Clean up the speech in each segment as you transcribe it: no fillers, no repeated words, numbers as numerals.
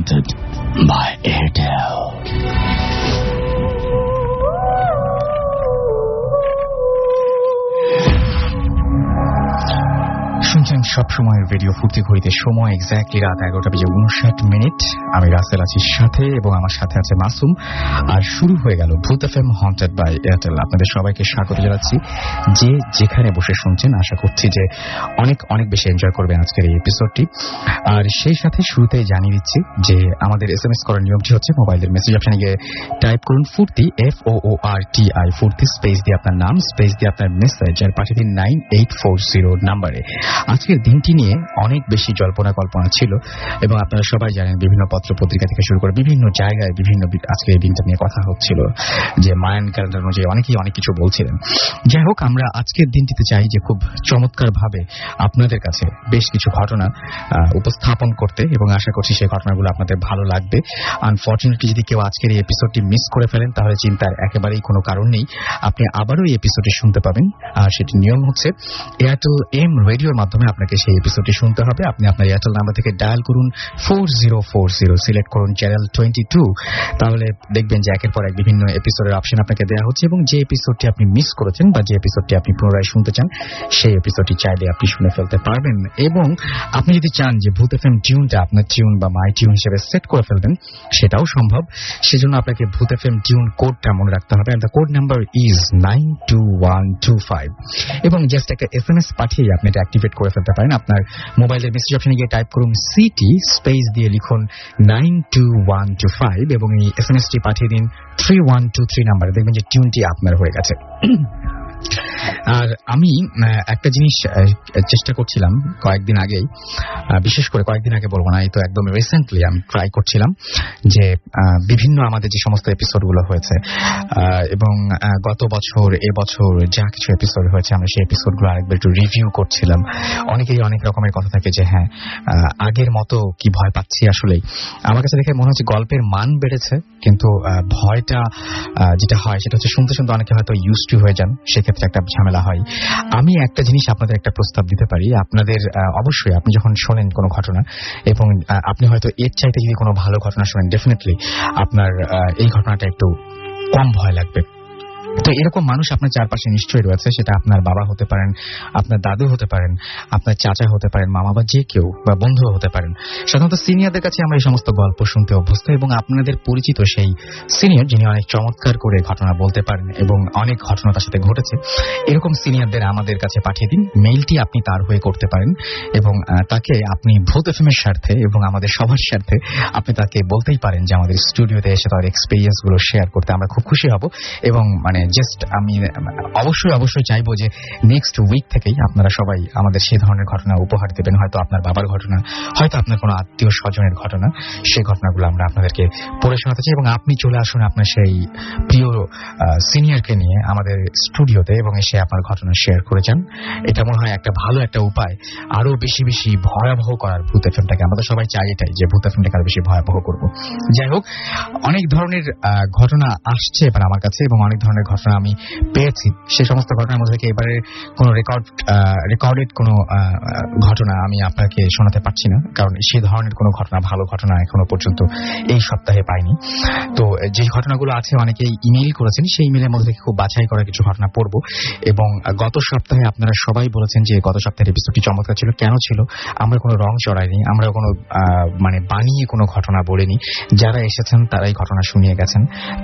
Haunted by Airtel. শুনছেন সবসময়ের radio ফুর্তি ঘড়িতে সময় এক্স্যাক্টলি রাত 11:59। আমি রাসেল আছি সাথে, এবং আমার সাথে আছে মাসুম। আর শুরু হয়ে গেল ভূত এফএম হন্টেড বাই এয়ারটেল। আপনাদের সবাইকে স্বাগত জানাচ্ছি, যে যেখানে বসে শুনছেন। আশা করছি যে অনেক অনেক বেশি এনজয় করবেন আজকের এই এপিসোডটি। আর সেই সাথে শুরুতেই জানিয়ে দিচ্ছি যে আমাদের SMS করার নিয়মটি হচ্ছে, মোবাইলের মেসেজ অপশনে গিয়ে টাইপ করুন ফুর্তি, FOORTI ফুর্তি, স্পেস দিয়ে আপনার নাম, স্পেস দিয়ে আপনার মেসেজ, আর পাঠিয়ে দিন 9840 নাম্বারে। আজকের দিনটি নিয়ে অনেক বেশি জল্পনা কল্পনা ছিল, এবং আপনারা সবাই জানেন বিভিন্ন পত্র পত্রিকা থেকে শুরু করে বিভিন্ন জায়গায় বিভিন্ন আজকে এই দিনটা নিয়ে কথা হচ্ছিল, যে মায়ান ক্যালেন্ডার অনুযায়ী অনেকেই অনেক কিছু বলছিলেন। যাই হোক, আমরা আজকের দিনটিতে চাই যে খুব চমৎকার ভাবে আপনাদের কাছে বেশ কিছু ঘটনা উপস্থাপন করতে, এবং আশা করছি সেই ঘটনাগুলো আপনাদের ভালো লাগবে। আনফর্চুনেটলি যদি কেউ আজকের এই এপিসোডটি মিস করে ফেলেন, তাহলে চিন্তার একেবারেই কোনো কারণ নেই, আপনি আবারও এই এপিসোডটি শুনতে পাবেন। আর সেটির নিয়ম হচ্ছে, এয়ারটেল এম রেডিওর মাধ্যমে আপনাকে সেই এপিসোডটি শুনতে হবে। আপনি আপনার এয়ারটেল নাম্বার থেকে ডায়াল করুন 4040, সিলেক্ট করুন চ্যানেল 22। তাহলে দেখবেন যে একের পর এক বিভিন্ন এপিসোডের অপশন আপনাকে দেওয়া হচ্ছে, এবং যে এপিসোডটি আপনি মিস করেছেন বা যে এপিসোডটি আপনি পুনরায় শুনতে চান, সেই এপিসোডটি চাইলে আপনি শুনে ফেলতে পারবেন। এবং আপনি যদি চান যে ভূত এফএম টিউনটা আপনার টিউন বা মাই টিউন হিসেবে সেট করে ফেলবেন, সেটাও সম্ভব। সেজন্য আপনাকে ভূত এফএম টিউন কোডটা মনে রাখতে হবে, and the code number is 92125। এবং জাস্ট একটা SMS পাঠিয়ে আপনি এটা অ্যাক্টিভেট করে ফেলতে পারেন। আপনার মোবাইলের মেসেজ অপশনে গিয়ে টাইপ করুন সিটি, স্পেস দিয়ে লিখুন 92125, এবং এই এসএমএসটি পাঠিয়ে দিন 3123 নাম্বারে। দেখবেন যে টিউনটি আপনার হয়ে গেছে। আর আমি একটা জিনিস চেষ্টা করছিলাম কয়েকদিন আগেই, বিশেষ করে কয়েকদিন আগে বলবো না, এই তো একদম রিসেন্টলি আমি ট্রাই করছিলাম যে বিভিন্ন আমাদের যে সমস্ত এপিসোডগুলো হয়েছে, এবং গত বছর এবছর যা কিছু এপিসোড হয়েছে, আমরা সেই এপিসোডগুলো আরেকবার একটু রিভিউ করছিলাম। অনেকেই অনেক রকমের কথা থাকে যে হ্যাঁ, আগের মতো কি ভয় পাচ্ছি। আসলেই আমার কাছে দেখে মনে হচ্ছে গল্পের মান বেড়েছে, কিন্তু ভয়টা যেটা হয় সেটা হচ্ছে শুনতে শুনতে অনেকে হয়তো ইউজড টু হয়ে যান, সেক্ষেত্রে একটা ঝামেলা হয়। আমি একটা জিনিস আপনাদের একটা প্রস্তাব দিতে পারি। আপনাদের অবশ্যই আপনি যখন শোনেন কোনো ঘটনা, এবং আপনি হয়তো এর চাইতে যদি কোনো ভালো ঘটনা শোনেন, ডেফিনেটলি আপনার এই ঘটনাটা একটু কম ভয় লাগবে। তো এরকম মানুষ আপনার চারপাশে নিশ্চয়ই রয়েছে। সেটা আপনার বাবা হতে পারেন, আপনার দাদু হতে পারেন, আপনার চাচা হতে পারেন, মামা বা যে কেউ, বা বন্ধু হতে পারেন। সাধারণত সিনিয়রদের কাছে আমরা এই সমস্ত গল্প শুনতে অভ্যস্ত, এবং আপনাদের পরিচিত সেই সিনিয়র যিনি অনেক চমৎকার করে ঘটনা বলতে পারেন এবং অনেক ঘটনা তার সাথে ঘটেছে, এরকম সিনিয়রদের আমাদের কাছে পাঠিয়ে দিন। মেইলটি আপনি তার হয়ে করতে পারেন, এবং তাকে আপনি ভূত এফএম এর স্বার্থে এবং আমাদের সবার স্বার্থে আপনি তাকে বলতেই পারেন যে আমাদের স্টুডিওতে এসে তার এক্সপিরিয়েন্স গুলো শেয়ার করতে আমরা খুব খুশি হব। এবং জাস্ট আমি অবশ্যই চাইবো যে নেক্সট উইক থেকেই আপনারা সবাই আমাদের সেই ধরনের ঘটনা উপহার দেবেন। হয়তো আপনার বাবার ঘটনা, হয়তো আপনার কোনো আত্মীয় স্বজনের ঘটনা, সেই ঘটনাগুলো আমরা আপনাদেরকে পড়ে শোনাতে চাই। এবং আপনি চলে আসুন আপনার সেই প্রিয় সিনিয়রকে নিয়ে আমাদের স্টুডিওতে, এবং এসে আপনার ঘটনা শেয়ার করে যান। এটা মনে হয় একটা ভালো একটা উপায় আরো বেশি বেশি ভয়াবহ করার ভূত এফএমটাকে। আমরা তো সবাই চাই এটাই, যে ভূত এফএমটাকে আরো বেশি ভয়াবহ করবো। যাই হোক, অনেক ধরনের ঘটনা আসছে এবার আমার কাছে, এবং অনেক ধরনের ঘটনা আমি পেয়েছি। সেই সমস্ত ঘটনার মধ্যে থেকে এবারে কোনো রেকর্ডেড কোনো ঘটনা আমি আপনাকে শোনাতে পারছি না, কারণ সেই ধরনের কোনো ঘটনা, ভালো ঘটনা এখনো পর্যন্ত এই সপ্তাহে পাইনি। তো যে ঘটনাগুলো আছে, অনেকেই ইমেইল করেছেন, সেই ইমেইলের মধ্যে থেকে খুব বাছাই করা কিছু ঘটনা পড়বো। এবং গত সপ্তাহে আপনারা সবাই বলেছেন যে গত সপ্তাহের এপিসোডটি চমৎকার ছিল। কেন ছিল? আমরা কোনো রং চড়াইনি, আমরা কোনো বানিয়ে কোনো ঘটনা বলিনি। যারা এসেছেন তারাই ঘটনা শুনিয়ে গেছেন,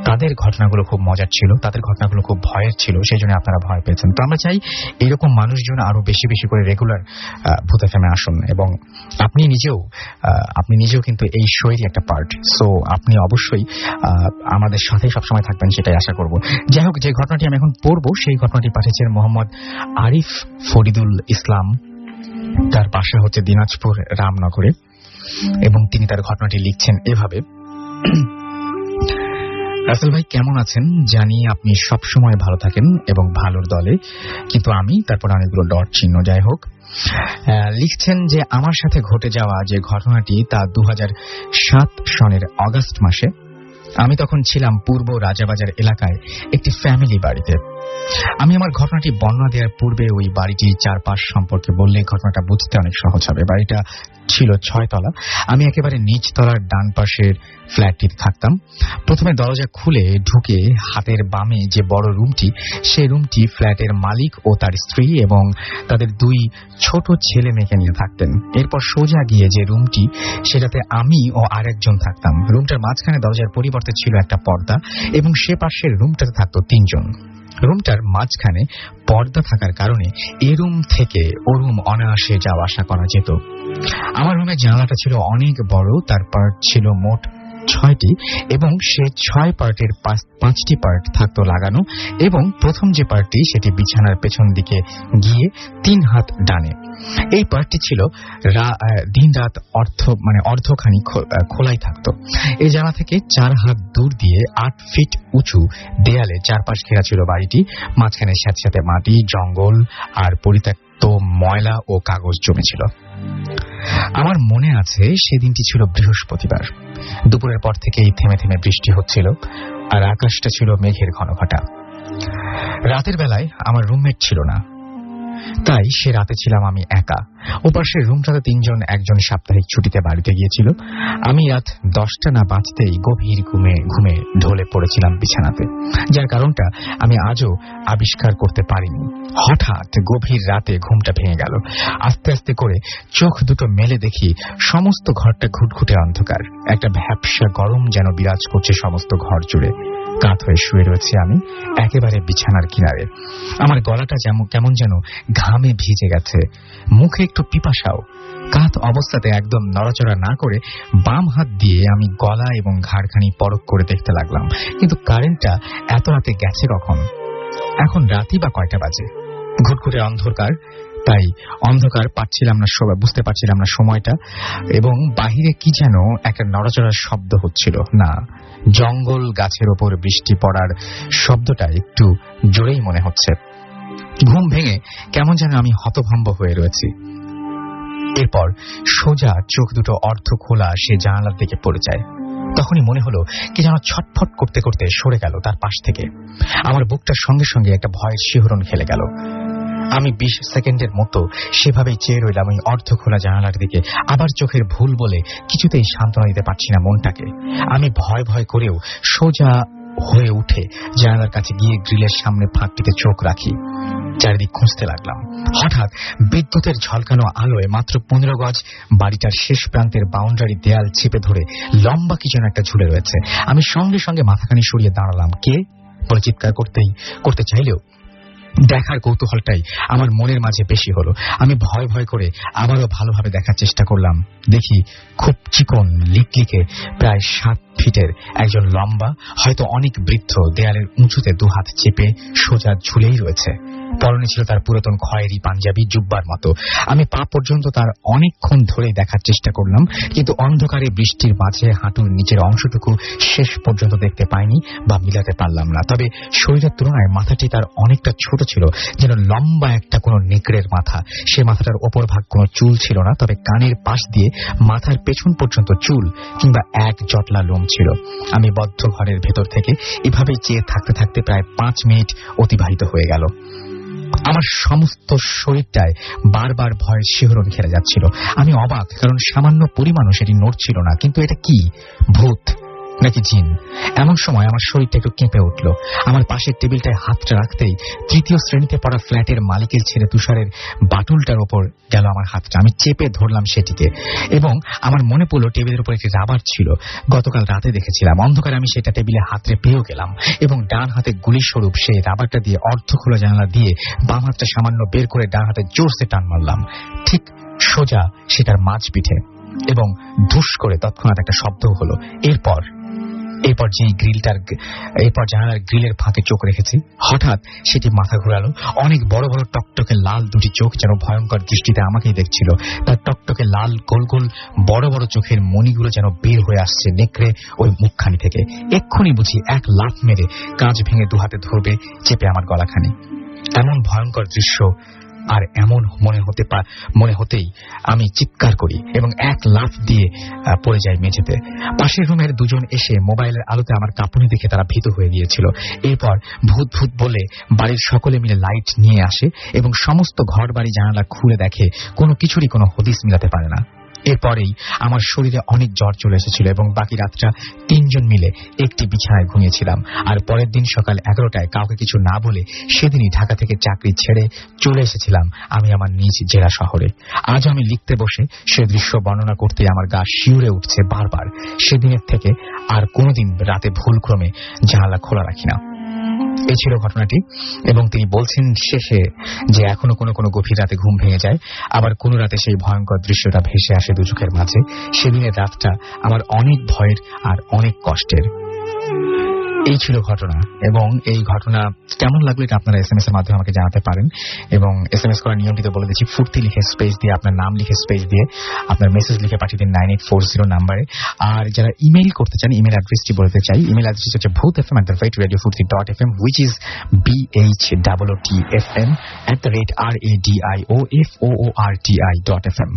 তাদের ঘটনাগুলো খুব মজার ছিল, তাদের ঘটনাগুলো খুব ভয়ের ছিল, সেই জন্য আপনারা ভয় পেয়েছেন। তো আমরা চাই এরকম মানুষজন আরো বেশি বেশি করে রেগুলার ভূত এফএমে আসুন, এবং আপনি নিজেও কিন্তু এই শোয়েরই একটা পার্ট। সো আপনি অবশ্যই আমাদের সাথে সবসময় থাকবেন, সেটাই আশা করব। যাই হোক, যে ঘটনাটি আমি এখন পড়বো সেই ঘটনাটি পাঠিয়েছেন মোহাম্মদ আরিফ ফরিদুল ইসলাম। তার বাসা হচ্ছে দিনাজপুর রামনগরে, এবং তিনি তার ঘটনাটি লিখছেন এভাবে। রাসেল ভাই কেমন আছেন? জানি আপনি সবসময় ভালো থাকেন এবং ভালোর দলে, কিন্তু আমি, তারপর অনেকগুলো ডট চিহ্ন। যাই হোক, লিখছেন যে আমার সাথে ঘটে যাওয়া যে ঘটনাটি তা 2007 সনের অগাস্ট মাসে। আমি তখন ছিলাম পূর্ব রাজাবাজার এলাকায় একটি ফ্যামিলি বাড়িতে। আমি আমার ঘটনাটি বর্ণনা দেওয়ার পূর্বে ওই বাড়িটির চারপাশ সম্পর্কে বললে ঘটনাটা বুঝতে অনেক সহজ হবে। বাড়িটা ছিল 6 তলা। আমি একেবারে নিচ তলার ডান পাশের ফ্ল্যাটটিতে থাকতাম। প্রথমে দরজা খুলে ঢুকে হাতের বামে যে বড় রুমটি, সেই রুমটি ফ্ল্যাটের মালিক ও তার স্ত্রী এবং তাদের 2 ছোট ছেলে মেয়েকে নিয়ে থাকতেন। এরপর সোজা গিয়ে যে রুমটি, সেটাতে আমি ও আরেকজন থাকতাম। রুমটার মাঝখানে দরজার পরিবর্তে ছিল একটা পর্দা এবং সে পাশের রুমটাতে থাকতো 3 জন। রুমটার মাঝখানে পর্দা থাকার কারণে এ রুম থেকে ও রুম অনায়াসে যাওয়া আসা করা যেত। আমার রুমের জানালাটা ছিল অনেক বড়, তার পার্ট ছিল মোট 6টি এবং সে 6 পার্টের 5টি পার্ট থাকতো লাগানো এবং প্রথম যে পার্টটি সেটি বিছানার পেছন দিকে গিয়ে 3 হাত ডানে। এই পার্টটি ছিল দিন রাত অর্ধখানি খোলাই থাকতো। এই জানা থেকে 4 হাত দূর দিয়ে 8 ফিট উঁচু দেয়ালে চারপাশ ঘেরা ছিল বাড়িটি। মাঝখানে স্যাঁতস্যাঁতে মাটি, জঙ্গল আর পরিত্যক্ত ময়লা ও কাগজ জমেছিল। আমার মনে আছে সেদিনটি ছিল বৃহস্পতিবার। দুপুরের পর থেকেই থেমে থেমে বৃষ্টি হচ্ছিল আর আকাশটা ছিল মেঘের ঘনঘটা। রাতের বেলায় আমার রুমমেট ছিল না, তাই সে রাতে ছিলাম আমি একা। ওপাশের রুমটাতে 3 জন, একজন সাপ্তাহিক ছুটিতে বাড়িতে গিয়েছিল। আমি রাত 10টা না বাজতেই গভীর ঘুমে ঢলে পড়েছিলাম বিছানাতে, যার কারণটা আমি আজও আবিষ্কার করতে পারিনি। হঠাৎ গভীর রাতে ঘুমটা ভেঙে গেল। আস্তে আস্তে করে চোখ দুটো মেলে দেখি সমস্ত ঘরটা ঘুটঘুটে অন্ধকার। একটা ভ্যাপসা গরম যেন বিরাজ করছে সমস্ত ঘর জুড়ে। কাত হয়ে শুয়ে রয়েছি আমি একেবারে বিছানার কিনারে। আমার গলাটা কেমন যেন ঘামে ভিজে গেছে, মুখে একটু পিপাসাও। কাত অবস্থাতে একদম নড়াচড়া না করে বাম হাত দিয়ে আমি গলা এবং ঘাড়খানি পরখ করে দেখতে লাগলাম। কিন্তু কারেন্টটা এত রাতে গেছে কখন? এখন রাতই বা কয়টা বাজে? ঘুটঘুটে অন্ধকার, তাই অন্ধকার বুঝতে পারছিলাম না সময়টা। এবং বাহিরে কি যেন একটা নড়াচড়ার শব্দ হচ্ছিল। না, জঙ্গল গাছের ওপর বৃষ্টি পড়ার শব্দটা একটু জোরেই মনে হচ্ছে। ঘুম ভেঙে কেমন যেন আমি হতভম্ব হয়ে রয়েছি। এরপর সোজা চোখ দুটো অর্ধ খোলা সে জানালার দিকে পড়ে যায়। তখনই মনে হলো কি যেন ছটফট করতে করতে সরে গেল তার পাশ থেকে। আমার বুকটার সঙ্গে সঙ্গে একটা ভয়ের শিহরণ খেলে গেল। আমি 20 সেকেন্ডের মতো সেভাবেই চেয়ে রইলাম ওই অর্ধ খোলা জানালার দিকে। আবার চোখের ভুল বলে কিছুতেই সান্ত্বনা দিতে পারছি না মনটাকে। আমি ভয় ভয় করেও সোজা হয়ে উঠে জানালার কাছে গিয়ে গ্রিলের সামনে ফাঁকটিতে চোখ রাখি। চারিদিক খুঁজতে লাগলাম। হঠাৎ বিদ্যুতের ঝলকানো আলোয় মাত্র 15 গজ বাড়িটার শেষ প্রান্তের বাউন্ডারি দেয়াল চেপে ধরে লম্বা কি যেন একটা ঝুলে রয়েছে। আমি সঙ্গে সঙ্গে মাথাখানি সরিয়ে দাঁড়ালাম। কে বলে চিৎকার করতে চাইলেও দেখার কৌতূহলটাই আমার মনের মাঝে বেশি হলো। আমি ভয় ভয় করে আবারও ভালোভাবে দেখার চেষ্টা করলাম। দেখি খুব চিকন লিকলিকে প্রায় 7 ফিটের একজন লম্বা, হয়তো অনেক বৃদ্ধ, দেয়ালের উঁচুতে 2 হাত চেপে সোজা ঝুলেই রয়েছে। পরনে ছিল তার পুরাতন খয়েরি পাঞ্জাবি, জুব্বার মতো। আমি পা পর্যন্ত তার অনেকক্ষণ ধরেই দেখার চেষ্টা করলাম, কিন্তু অন্ধকারে বৃষ্টির মাঝে হাঁটুর নিচের অংশটুকু শেষ পর্যন্ত দেখতে পাইনি বা মিলাতে পারলাম না। তবে শরীরের তুলনায় মাথাটি তার অনেকটা ছোট ছিল, যেন লম্বা একটা কোনো নেকড়ের মাথা। সে মাথাটার ওপর ভাগ কোনো চুল ছিল না, তবে কানের পাশ দিয়ে মাথার পেছন পর্যন্ত চুল কিংবা এক জটলা লোম ছিল। আমি বদ্ধ ঘরের ভেতর থেকে এভাবেই চেয়ে থাকতে থাকতে প্রায় 5 মিনিট অতিবাহিত হয়ে গেল। আমার সমস্ত শরীরটায় বারবার ভয়ের শিহরণ খেলে যাচ্ছিল। আমি অবাক, কারণ সামান্য পরিমাণও সেটি নড়ছিল না। কিন্তু এটা কি, ভূত নাকি জিন? এমন সময় আমার শরীরটা একটু কেঁপে উঠল। আমার পাশের টেবিলটায় হাতটা রাখতেই 3য় শ্রেণীতে পড়া ফ্ল্যাটের মালিকের ছেলে তুষারের বাটুলটার ওপর গেল আমার হাতটা। আমি চেপে ধরলাম সেটিকে এবং আমার মনে পড়ল টেবিলের উপর একটি রাবার ছিল, গতকাল রাতে দেখেছিলাম। অন্ধকারে আমি সেটা টেবিলে হাতড়ে পেয়েও গেলাম এবং ডান হাতে গুলি স্বরূপ সেই রাবারটা দিয়ে অর্ধ খোলা জানালা দিয়ে বাম হাতটা সামান্য বের করে ডান হাতে জোরসে টান মারলাম, ঠিক সোজা সেটার মাঝ পিঠে, এবং ধুস করে তৎক্ষণাৎ একটা শব্দ হলো। এরপর জানালার গ্রিলের ফাঁকে চোখ রেখেছি। হঠাৎ সেটি মাথা ঘোরালো। অনেক বড় বড় টকটকে লাল 2টি চোখ যেন ভয়ঙ্কর দৃষ্টিতে আমাকেই দেখছিল। তার টকটকে লাল গোল গোল বড় বড় চোখের মণিগুলো যেন বের হয়ে আসছে নেকড়ে ওই মুখখানি থেকে। এক্ষুনি বুঝি এক লাফ মেরে কাঁচ ভেঙে 2 হাতে ধরবে চেপে আমার গলাখানি। এমন ভয়ঙ্কর দৃশ্য আর এমন মনে হতেই আমি চিৎকার করি এবং এক লাফ দিয়ে পড়ে যাই মেঝেতে। পাশের রুমের দুজন এসে মোবাইলের আলোতে আমার কাঁপুনি দেখে তারা ভীত হয়ে গিয়েছিল। এরপর ভূত ভূত বলে বাড়ির সকলে মিলে লাইট নিয়ে আসে এবং সমস্ত ঘর বাড়ি জানালা খুলে দেখে কোনো কিছুরই কোনো হদিস মিলাতে পারে না। এরপরেই আমার শরীরে অনেক জ্বর চলে এসেছিল এবং বাকি রাতটা 3 জন মিলে একটি বিছানায় ঘুমিয়েছিলাম। আর পরের দিন সকাল 11টায় কাউকে কিছু না বলে সেদিনই ঢাকা থেকে চাকরি ছেড়ে চলে এসেছিলাম আমি আমার নিজ জেলা শহরে। আজ আমি লিখতে বসে সে দৃশ্য বর্ণনা করতে আমার গা শিউরে উঠছে বারবার। সেদিনের থেকে আর কোনোদিন রাতে ভুলক্রমে জানালা খোলা রাখি না। এই ছিল ঘটনাটি। এবং তিনি বলছেন শেষে যে এখনো কোনো গভীর রাতে ঘুম ভেঙে যায়, আবার কোনো রাতে সেই ভয়ঙ্কর দৃশ্যটা ভেসে আসে দু চোখের মাঝে। সেদিনের রাতটা আমার অনেক ভয়ের আর অনেক কষ্টের। এই ছিল ঘটনা। এবং এই ঘটনা কেমন লাগলো এটা আপনারা SMS এর মাধ্যমে আমাকে জানাতে পারেন। এবং SMS করার নিয়মটি তো বলে দিচ্ছি, ফুর্তি লিখে স্পেস দিয়ে আপনার নাম লিখে স্পেস দিয়ে আপনার মেসেজ লিখে পাঠিয়ে দিন 9840 নাম্বারে। আর যারা ইমেইল করতে চান ইমেল অ্যাড্রেসটি বলতে চাই। ইমেল অ্যাড্রেস হচ্ছে bhutfm@radiofurti.fm, which is BHOOTFM@radioforti.fm।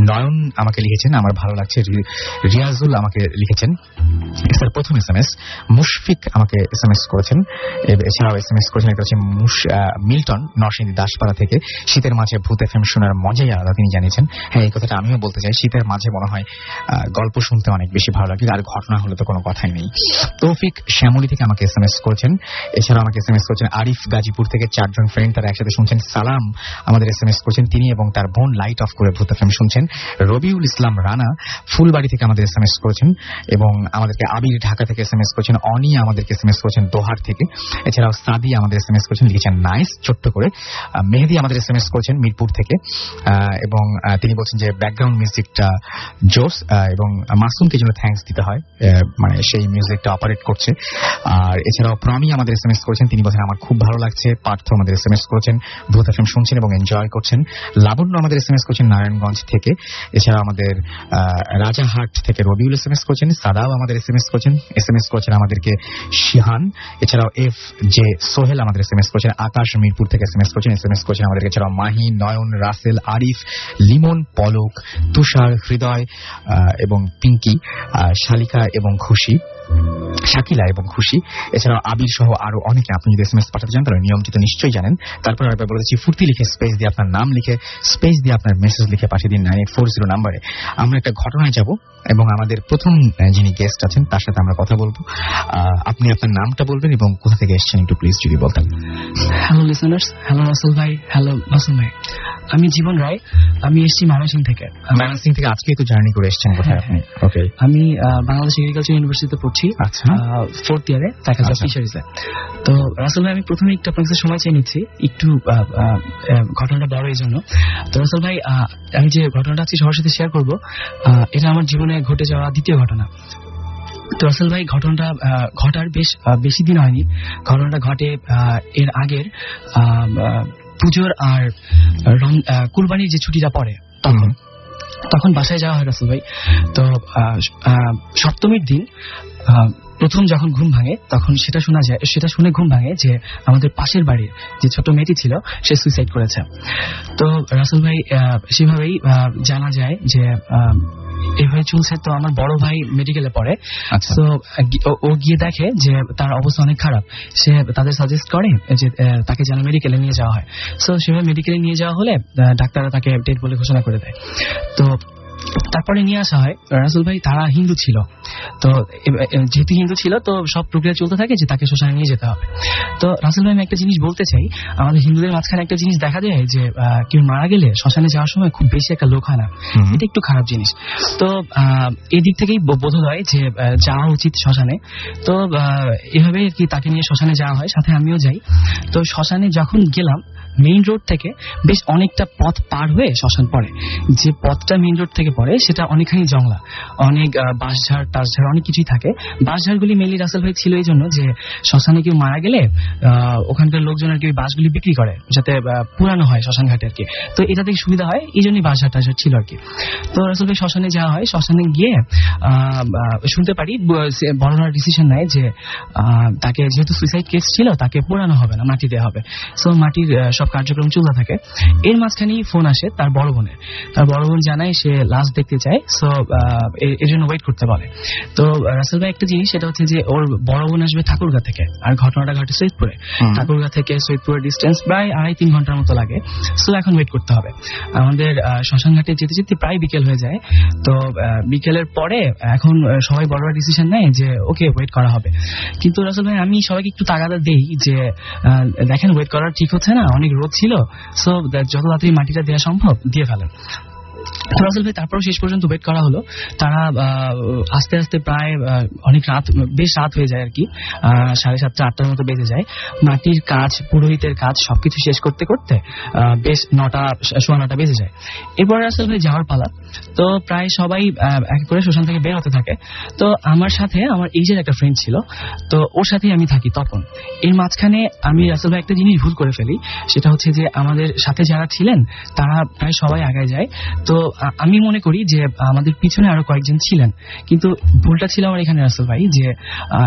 নয়ন আমাকে লিখেছেন, আমার ভালো লাগছে। রিয়াজুল আমাকে লিখেছেন স্যার প্রথম SMS। মুশফিক আমাকে SMS করেছেন। এছাড়াও SMS করেছেন একটা হচ্ছে মিল্টন নরসিংদী দাসপাড়া থেকে। শীতের মাঝে ভূত FM শোনার মজাই আলাদা তিনি জানিয়েছেন। হ্যাঁ, এই কথাটা আমিও বলতে চাই। শীতের মাঝে মনে হয় গল্প শুনতে অনেক বেশি ভালো লাগে, আর ঘটনা হলে তো কোনো কথাই নেই। তৌফিক শ্যামলী থেকে আমাকে SMS করেছেন। এছাড়াও আমাকে SMS করেছেন আরিফ গাজীপুর থেকে। 4 জন ফ্রেন্ড তারা একসাথে শুনছেন। সালাম আমাদের SMS করেছেন, তিনি এবং তার বোন লাইট অফ করে ভূত FM শুনছেন। রবিউল ইসলাম রানা ফুলবাড়ি থেকে আমাদের SMS করেছেন এবং আমাদেরকে আবির ঢাকা থেকে SMS করেছেন। অনি আমাদেরকে SMS করেছেন দোহার থেকে। এছাড়াও সাদি আমাদের SMS করেছেন, লিখেছেন নাইস ছোট্ট করে। মেহেদি আমাদের SMS করেছেন মিরপুর থেকে এবং তিনি বলছেন যে ব্যাকগ্রাউন্ড মিউজিকটা জোস এবং মাসুমকে জন্য থ্যাঙ্কস দিতে হয়, মানে সেই মিউজিকটা অপারেট করছে। আর এছাড়াও প্রমি আমাদের SMS করেছেন, তিনি বলছেন আমার খুব ভালো লাগছে। পার্থ আমাদের SMS করেছেন ভূত FM শুনছেন এবং এনজয় করছেন। লাবণ্য আমাদের SMS করেছেন নারায়ণগঞ্জ থেকে। এছাড়াও আমাদের রাজাহাট থেকে রবিউল SMS করেছেন। সাদাব আমাদের SMS করেছেন আমাদেরকে শিহান। এছাড়াও FJ সোহেল আমাদের SMS করেছেন। আকাশ মিরপুর থেকে SMS করেছেন আমাদেরকে। এছাড়াও মাহি, নয়ন, রাসেল, আরিফ, লিমন, পলক, তুষার, হৃদয় এবং পিঙ্কি, শালিকা এবং খুশি, শাকিলা এবং খুশি, এছাড়াও আবির সহ আরো অনেকে। আপনি যদি SMS পাঠাতে চান তাহলে নিয়মটি তো নিশ্চয়ই জানেন। তারপর আরেকবার বলে দিচ্ছি, ফুর্তি লিখে স্পেস দিয়ে আপনার নাম লিখে স্পেস দিয়ে আপনার মেসেজ লিখে পাঠিয়ে দিন 9840 নাম্বারে। আমরা একটা ঘটনায় যাব এবং আমাদের প্রথম যিনি গেস্ট আছেন তার সাথে আমরা কথা বলবো। আপনি আপনার নামটা বলবেন এবং কোথা থেকে এসেছেন একটু প্লিজ যদি বলতেন। হ্যালো লিসনার্স, হ্যালো রাসেল ভাই, হ্যালো মাসুম ভাই। আমি জীবন রায়, আমি এসেছি ময়মনসিংহ থেকে। ময়মনসিংহ থেকে আজকে তো জার্নি করে এসেছেন কোথায় আপনি? ওকে, আমি বাংলাদেশ এগ্রিকালচার ইউনিভার্সিটিতে পড়ছি। আচ্ছা, 4th ইয়ারে ফ্যাকাল্টি অফ ফিশারিজে। তো রাসেল ভাই, আমি প্রথমে একটু আপনার কাছে সময় চেয়ে নিচ্ছি, একটু ঘটনাটা বড় এই জন্য। তো রাসেল ভাই, আমি যে ঘটনাটা আজকে সবার সাথে শেয়ার করবো, এটা আমার জীবনে ঘটে যাওয়া দ্বিতীয় ঘটনা। তো রাসেল ভাই, ঘটনাটা ঘটার বেশি দিন হয়নি। ঘটনাটা ঘটে এর আগের পুজোর আর কুরবানির যে ছুটিটা পড়ে তখন বাসায় যাওয়া হয় রাসেল ভাই। তো সপ্তমীর দিন প্রথম যখন ঘুম ভাঙে তখন সেটা শুনে ঘুম ভাঙে যে আমাদের পাশের বাড়ির যে ছোট মেয়েটি ছিল সে সুইসাইড করেছে। তো রাসেল ভাই, সেভাবেই জানা যায় যে এভাবে চলছে। তো আমার বড় ভাই মেডিকেলে পড়ে। তো ও গিয়ে দেখে যে তার অবস্থা অনেক খারাপ। সে তাদের সাজেস্ট করে যে তাকে যেন মেডিকেলে নিয়ে যাওয়া হয়। সো সেভাবে মেডিকেলে নিয়ে যাওয়া হলে ডাক্তাররা তাকে ডেড বলে ঘোষণা করে দেয়। তো তারপরে নিয়ে আসা হয়। রাসেল ভাই, তারা হিন্দু ছিল। তো যেহেতু হিন্দু ছিল তো সব প্রক্রিয়া চলতে থাকে যে তাকে শ্মশানে নিয়ে যেতে হবে। তো রাসেল ভাই, আমি একটা জিনিস বলতে চাই, আমাদের হিন্দুদের মাঝখানে একটা জিনিস দেখা যায় যে কেউ মারা গেলে শ্মশানে যাওয়ার সময় খুব বেশি একটা লোক হয় না। এটা একটু খারাপ জিনিস। তো এই দিক থেকেই বোধ হয় যে যাওয়া উচিত শ্মশানে। তো এভাবে আর কি তাকে নিয়ে শ্মশানে যাওয়া হয়, সাথে আমিও যাই। তো শ্মশানে যখন গেলাম, মেইন রোড থেকে বেশ অনেকটা পথ পার হয়ে শ্মশান পড়ে। যে পথটা মেইন রোড থেকে পড়ে সেটা অনেকখানি জংলা, অনেক বাঁশঝাড় টাশঝাড় অনেক কিছুই থাকে। বাঁশঝাড়গুলি মেইনলি রাসেল ভাই ছিল এই জন্য যে শ্মশানে কেউ মারা গেলে ওখানকার লোকজন আর কি বাঁশগুলি বিক্রি করে যাতে পুরানো হয় শ্মশান ঘাটে আর কি। তো এটা থেকে সুবিধা হয়, এই জন্যই বাঁশঝাড় টাশঝাড় ছিল আর কি। তো রাসেল ভাই, শ্মশানে যাওয়া হয়। শ্মশানে গিয়ে শুনতে পারি বড়রা ডিসিশন নেয় যে তাকে, যেহেতু সুইসাইড কেস ছিল, তাকে পোড়ানো হবে না, মাটি দেওয়া হবে। সো মাটির সব সব কার্যক্রম চলতে থাকে। এর মাঝখানেই ফোন আসে তার বড় বোনের। তার বড় বোন জানায় সে লাশ দেখতে চায়, সো এর জন্য ওয়েট করতে বলে। তো রাসেল ভাই একটা জিনিস, সেটা হচ্ছে যে ওর বড় বোন আসবে ঠাকুরগাঁ থেকে, আর ঘটনাটা ঘটে সৈয়দপুরে। ঠাকুরগাঁ থেকে সৈয়দপুরের ডিস্টেন্স প্রায় 2.5-3 ঘন্টার মতো লাগে। সো এখন ওয়েট করতে হবে। আমাদের শ্মশানঘাটে যেতে যেতে প্রায় বিকেল হয়ে যায়। তো বিকেলের পরে এখন সবাই বড় ডিসিশন নেয় যে ওকে ওয়েট করা হবে। কিন্তু রাসেল ভাই আমি সবাইকে একটু তাগাদা দেই যে দেখেন ওয়েট করার ঠিক হচ্ছে না, অনেক রোদ ছিল, সো যত তাড়াতাড়ি মাটিটা দেওয়া সম্ভব দিয়ে ফেলেন। রাসেল ভাই তারপর শেষ পর্যন্ত ওয়েট করা হলো। তারা আস্তে আস্তে প্রায় অনেক রাত, বেশ রাত হয়ে যায় আর কি, 7:30-8টার মতো বেজে যায়। মাটির কাজ, পুরোহিতের কাজ সবকিছু শেষ করতে করতে বেশ 9টা বেজে যায়। এরপর রাসেল ভাই যাওয়ার পালা। তো প্রায় সবাই এক করে শ্মশান থেকে বের হতে থাকে। তো আমার সাথে আমার এইজের একটা ফ্রেন্ড ছিল, তো ওর সাথেই আমি থাকি তখন। এর মাঝখানে আমি রাসেল ভাই একটা জিনিস ভুল করে ফেলি, সেটা হচ্ছে যে আমাদের সাথে যারা ছিলেন তারা প্রায় সবাই আগায় যায়। তো আমি মনে করি যে আমাদের পিছনে আরো কয়েকজন ছিলেন, কিন্তু ভুলটা ছিল আমার এখানে রাসেল ভাই, যে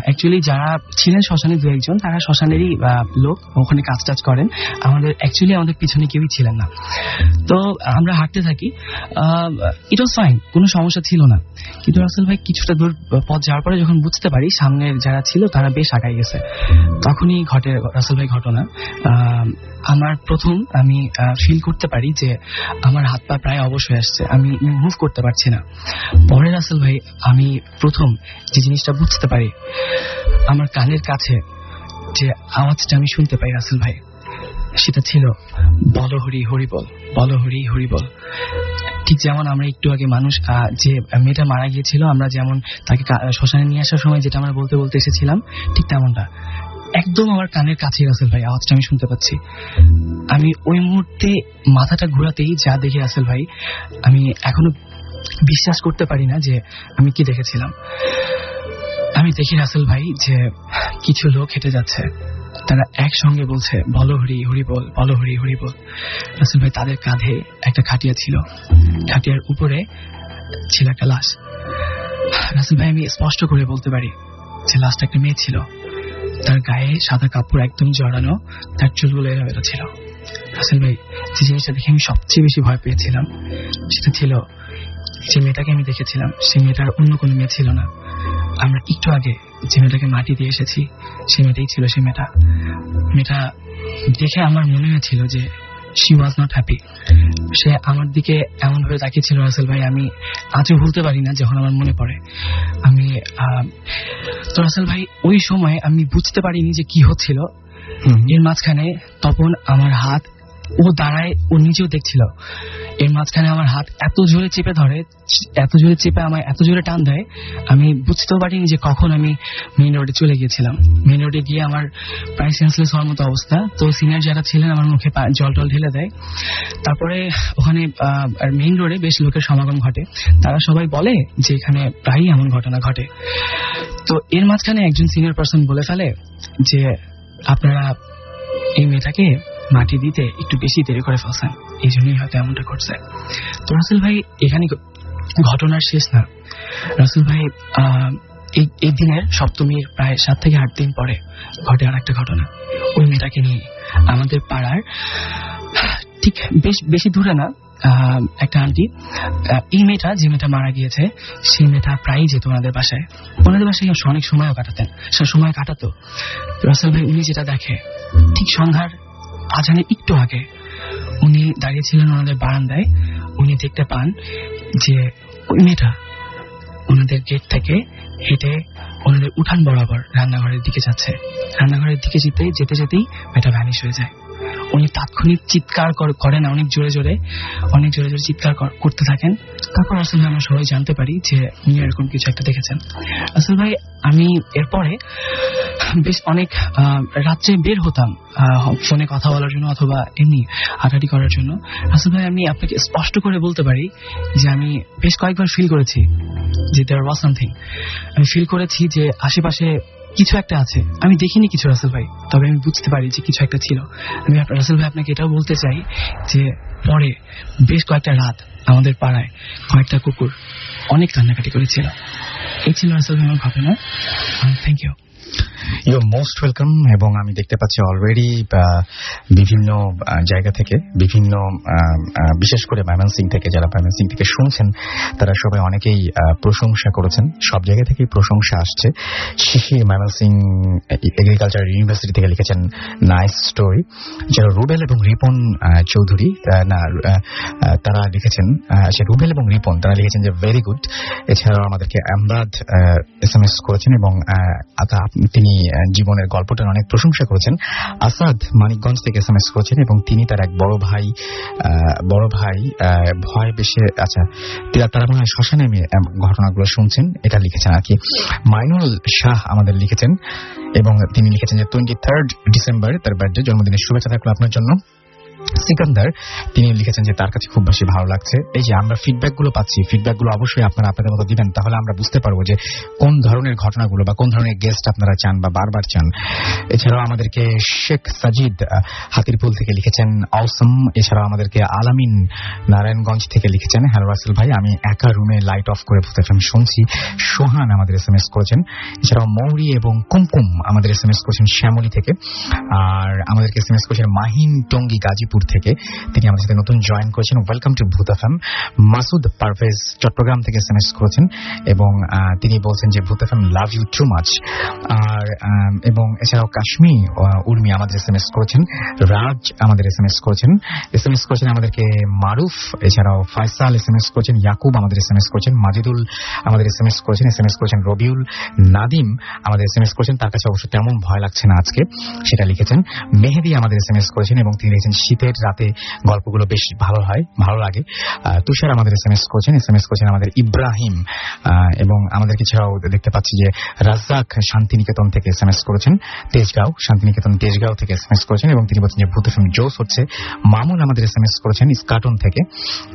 অ্যাকচুয়ালি যারা ছিলেন শ্মশানে 2-1 তারা শ্মশানেরই লোক, ওখানে কাজ টাজ করেন। আমাদের পিছনে কেউই ছিলেন না। তো আমরা হাঁটতে থাকি, ইট ওয়াজ ফাইন, কোনো সমস্যা ছিল না। কিন্তু রাসেল ভাই কিছুটা দূর পথ যাওয়ার পরে যখন বুঝতে পারি সামনের যারা ছিল তারা বেশ আগায় গেছে, তখনই ঘটে রাসেল ভাই ঘটনা। আমার প্রথম আমি ফিল করতে পারি যে আমার হাত পা প্রায় অবশ হয়ে আসছে, আমি মুভ করতে পারছি না। পরে রাসেল ভাই আমি প্রথম যে জিনিসটা বুঝতে পারি, আমার কানের কাছে যে আওয়াজটা আমি শুনতে পাই রাসেল ভাই, সেটা ছিল বল হরি হরি বল, বল হরি হরি বল। ঠিক যেমন আমরা একটু আগে মানুষ যে মেয়েটা মারা গিয়েছিল, আমরা যেমন তাকে শ্মশানে নিয়ে আসার সময় যেটা আমরা বলতে বলতে এসেছিলাম, ঠিক তেমনটা একদম আমার কানের কাছেই রাসেল ভাই আওয়াজটা আমি শুনতে পাচ্ছি। আমি ওই মুহূর্তে মাথাটা ঘোরাতেই যা দেখি রাসেল ভাই, আমি এখনো বিশ্বাস করতে পারি না যে আমি কি দেখেছিলাম। আমি দেখি রাসেল ভাই যে কিছু লোক হেঁটে যাচ্ছে, তারা একসঙ্গে বলছে বলো হরি হরি বল, বলো হরি হরি বল। রাসেল ভাই তাদের কাঁধে একটা খাটিয়া ছিল, খাটিয়ার উপরে ছিল একটা লাশ। রাসেল ভাই আমি স্পষ্ট করে বলতে পারি যে লাশটা একটা মেয়ে ছিল, তার গায়ে সাদা কাপড় একদম জড়ানো, তার চুলগুলো এলোমেলো ছিল। রাসেল ভাই যে জিনিসটা দেখে আমি সবচেয়ে বেশি ভয় পেয়েছিলাম সেটা ছিল যে মেয়েটাকে আমি দেখেছিলাম সেই মেয়েটার অন্য কোনো মেয়ে ছিল না। আমরা একটু আগে যে মেয়েটাকে মাটি দিয়ে এসেছি সেই মেয়েটাই ছিল সেই মেয়েটা দেখে আমার মনে হয়েছিল যে she was not happy। সে আমার দিকে এমন ভাবে তাকিয়েছিল রাসেল ভাই, আমি আজও ভুলতে পারি না। যখন আমার মনে পড়ে আমি তো রাসেল ভাই ওই সময় আমি বুঝতে পারিনি যে কি হচ্ছিল। এর মাঝখানে তখন আমার হাত, ও দাঁড়ায়, ও নিজেও দেখছিল, এর মাঝখানে আমার হাত এত জোরে চেপে ধরে, এত জোরে চেপে আমায় এত জোরে টান দেয়, আমি বুঝতেও পারিনি যে কখন আমি মেইন রোডে চলে গিয়েছিলাম। মেইন রোডে গিয়ে আমার প্রায় সেন্সলেস হওয়ার মতো অবস্থা। তো সিনিয়র যারা ছিলেন আমার মুখে জল টল ঢেলে দেয়। তারপরে ওখানে মেইন রোডে বেশ লোকের সমাগম ঘটে, তারা সবাই বলে যে এখানে প্রায়ই এমন ঘটনা ঘটে। তো এর মাঝখানে একজন সিনিয়র পার্সন বলে ফেলে যে আপনারা এই মেয়েটাকে মাটি দিতে একটু বেশি দেরি করে ফেলছেন, এই জন্যই হয়তো এমনটা ঘটছে। তো রাসেল ভাই এখানে ঘটনার শেষ না। রাসেল ভাই এই দিনের সপ্তমীর প্রায় 7 থেকে 8 দিন পরে ঘটে আর একটা ঘটনা। ওই মেয়েটাকে নিয়ে আমাদের পাড়ার ঠিক বেশি দূরে না একটা আন্টি, এই মেয়েটা যে মেয়েটা মারা গিয়েছে সেই মেয়েটা প্রায়ই যেত ওনাদের বাসায় অনেক সময়ও কাটাতেন, সে সময় কাটাতো। রাসেল ভাই উনি যেটা দেখে, ঠিক সন্ধ্যার আজানের একটু আগে উনি দাঁড়িয়েছিলেন ওনাদের বারান্দায়, উনি দেখতে পান যে ওই মেয়েটা ওনাদের গেট থেকে হেঁটে ওনাদের উঠান বরাবর রান্নাঘরের দিকে যাচ্ছে। রান্নাঘরের দিকে যেতে যেতেই মেয়েটা ভ্যানিশ হয়ে যায়। উনি তাৎক্ষণিক চিৎকার করেন, অনেক জোরে জোরে চিৎকার করতে থাকেন। তারপর আসলে আমরা সবাই জানতে পারি যে উনি এরকম কিছু একটা দেখেছেন। আসলে ভাই আমি এরপরে বেশ অনেক রাত্রে বের হতাম ফোনে কথা বলার জন্য অথবা এমনি হাঁটাহাঁটি করার জন্য। আসলে ভাই আমি আপনাকে স্পষ্ট করে বলতে পারি যে আমি বেশ কয়েকবার ফিল করেছি যে there was something। আমি ফিল করেছি যে আশেপাশে কিছু একটা আছে। আমি দেখিনি কিছু রাসেল ভাই, তবে আমি বুঝতে পারি যে কিছু একটা ছিল। আমি রাসেল ভাই আপনাকে এটাও বলতে চাই যে পরে বেশ কয়েকটা রাত আমাদের পাড়ায় কয়েকটা কুকুর অনেক কান্নাকাটি করেছিল। এই ছিল রাসেল ভাই আমার ঘটনা। Thank you. You most welcome. এবং আমি দেখতে পাচ্ছি অলরেডি বিভিন্ন জায়গা থেকে বিভিন্ন বিশেষ করে ময়মনসিংহ থেকে যারা ময়মনসিংহ থেকে শুনছেন তারা সবাই অনেকেই প্রশংসা করেছেন, সব জায়গা থেকেই প্রশংসা আসছে। শিশির ময়মনসিংহ এগ্রিকালচার ইউনিভার্সিটি থেকে লিখেছেন নাইস স্টোরি। যারা রুবেল এবং রিপন চৌধুরী তারা লিখেছেন, রুবেল এবং রিপন তারা লিখেছেন যে ভেরি গুড। এছাড়াও আমাদেরকে আমরাদ SMS করেছেন এবং তিনি জীবনের গল্পটার অনেক প্রশংসা করেছেন। আসাদ মানিকগঞ্জ থেকে SMS করেছেন এবং তিনি তার এক বড় ভাই ভয় বেশে তারা মনে হয় শ্মশানে ঘটনাগুলো শুনছেন, এটা লিখেছেন আর কি। মাইনুল শাহ আমাদের লিখেছেন এবং তিনি লিখেছেন যে 23 ডিসেম্বর তার বার্থডে, জন্মদিনের শুভেচ্ছা থাকলো আপনার জন্য। সিকান্দার তিনি লিখেছেন যে তার কাছে খুব বেশি ভালো লাগছে। এই যে আমরা ফিডব্যাক গুলো পাচ্ছি, ফিডব্যাক গুলো অবশ্যই আপনারা আপনাদের মতো দিবেন, তাহলে আমরা বুঝতে পারবো যে কোন ধরনের ঘটনাগুলো বা কোন ধরনের গেস্ট আপনারা চান বা বারবার চান। এছাড়াও আমাদেরকে শেখ সাজিদ হাতিরপুল থেকে লিখেছেন অসম। এছাড়াও আমাদেরকে আলামিন নারায়ণগঞ্জ থেকে লিখেছেন হ্যালো রাসেল ভাই, আমি একা রুমে লাইট অফ করে ভূত এফএম শুনছি। সোহান আমাদের SMS করেছেন। এছাড়াও মৌরি এবং কুমকুম আমাদের SMS করেছেন শ্যামলী থেকে। আর আমাদেরকে SMS করেছেন মাহিন টঙ্গী গাজীপুর থেকে, তিনি আমাদের সাথে নতুন জয়েন করেছেন। Welcome to Bhoot FM. Masud Parvez Chattogram থেকে SMS করেছেন এবং তিনি বলছেন যে Bhoot FM love you too much. আর এবং এছাড়াও কাশ্মীর উর্মি আমাদের SMS করেছেন। রাজ আমাদের SMS করেছেন আমাদেরকে মারুফ। এছাড়াও ফয়সাল SMS করেছেন। ইয়াকুব আমাদের SMS করেছেন। মাজিদুল আমাদের SMS করেছেন। রবিউল নাদিম আমাদের SMS করেছেন, তার কাছে অবশ্য তেমন ভয় লাগছে না আজকে, সেটা লিখেছেন। মেহেদি আমাদের SMS করেছেন এবং তিনি লিখেছেন শীতের রাতে গল্পগুলো বেশ ভালো লাগে। তুষার আমাদের SMS করেছেন আমাদের ইব্রাহিম। এবং আমাদেরকে ছাড়াও দেখতে পাচ্ছি যে রাজ্জাক শান্তিনিকেতন থেকে SMS করেছেন। শান্তিনিকেতন তেজগাঁও থেকে SMS করেছেন এবং তিনি বলছেন যে ভূত এফএম জোস হচ্ছে। মামুন আমাদের SMS করেছেন ইস্কাটন থেকে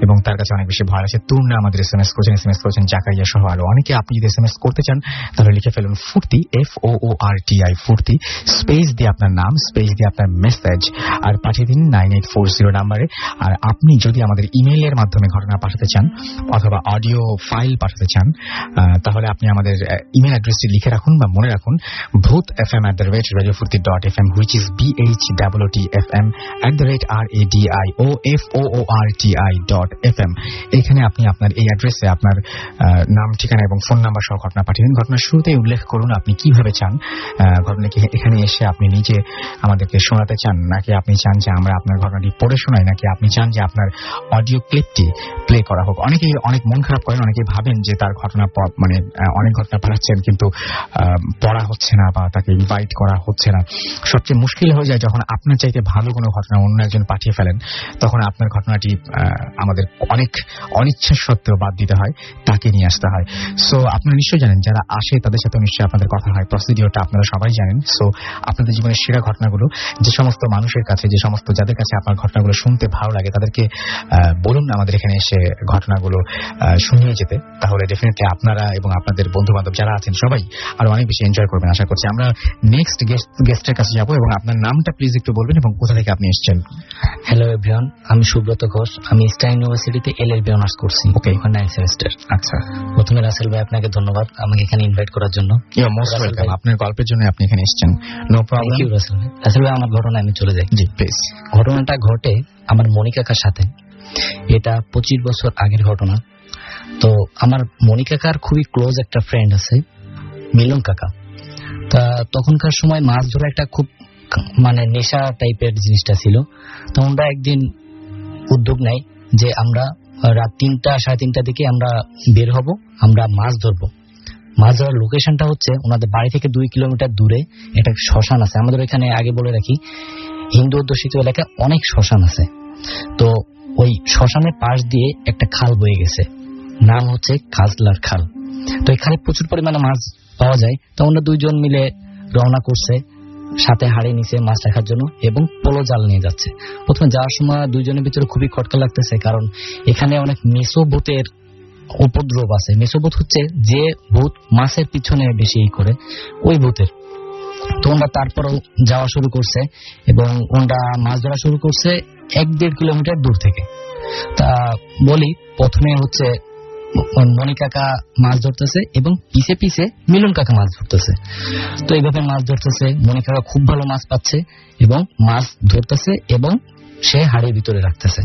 এবং তার কাছে অনেক বেশি ভয় আছে। তুর্না আমাদের SMS করেছেন জাকারিয়া সহ আরো অনেকে। আপনি যদি SMS করতে চান তাহলে লিখে ফেলুন ফুর্তি, FOORTI ফুর্তি, স্পেস দিয়ে আপনার নাম, স্পেস দিয়ে আপনার মেসেজ আর পাঠিয়ে দিন 9840 নাম্বারে। আর আপনি যদি আমাদের ইমেইলের মাধ্যমে ঘটনা পাঠাতে চান অথবা অডিও ফাইল পাঠাতে চান তাহলে আপনি আমাদের ইমেল অ্যাড্রেসটি লিখে রাখুন বা মনে রাখুন, bhutfm@radiofurti.fm, which is BHOOTFM@radioforti.fm। এখানে আপনি আপনার এই অ্যাড্রেসে আপনার নাম, ঠিকানা এবং ফোন নাম্বার সহ ঘটনা পাঠিয়ে দিন। ঘটনার শুরুতেই উল্লেখ করুন আপনি কিভাবে চান ঘটনাকে এখানে এসে আপনি নিজে আমাদেরকে শোনাতে চান, নাকি আপনি চান যে আমরা আপনার ঘটনাটি পড়ে শোনাই, নাকি আপনি চান যে আপনার অডিও ক্লিপটি প্লে করা হোক। অনেকেই অনেক মন খারাপ করেন, অনেকেই ভাবেন যে তার ঘটনা অনেক ঘটনা পাঠাচ্ছেন কিন্তু পড়া হচ্ছে না বা তাকে ইনভাইট করা হচ্ছে না। সবচেয়ে মুশকিল হয়ে যায় যখন আপনার চাইতে ভালো কোনো ঘটনা অন্য একজন পাঠিয়ে ফেলেন, তখন আপনার ঘটনাটি আমাদের অনেক অনিচ্ছা সত্ত্বেও বাদ দিতে হয়, তাকে নিয়ে আসতে হয়। সো আপনারা নিশ্চয়ই জানেন, যারা আসে তাদের সাথে নিশ্চয়ই আপনাদের কথা হয়, প্রসিডিওরটা আপনারা সবাই জানেন। সো আপনাদের জীবনের সেরা ঘটনাগুলো যে সমস্ত মানুষের কাছে, যে সমস্ত যাদের কাছে আপনার ঘটনাগুলো শুনতে ভালো লাগে তাদেরকে বলুন আমাদের এখানে এসে ঘটনাগুলো শুনিয়ে যেতে, তাহলে ডেফিনেটলি আপনারা এবং আপনাদের বন্ধু বান্ধব যারা আছেন সবাই আরো অনেক বেশি এনজয় করবেন আশা করছি। আমরা নেক্সট গেস্টের কাছে যাবো এবং আপনার নামটা প্লিজ একটু বলবেন এবং কোথা থেকে আপনি এসেছেন। হ্যালো এভরিওয়ান, আমি সুব্রত ঘোষ, আমি ইস্টার্ন ইউনিভার্সিটিতে LLB অনার্স করছি। ওকে, 9 সেমিস্টার। আচ্ছা, প্রথমে রাসেল ভাই আপনাকে ধন্যবাদ আমাকে এখানে ইনভাইট করার জন্য। You most welcome. আপনার গল্পের জন্য আপনি এখানে এসেছেন, no problem. Thank you Rasel ভাই। রাসেল ভাই আমার ঘটনা আমি চলে যাই। জি প্লিজ। ঘটনাটা ঘটে আমার মনিকাকার সাথে। এটা 25 বছর আগের ঘটনা। তো আমার মনিকাকার খুবই ক্লোজ একটা ফ্রেন্ড আছে, মিলন কাকা। তা তখনকার সময় মাছ ধরা একটা খুব নেশা টাইপের জিনিসটা ছিল। তো আমরা একদিন উদ্যোগ নেই যে আমরা রাত 3টা 3:30 দিকে আমরা বের হব, আমরা মাছ ধরবো। মাছ ধরার লোকেশনটা হচ্ছে ওনাদের বাড়ি থেকে 2 কিলোমিটার দূরে একটা শ্মশান আছে। আমাদের এখানে আগে বলে রাখি, হিন্দু অধ্যুষিত এলাকায় অনেক শ্মশান আছে। তো ওই শ্মশানের পাশ দিয়ে একটা খাল বয়ে গেছে, নাম হচ্ছে কাজলার খাল। তো এই খালে প্রচুর পরিমাণে মাছ পাওয়া যায়। তো আমরা 2 জন মিলে রওনা করছে, সাথে হাড়ি নিচে মাছ রাখার জন্য এবং পোলো জাল নিয়ে যাচ্ছে। প্রথমে যাওয়ার সময় 2 জনের ভিতরে খুবই খটকা লাগতেছে, কারণ এখানে অনেক মেসো ভূতের উপদ্রব আছে। মেসো ভূত হচ্ছে যে ভূত মাছের পিছনে বেশি করে, ওই ভূতের। তো ওরা তারপরও যাওয়া শুরু করছে এবং ওরা মাছ ধরা শুরু করছে 1-1.5 কিলোমিটার দূর থেকে। তা বলি, প্রথমে হচ্ছে মনি কাকা মাছ ধরতেছে এবং পিছে পিছে মিলন কাকা মাছ ধরতেছে। তো এইভাবে মাছ ধরতেছে, মনি কাকা খুব ভালো মাছ পাচ্ছে এবং মাছ ধরতেছে এবং সে হাড়ির ভিতরে রাখতেছে।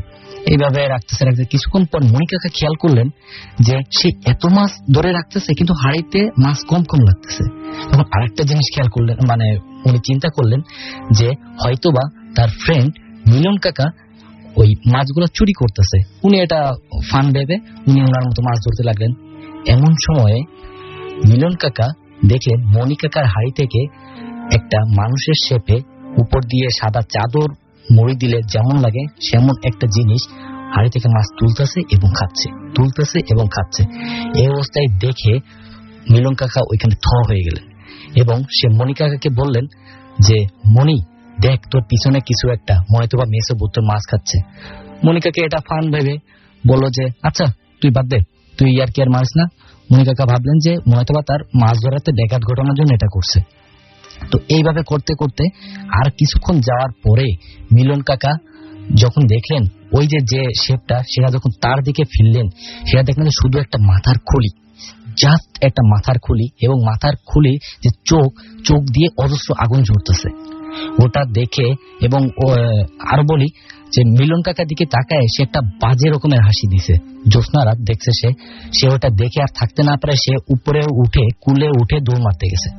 এইভাবে রাখতেছে কিছুক্ষণ পর মনি কাকা খেয়াল করলেন যে সে এত মাছ ধরে রাখতেছে কিন্তু হাড়িতে মাছ কম কম লাগতেছে। তখন আরেকটা জিনিস খেয়াল করলেন, মানে উনি চিন্তা করলেন যে হয়তোবা তার ফ্রেন্ড মিলন কাকা ওই মাছগুলো চুরি করতেছে। উনি এটা ফান ভেবে উনি ওনার মতো মাছ ধরতে লাগলেন। এমন সময়ে মিলন কাকা দেখলেন মনি কাকার হাড়ি থেকে একটা মানুষের শেপে উপর দিয়ে সাদা চাদর মুড়ি দিলে যেমন লাগে সেমন একটা জিনিস হাড়ি থেকে মাছ তুলতেছে এবং খাচ্ছে। এই অবস্থায় দেখে মিলন কাকা ওইখানে থ হয়ে গেলেন এবং সে মনি কাকাকে বললেন যে মনি দেখ তোর পিছনে কিছু একটা, হয়তোবা মেসো বুত্তর মাছ খাচ্ছে। মনি কাকা এটা ফান ভেবে বললো যে আচ্ছা তুই বাদ দে, তুই আর কি আর মারিস না। মনি কাকা ভাবলেন যে হয়তোবা তার মাছ ধরাতে ব্যাঘাত ঘটানোর জন্য এটা করছে। তো এইভাবে করতে করতে আর কিছুক্ষণ যাওয়ার পরে মিলন কাকা যখন দেখলেন ওই যে শেপটা সেটা যখন তার দিকে ফিরলেন, সেটা দেখলেন শুধু একটা মাথার খুলি, জাস্ট একটা মাথার খুলি, এবং মাথার খুলি যে চোখ দিয়ে অজস্র আগুন জ্বলতেছে। ওটা দেখে এবং আরো বলি যে মিলন কাকার দিকে তাকায় সে একটা বাজে রকমের হাসি দিছে। জ্যোৎস্না রাত দেখছে সে ওটা দেখে আর থাকতে না পারে, সে উপরে উঠে কুলে উঠে দৌড় মারতে গেছে।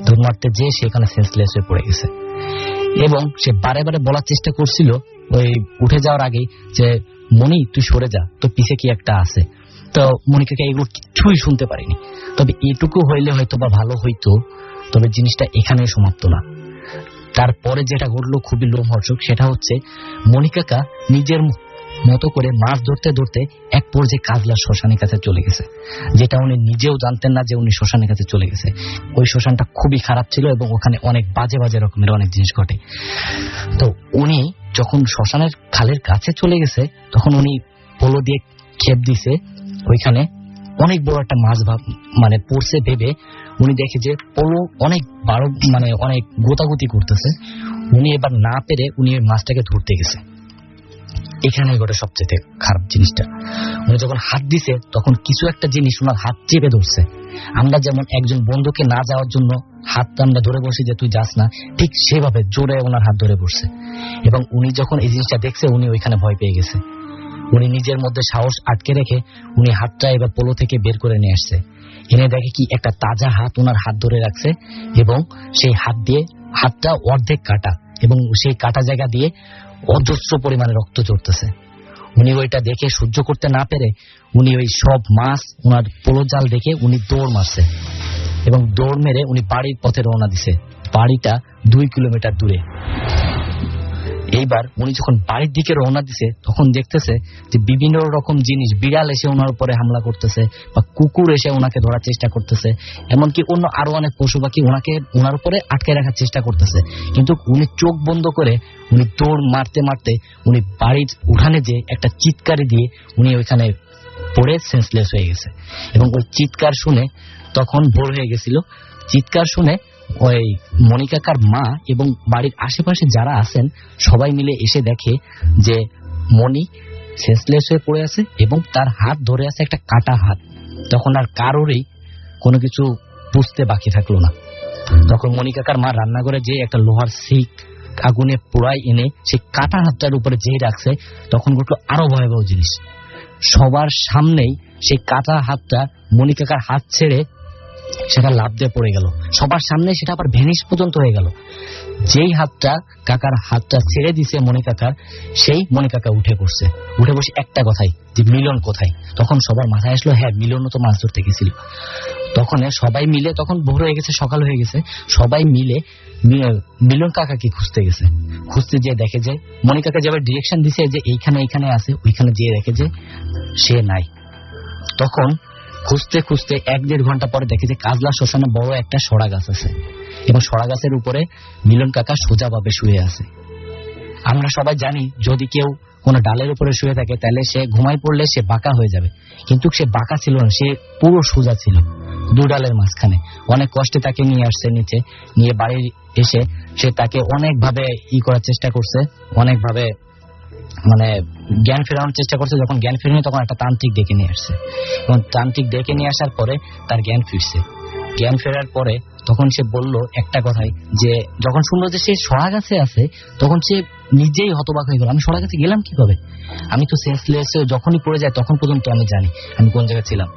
দৌড় মারতে যেয়ে সেখানে সেন্সলেস হয়ে পড়ে গেছে এবং সে বারে বারে বলার চেষ্টা করছিল ওই উঠে যাওয়ার আগেই যে মনি তুই সরে যা, তো পিছে কি একটা আছে। তো মনি কাকা এগুলো কিছুই শুনতে পারিনি। তবে এটুকু হইলে হয়তো বা ভালো হইতো, তবে জিনিসটা এখানেই সমাপ্ত না। তারপরে যেটা ঘটলো খুবই লোমহর্ষক, সেটা হচ্ছে মনি কাকা নিজের মতো করে মাছ ধরতে ধরতে এক পর্যায়ে কাজলা শ্মশানের কাছে চলে গেছে, যেটা উনি নিজেও জানতেন না যে উনি শ্মশানের কাছে চলে গেছে। ওই শ্মশানটা খুবই খারাপ ছিল এবং ওখানে অনেক বাজে বাজে রকমের অনেক জিনিস ঘটে। তো উনি যখন শ্মশানের খালের কাছে চলে গেছে তখন উনি পোলো দিয়ে খেপ দিছে, ওইখানে অনেক বড় একটা মাছ মানে পড়ছে ভেবে উনি দেখে যে পোলো অনেক অনেক গোতাগুতি করতেছে। উনি এবার না পেরে উনি ওই মাছটাকে ধরতে গেছে। এখানে ঘটে সবচেয়ে খারাপ জিনিসটা, উনি যখন হাত দিছে তখন কিছু একটা জিনিস ওনার হাত চেপে ধরছে। আমরা যেমন একজন বন্ধুকে না যাওয়ার জন্য হাতটা আমরা ধরে বসি যে তুই যাস না, ঠিক সেভাবে জোরে ওনার হাত ধরে বসছে। এবং উনি যখন এই জিনিসটা দেখছে উনি ওইখানে ভয় পেয়ে গেছে। উনি নিজের মধ্যে সাহস আটকে রেখে উনি হাতটা এবার পোলো থেকে বের করে নিয়ে আসছে। এনে দেখে কি একটা তাজা হাত ওনার হাত ধরে রাখছে এবং সেই হাত দিয়ে হাতটা অর্ধেক কাটা এবং সেই কাটা জায়গা দিয়ে অজস্র পরিমাণে রক্ত ঝরতেছে। উনি ওইটা দেখে সহ্য করতে না পেরে উনি ওই সব মাছ ওনার পোলো জাল দেখে উনি দৌড় মারছে এবং দৌড় মেরে উনি বাড়ির পথে রওনা দিছে। বাড়িটা 2 কিলোমিটার দূরে। এইবার উনি যখন বাড়ির দিকে রওনা দিছে তখন দেখতেছে যে বিভিন্ন রকম জিনিস, বিড়াল এসে ওনার উপরে হামলা করতেছে বা কুকুর এসে ওনাকে ধরার চেষ্টা করতেছে, এমনকি অন্য আরো অনেক পশু পাখি ওনার উপরে আটকে রাখার চেষ্টা করতেছে। কিন্তু উনি চোখ বন্ধ করে উনি দৌড় মারতে মারতে উনি বাড়ির উঠানে যে একটা চিৎকারি দিয়ে উনি ওইখানে পড়ে সেন্সলেস হয়ে গেছে। এবং ওই চিৎকার শুনে তখন ভোর হয়ে গেছিল। চিৎকার শুনে ওই মনি কাকার মা এবং বাড়ির আশেপাশে যারা আছেন সবাই মিলে এসে দেখে যে মনি সেন্সলেস হয়ে পড়ে আছে এবং তার হাত ধরে আছে একটা কাটা হাত। তখন আর কারোরই কোনো কিছু বুঝতে বাকি থাকলো না। তখন মনি কাকার মা রান্নাঘরে যে একটা লোহার শিক আগুনে পোড়াই এনে সেই কাটা হাতটার উপরে যেই রাখছে তখন ঘটলো আরো ভয়াবহ জিনিস। সবার সামনেই সেই কাটা হাতটা মনি কাকার হাত ছেড়ে সেটা লাফ দিয়ে পড়ে গেল। সবার সামনে সেটা আবার ভ্যানিশ পর্যন্ত হয়ে গেল। যেই কাকার হাতটা ছেড়ে দিছে মনি কাকার, সেই মনি কাকা উঠে বসে একটা কথাই যে মিলন কোথায়। তখন সবার মাথায় আসলো হ্যাঁ মিলনও তো মাছ ধরতে গেছিল। তখন সবাই মিলে, তখন ভোর হয়ে গেছে, সকাল হয়ে গেছে, সবাই মিলে মিলন কাকাকে খুঁজতে গেছে। খুঁজতে যেয়ে দেখে যে মনি কাকা যেভাবে ডিরেকশন দিছে যে এইখানে আছে, ওইখানে যেয়ে দেখে যে সে নাই। তখন খুঁজতে খুঁজতে 1-1.5 ঘন্টা পরে দেখে যে কাজলা শ্মশানে বড় একটা সরা গাছ আছে এবং সরা গাছের উপরে মিলন কাকা সোজাভাবে শুয়ে আছে। আমরা সবাই জানি যদি কেউ কোনো ডালের উপরে শুয়ে থাকে তাহলে সে ঘুমাই পড়লে সে বাঁকা হয়ে যাবে, কিন্তু সে বাঁকা ছিল না, সে পুরো সোজা ছিল 2 ডালের মাঝখানে। অনেক কষ্টে তাকে নিয়ে আসছে নিচে, নিয়ে বাড়ি এসে সে তাকে অনেকভাবে করার চেষ্টা করছে, অনেকভাবে মানে জ্ঞান ফেরানোর চেষ্টা করছে। যখন জ্ঞান ফেরেনি তখন একটা তান্ত্রিক ডেকে নিয়ে আসছে, এবং তান্ত্রিক ডেকে নিয়ে আসার পরে তার জ্ঞান ফিরছে। জ্ঞান ফেরার পরে তখন সে বলল একটা কথাই, যে যখন শুনলো যে সে সরা গাছে আছে তখন সে নিজেই হতবাক হয়ে গেল, আমি সরা গাছে গেলাম কিভাবে, আমি তো সেন্সলেস। যখনই পড়ে যায় তখন পর্যন্ত আমি জানি আমি কোন জায়গায় ছিলাম।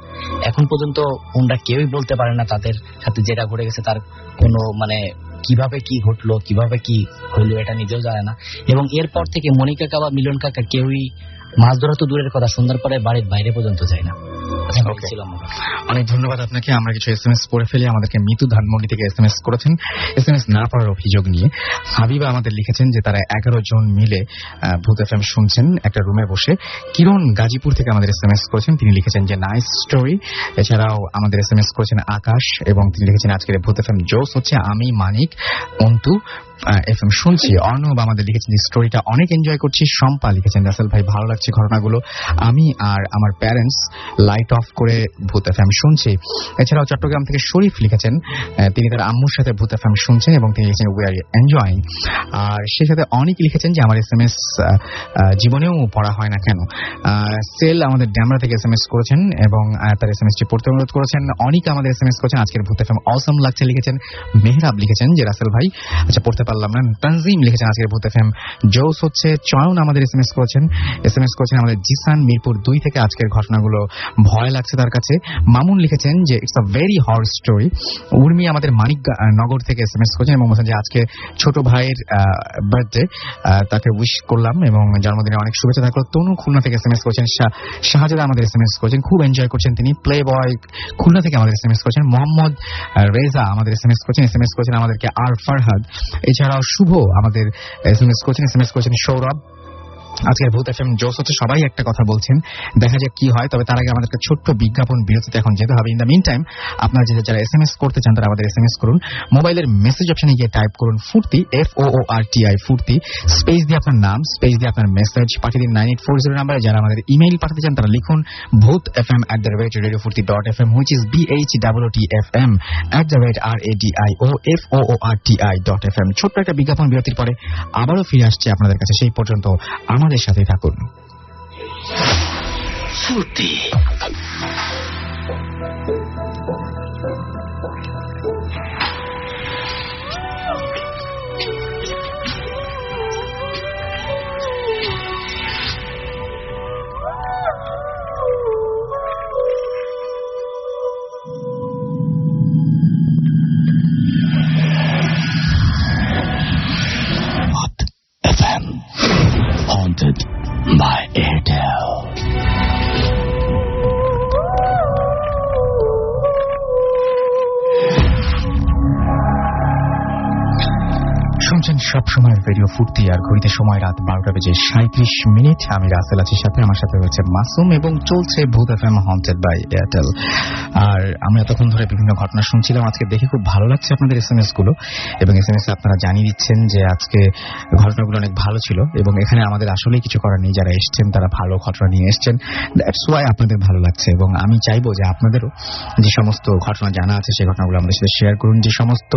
এখন পর্যন্ত ওনারা কেউই বলতে পারে না তাদের সাথে যেটা ঘটে গেছে তার কোনো মানে কিভাবে কি ঘটলো, কিভাবে কি হইলো, এটা নিজেও জানে না। এবং এরপর থেকে মনি কাকা বা মিলন কাকা কেউই মাছ ধরা তো দূরের কথা, সন্ধ্যার পরে বাড়ির বাইরে পর্যন্ত যায় না। অনেক ধন্যবাদ আপনাকে। আমরা কিছু SMS পড়ে ফেলি। আমাদেরকে মিতু ধানমন্ডি থেকে SMS করেছেন, SMS না পড়ার অভিযোগ নিয়ে। হাবিবা আমাদের লিখেছেন যে তারা 11 জন মিলে ভূত FM শুনছেন একটা রুমে বসে। কিরণ গাজীপুর থেকে আমাদের SMS করেছেন, তিনি লিখেছেন যে নাইস স্টোরি। এছাড়াও আমাদের SMS করেছেন আকাশ, এবং তিনি লিখেছেন আজকের ভূত FM জোস হচ্ছে, আমি মানিক অন্তু FM শুনছি। অর্ণব আমাদের লিখেছেন যে স্টোরিটা অনেক এনজয় করছি। শম্পা লিখেছেন রাসেল ভাই ভালো লাগছে ঘটনাগুলো, আমি আর আমার প্যারেন্টস লাইট অফ করে ভূত FM শুনছি। এছাড়াও চট্টগ্রাম থেকে শরীফ লিখেছেন তিনি তার আম্মুর সাথে ভূত FM শুনছেন, এবং তিনি লিখেছেন উই আর এনজয়িং। আর সেই সাথে অনেক লিখেছেন যে আমার SMS জীবনেও পড়া হয় না কেন। সেল আমাদের ড্যামরা থেকে SMS করেছেন এবং তার SMS টি পড়তে অনুরোধ করেছেন। অনেক আমাদের SMS করেছেন আজকের ভূত FM অসম লাগছে লিখেছেন। মেহরাব লিখেছেন যে রাসেল ভাই আচ্ছা পড়তে পারলাম না। তানজিম লিখেছেন আজকের ভূত FM জোস হচ্ছে। চয়ন আমাদের SMS করেছেন আমাদের জিসান মিরপুর 2 থেকে আজকের ঘটনাগুলো ভয় লাগছে তার কাছে। মামুন লিখেছেন যে it's a very horror story. Urmi আমাদের মানিক নগর থেকে SMS করেছেন এবং বলছেন যে আজকে ছোট ভাইয়ের বার্থডে, তাকে উইশ করলাম এবং জন্মদিনে অনেক শুভেচ্ছা থাকলো। তনু খুলনা থেকে SMS করেছেন। শাহজাদা আমাদের SMS করেছেন, খুব এনজয় করছেন তিনি। প্লে বয় খুলনা থেকে আমাদের SMS করেছেন। মোহাম্মদ রেজা আমাদের SMS করেছেন আমাদেরকে। আর ফারহাদ, এছাড়াও শুভ আমাদের SMS করেছেন সৌরভ। আজকের ভূত FM জোস হচ্ছে, সবাই একটা কথা বলছেন, দেখা যাক কি হয়। তবে তার আগে আমাদেরকে ছোট্ট বিজ্ঞাপন বিরতিতে এখন যেতে হবে। ইন দ্য মিন টাইম আপনারা যারা SMS করতে চান তারা আমাদের SMS করুন। মোবাইলের মেসেজ অপশনে গিয়ে টাইপ করুন ফুর্তি, FOORTI ফুর্তি, স্পেস দিয়ে আপনার নাম, স্পেস দিয়ে আপনার মেসেজ পাঠিয়ে দিন 9840 নাম্বারে। যারা আমাদের ইমেইল পাঠাতে চান তারা লিখুন bhutfm@radiofurti.fm, which is BHOOTFM@RADIOFOORTI.fm। ছোট্ট একটা বিজ্ঞাপন বিরতির পরে আবারও ফিরে আসছে আপনাদের কাছে। সেই পর্যন্ত আমাদের সাথে থাকুন। ফুর্তি Haunted by Airtel. শুনছেন সব সময় রেডিও ফুর্তি, আর ঘড়িতে সময় রাত 12টা বেজে 37 আমি রাসেল আছি সাথে, আমার সাথে রয়েছে মাসুম, এবং চলছে ভূত FM হন্টেড বাই এয়ারটেল। আর আমি এতক্ষণ ধরে বিভিন্ন ঘটনা শুনছিলাম। আজকে দেখে খুব ভালো লাগছে আপনাদের SMS গুলো, এবং SMS আপনারা জানিয়ে দিচ্ছেন যে আজকে ঘটনাগুলো অনেক ভালো ছিল, এবং এখানে আমাদের আসলেই কিছু করার নেই। যারা এসছেন তারা ভালো ঘটনা নিয়ে এসছেন, দ্যাটস ওয়াই আপনাদের ভালো লাগছে। এবং আমি চাইবো যে আপনাদেরও যে সমস্ত ঘটনা জানা আছে সেই ঘটনাগুলো আমাদের সাথে শেয়ার করুন। যে সমস্ত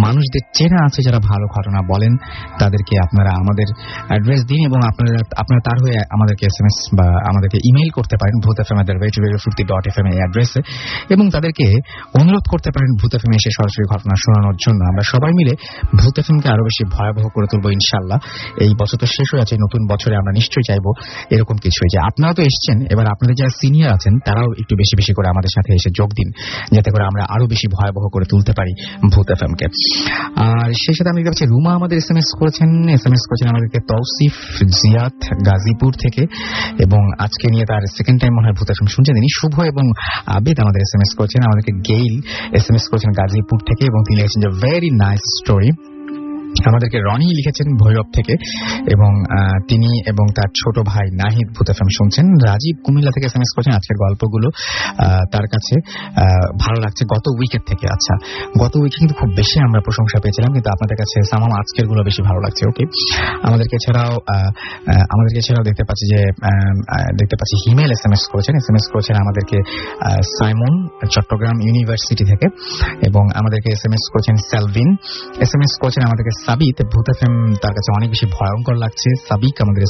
মানুষদের চেনা আছে যারা ভালো ঘটনা বলেন, তাদেরকে আপনারা আমাদের অ্যাড্রেস দিন, এবং আপনারা তার হয়ে আমাদেরকে SMS বা আমাদেরকে ইমেইল করতে পারেন bhutfm@radiofurti.fm এই অ্যাড্রেসে, এবং তাদেরকে অনুরোধ করতে পারেন ভূত FM এসে সরাসরি ঘটনা শোনানোর জন্য। আমরা সবাই মিলে ভূত FMকে আরো বেশি ভয়াবহ করে তুলবো ইনশাআল্লাহ। এই বছর তো শেষ হয়ে আছে, নতুন বছরে আমরা নিশ্চয়ই চাইবো এরকম কিছু। যে আপনারা তো এসছেন, এবার আপনাদের যারা সিনিয়র আছেন তারাও একটু বেশি বেশি করে আমাদের সাথে এসে যোগ দিন, যাতে করে আমরা আরো বেশি ভয়াবহ করে তুলতে পারি ভূত FMকে। আর সেই সাথে আমি দেখতে পাচ্ছি রুমা আমাদের SMS করেছেন আমাদেরকে তৌসিফ জিয়াত গাজীপুর থেকে, এবং আজকে নিয়ে তার সেকেন্ড টাইম মনে হয় ভূত FM শুনছেন তিনি। শুভ এবং আবেদ আমাদের SMS করেছেন আমাদেরকে। গেইল SMS করেছেন গাজীপুর থেকে, এবং তিনি লিখেছেন যে ভেরি নাইস স্টোরি। আমাদেরকে রনি লিখেছেন ভৈরব থেকে, এবং তিনি এবং তার ছোট ভাই নাহিদ ভূত FM শুনছেন। রাজীব কুমিল্লা থেকে SMS করেছেন আজকের গল্পগুলো তার কাছে ভালো লাগছে গত উইকের থেকে। আচ্ছা, গত উইকে কিন্তু খুব বেশি আমরা প্রশংসা পেয়েছিলাম, কিন্তু আপনাদের কাছে সামাম আজকের গুলো বেশি ভালো লাগছে। ওকে, আমাদেরকে এছাড়াও দেখতে পাচ্ছি হিমেল SMS করেছেন আমাদেরকে সাইমন চট্টগ্রাম ইউনিভার্সিটি থেকে, এবং আমাদেরকে SMS করেছেন সেলভিন, SMS করেছেন আমাদেরকে সাবিত ভূত এফএম তার কাছে অনেক বেশি ভয়ঙ্কর লাগছে। সাব্বিক আমাদের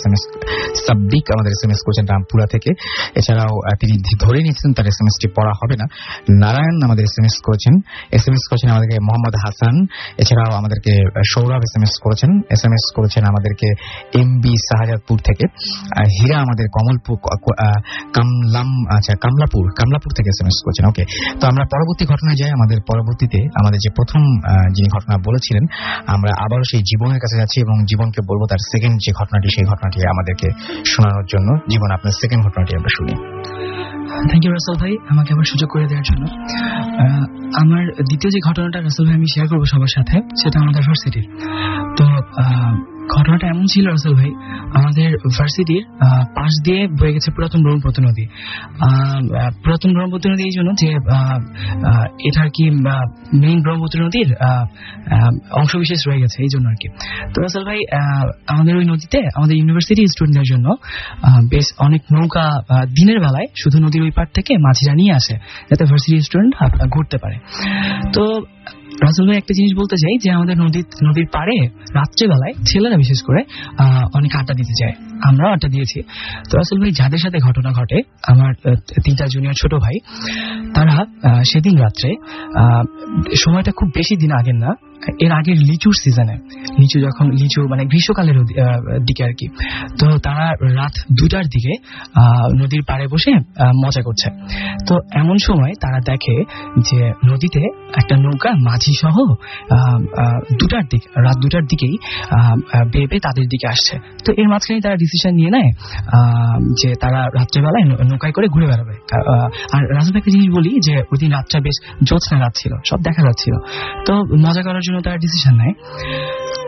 এসএমএস করেছেন রামপুরা থেকে। এছাড়াও তিনি ধরে নিয়েছেন তার এসএমএসটি পড়া হবে না। নারায়ণ আমাদের এসএমএস করেছেন আমাদেরকে মোহাম্মদ হাসান। এছাড়াও আমাদেরকে সৌরভ এসএমএস করেছেন আমাদেরকে এমবি শাহজাদপুর থেকে। হীরা আমাদের কামলাপুর থেকে এসএমএস করেছেন। ওকে, তো আমরা পরবর্তী ঘটনায় যাই। আমাদের যে প্রথম যিনি ঘটনা বলেছিলেন, আমরা আবারও সেই জীবনের কাছে যাচ্ছি এবং জীবনকে বলবো তার সেকেন্ড যে ঘটনাটি, সেই ঘটনাটি আমাদেরকে শোনানোর জন্য। জীবন, আপনার সেকেন্ড ঘটনাটি আমরা শুনি। থ্যাংক ইউ রাসেল ভাই, আমাকে আবার সুযোগ করে দেওয়ার জন্য। আমার দ্বিতীয় যে ঘটনাটা রাসেল ভাই আমি শেয়ার করবো সবার সাথে, সেটা আমাদের ভার্সিটির। তো ঘটনাটা এমন ছিল রাসেল ভাই, আমাদের ভার্সিটির পাশ দিয়ে বয়ে গেছে পুরাতন ব্রহ্মপুত্র নদী। পুরাতন ব্রহ্মপুত্র নদী এই জন্য যে এটা আর কি মেইন ব্রহ্মপুত্র নদীর অংশ বিশেষ রয়ে গেছে, এই জন্য আর কি। তো রাসেল ভাই, আমাদের ওই নদীতে আমাদের ইউনিভার্সিটি স্টুডেন্টদের জন্য বেশ অনেক নৌকা দিনের বেলায় শুধু নদীর ওই পার থেকে মাঝিরা নিয়ে আসে, যাতে ভার্সিটি স্টুডেন্ট ঘুরতে পারে। তো রাসেল ভাই, একটা জিনিস বলতে চাই যে আমাদের নদীর পাড়ে রাত্রেবেলায় ছেলেরা বিশেষ করে অনেক আড্ডা দিতে যায়, আমরাও আড্ডা দিয়েছি। তো রাসেল ভাই, যাদের সাথে ঘটনা ঘটে, আমার 3টা জুনিয়র ছোট ভাই, তারা সেদিন রাত্রে, সময়টা খুব বেশি দিন আগের না, এর আগের লিচুর সিজনে, লিচু মানে গ্রীষ্মকালের দিকে আর কি। তো তারা রাত 2টার দিকে নদীর পাড়ে বসে মজা করছে। তো এমন সময় তারা দেখে যে নদীতে একটা নৌকা মাঝি সহ রাত 2টার দিকেই বেবে তাদের দিকে আসছে। তো এর মাঝখানে তারা ডিসিশন নিয়ে নেয় যে তারা রাত্রেবেলায় নৌকায় করে ঘুরে বেড়াবে। আর রাসেল একটা জিনিস বলি যে ওই দিন রাতটা বেশ জ্যোৎস্না রাত ছিল, সব দেখা যাচ্ছিল। তো মজা করার জন্য তারা ডিসিশন নেয়।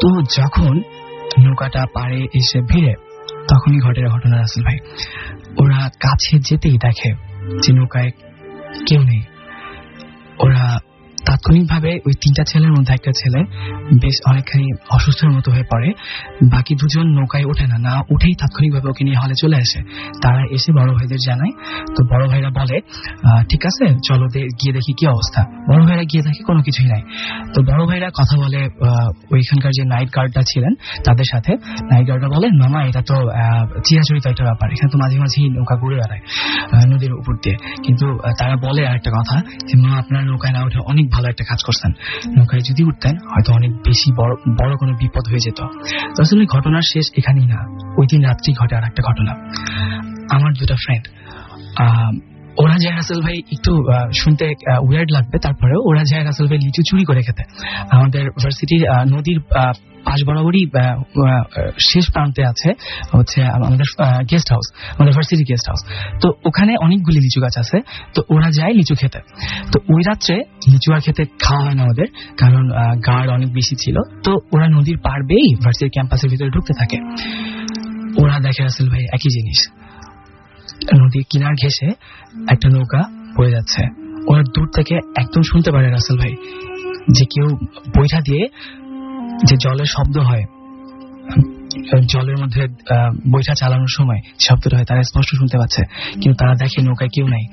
তো যখন নৌকাটা পাড়ে এসে ভিড়ে, তখনই ঘটে ঘটনা রাসেল ভাই। ওরা কাছে যেতেই দেখে যে নৌকায় কেউ নেই। ওরা তাৎক্ষণিকভাবে ওই 3টা ছেলের মধ্যে একটা ছেলে বেশ অনেকখানি অসুস্থের মতো হয়ে পড়ে। বাকি 2জন নৌকায় ওঠে না উঠেই তাৎক্ষণিকভাবে ওকে নিয়ে হলে চলে আসে। তারা এসে বড় ভাইদের জানায়। তো বড় ভাইরা বলে, ঠিক আছে চলো গিয়ে দেখি কি অবস্থা। বড় ভাইরা গিয়ে দেখে কোনো কিছুই নাই। তো বড় ভাইরা কথা বলে ওইখানকার যে নাইট গার্ডরা ছিলেন তাদের সাথে। নাইট গার্ডরা বলে, মামা এটা তো চিরাচরিত একটা ব্যাপার, এখানে তো মাঝে মাঝেই নৌকা ঘুরে বেড়ায় নদীর উপর দিয়ে। কিন্তু তারা বলে আর একটা কথা যে, মা আপনার নৌকায় না উঠে অনেক ভালো একটা কাজ করছেন, নৌকায় যদি উঠতেন হয়তো অনেক বেশি বড় কোনো বিপদ হয়ে যেত। আসলে ঘটনার শেষ এখানেই না, ওই দিন রাত্রি ঘটে আর একটা ঘটনা। আমার 2টা ফ্রেন্ড, ওরা যায় রাসেল ভাই, একটু শুনতে উইয়ার্ড লাগবে, তারপরেও ওরা যায় রাসেল ভাই লিচু চুরি করে খেতে। আমাদের ভার্সিটির নদীর পাশ বরাবরই শেষ প্রান্তে আছে হচ্ছে আমাদের গেস্ট হাউস, আমাদের ভার্সিটি গেস্ট হাউস। তো ওখানে অনেকগুলি লিচু গাছ আছে। তো ওরা যায় লিচু খেতে। তো ওই রাত্রে লিচু আর খেতে খাওয়া হয় না ওদের, কারণ গার্ড অনেক বেশি ছিল। তো ওরা নদীর পার বেয়েই ভার্সিটির ক্যাম্পাসের ভিতরে ঢুকতে থাকে। ওরা দেখে রাসেল ভাই একই জিনিস, নদীর কিনার ঘেঁষে একটা নৌকা বয়ে যাচ্ছে। ওরা দূর থেকে একদম শুনতে পারে রাসেল ভাই যে কেউ বৈঠা দিয়ে যে জলের শব্দ হয়, জলের মধ্যে বৈঠা চালানোর সময় শব্দটা হয়, তারা স্পষ্ট শুনতে পাচ্ছে। কিন্তু তারা দেখে নৌকায় কেউ নাই।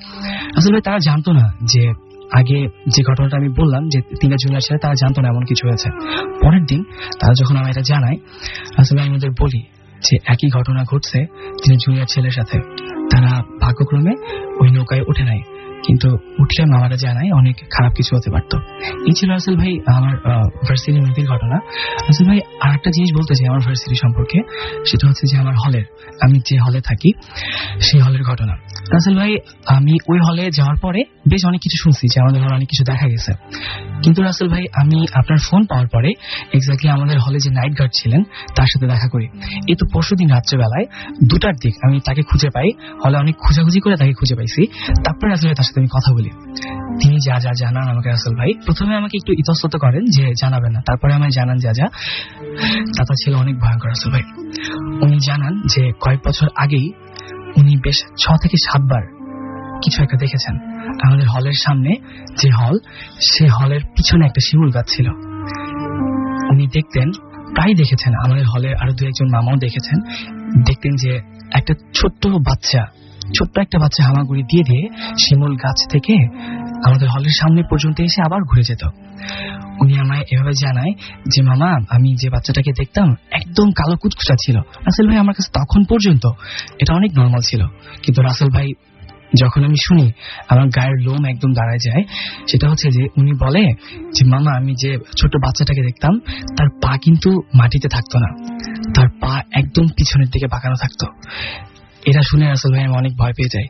আসলে তারা জানতো না যে আগে যে ঘটনাটা আমি বললাম যে 3টা জুনিয়র ছেলে, তারা জানতো না এমন কিছু হয়েছে। পরের দিন তারা যখন আমি এটা জানাই, আসলে আমি ওদের বলি যে একই ঘটনা ঘটছে 3 জুনিয়র ছেলের সাথে। তারা ভাগ্যক্রমে ওই নৌকায় ওঠে নাই, কিন্তু উঠলে মামারা জানায় অনেক খারাপ কিছু হতে পারতো। এই ছিল রাসেল ভাই আমার ভার্সিটির নদীর ঘটনা। রাসেল ভাই, আর একটা জিনিস বলতে চাই আমার ভার্সিটি সম্পর্কে, সেটা হচ্ছে যে আমি যে হলে থাকি সেই হলের ঘটনা। রাসেল ভাই, আমি ওই হলে যাওয়ার পরে বেশ অনেক কিছু শুনছি যে আমাদের হলে অনেক কিছু দেখা গেছে। কিন্তু রাসেল ভাই, আমি আপনার ফোন পাওয়ার পরে এক্স্যাক্টলি আমাদের হলে যে নাইট গার্ড ছিলেন তার সাথে দেখা করি। এই তো পরশুদিন রাত্রেবেলায় 2টার দিক আমি তাকে খুঁজে পাই, হলে অনেক খোঁজাখুঁজি করে তাকে খুঁজে পাইছি। তারপরে আসলে তার সাথে আমি কথা বলি। তিনি যা যা জানান আমাকে রাসেল ভাই, প্রথমে আমাকে একটু ইতস্তত করেন যে জানাবেন না, তারপরে আমায় জানান যা তা ছিল অনেক ভয়ঙ্কর রাসেল ভাই। উনি জানান যে কয়েক বছর আগেই উনি বেশ 6 থেকে 7 বার কিছু একটা দেখেছেন। আমাদের হলের সামনে যে হল, সে হলের পিছনে একটা শিমুল গাছ ছিল। উনি দেখতেন, প্রায় দেখেছেন, আমাদের হলের আরো 2-1 মামাও দেখেছেন, দেখতেন যে একটা ছোট্ট একটা বাচ্চা হামাগুড়ি দিয়ে শিমুল গাছ থেকে আমাদের হলের সামনে পর্যন্ত এসে আবার ঘুরে যেত। উনি আমায় এভাবে জানায় যে মামা, আমি যে বাচ্চাটাকে দেখতাম একদম কালো কুচকুচা ছিল। রাসেল ভাই আমার কাছে তখন পর্যন্ত এটা অনেক নর্মাল ছিল, কিন্তু রাসেল ভাই যখন আমি শুনি আমার গায়ের লোম একদম দাঁড়ায় যায়। সেটা হচ্ছে যে উনি বলে যে মামা, আমি যে ছোট বাচ্চাটাকে দেখতাম তার পা কিন্তু মাটিতে থাকতো না, তার পা একদম পিছনের দিকে বাঁকানো থাকতো। এটা শুনে রাসেল ভাই আমি অনেক ভয় পেয়ে যাই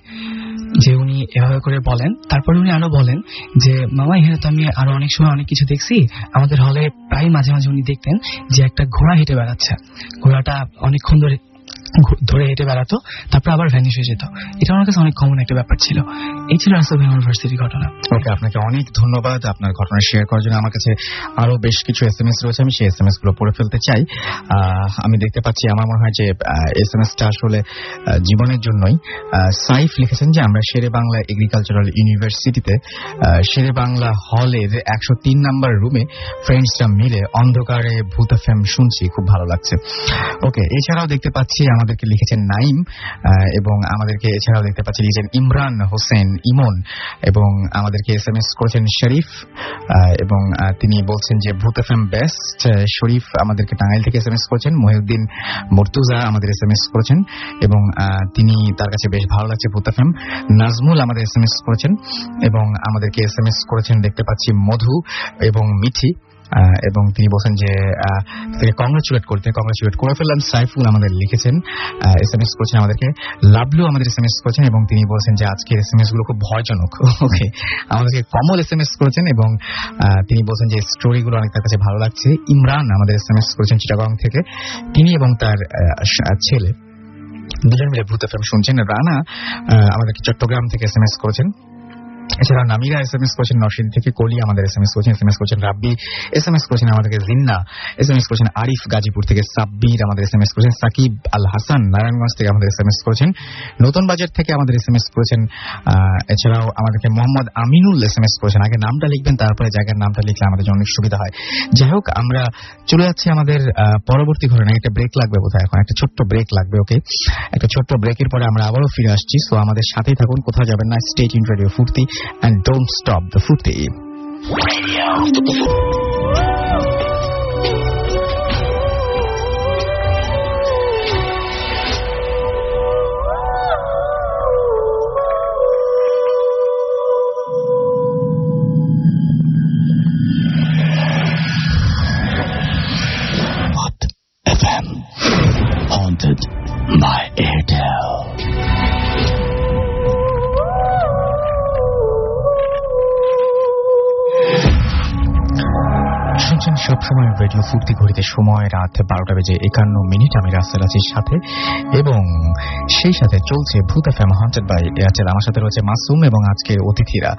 যে উনি এভাবে করে বলেন। তারপরে উনি আরো বলেন যে মামা, এখানে তো আমি আরো অনেক সময় অনেক কিছু দেখছি। আমাদের হলে প্রায় মাঝে মাঝে উনি দেখতেন যে একটা ঘোড়া হেঁটে বেড়াচ্ছে, ঘোড়াটা অনেকক্ষণ ধরে হেঁটে বেড়াতো, তারপর আবার ভ্যানিশ হয়ে যেত। এটা আমার কাছে অনেক কমন একটা ব্যাপার ছিল। এই ছিল রাসেল ভাই ইউনিভার্সিটির ঘটনা। ওকে, আপনাকে অনেক ধন্যবাদ আপনার ঘটনা শেয়ার করার জন্য। আমার কাছে আরো বেশ কিছু SMS রয়েছে, আমি সেই SMS গুলো পড়ে ফেলতে চাই। আমি দেখতে পাচ্ছি, আমার মনে হয় যে SMS-টা আসলে জীবনের জন্যই। সাইফ লিখেছেন যে আমরা শেরে বাংলা এগ্রিকালচারাল ইউনিভার্সিটিতে শেরে বাংলা হলের 103 নাম্বার রুমে ফ্রেন্ডসরা মিলে অন্ধকারে ভূত FM শুনছি, খুব ভালো লাগছে। ওকে, এছাড়াও দেখতে পাচ্ছি আমাদেরকে লিখেছেন নাইম, এবং আমাদেরকে এছাড়াও দেখতে পাচ্ছি লিখেছেন ইমরান হোসেন ইমন, এবং আমাদেরকে SMS করেছেন শরীফ, এবং তিনি বলছেন যে ভূত FM বেস্ট। শরীফ আমাদেরকে টাঙ্গাইল থেকে SMS করেছেন। মহিউদ্দিন মুর্তুজা আমাদের SMS করেছেন এবং তিনি তার কাছে বেশ ভালো লাগছে ভূত FM। নাজমুল আমাদের SMS করেছেন এবং আমাদেরকে SMS করেছেন দেখতে পাচ্ছি মধু এবং মিঠি, এবং তিনি বলছেন যে তাকে কংগ্রেচুলেট করে ফেললাম। সাইফুল আমাদের লিখেছেন, SMS করেছেন আমাদেরকে। লাভলু আমাদের SMS করেছেন এবং তিনি বলছেন যে আজকের SMS গুলো খুব ভয়জনক। ওকে, আমাদেরকে কমল SMS করেছেন এবং তিনি বলছেন যে স্টোরিগুলো অনেক তার কাছে ভালো লাগছে। ইমরান আমাদের SMS করেছেন চিটাগং থেকে, তিনি এবং তার ছেলে দুজন মিলে ভূত FM শুনছেন। রানা আমাদেরকে চট্টগ্রাম থেকে SMS করেছেন। এছাড়া নামিরা SMS করেছেন নরসিংদী থেকে, কলি আমাদের SMS করেছেন রাব্বি SMS করেছেন আমাদেরকে, জিন্না SMS করেছেন, আরিফ গাজীপুর থেকে, সাব্বির আমাদের SMS করেছেন, সাকিব আল হাসান নারায়ণগঞ্জ থেকে আমাদের SMS করেছেন, নতুন বাজার থেকে আমাদের SMS করেছেন। এছাড়াও আমাদেরকে মোহাম্মদ আমিনুল SMS করেছেন। আগে নামটা লিখবেন, তারপরে জায়গার নামটা লিখলে আমাদের জন্য অনেক সুবিধা হয়। যাই হোক, আমরা চলে যাচ্ছি আমাদের পরবর্তী ঘটনায়। একটা ব্রেক লাগবে বোধহয়, এখন একটা ছোট্ট ব্রেক লাগবে। ওকে, একটা ছোট্ট ব্রেকের পরে আমরা আবারও ফিরে আসছি। সো আমাদের সাথেই থাকুন, কোথাও যাবেন না। স্টে টিউনড রেডিও ফুর্তি and don't stop the Fruity Radio. What FM haunted by Airtel. শুনছেন সবসময় রেডিও ফুর্তি, ঘড়িতে সময় রাত 12:51। আমি রাসেল আছির সাথে এবং সেই সাথে চলছে ভূত FM হন্টেড বাই এয়ারটেল। আমার সাথে রয়েছে মাসুম এবং আজকের অতিথিরা।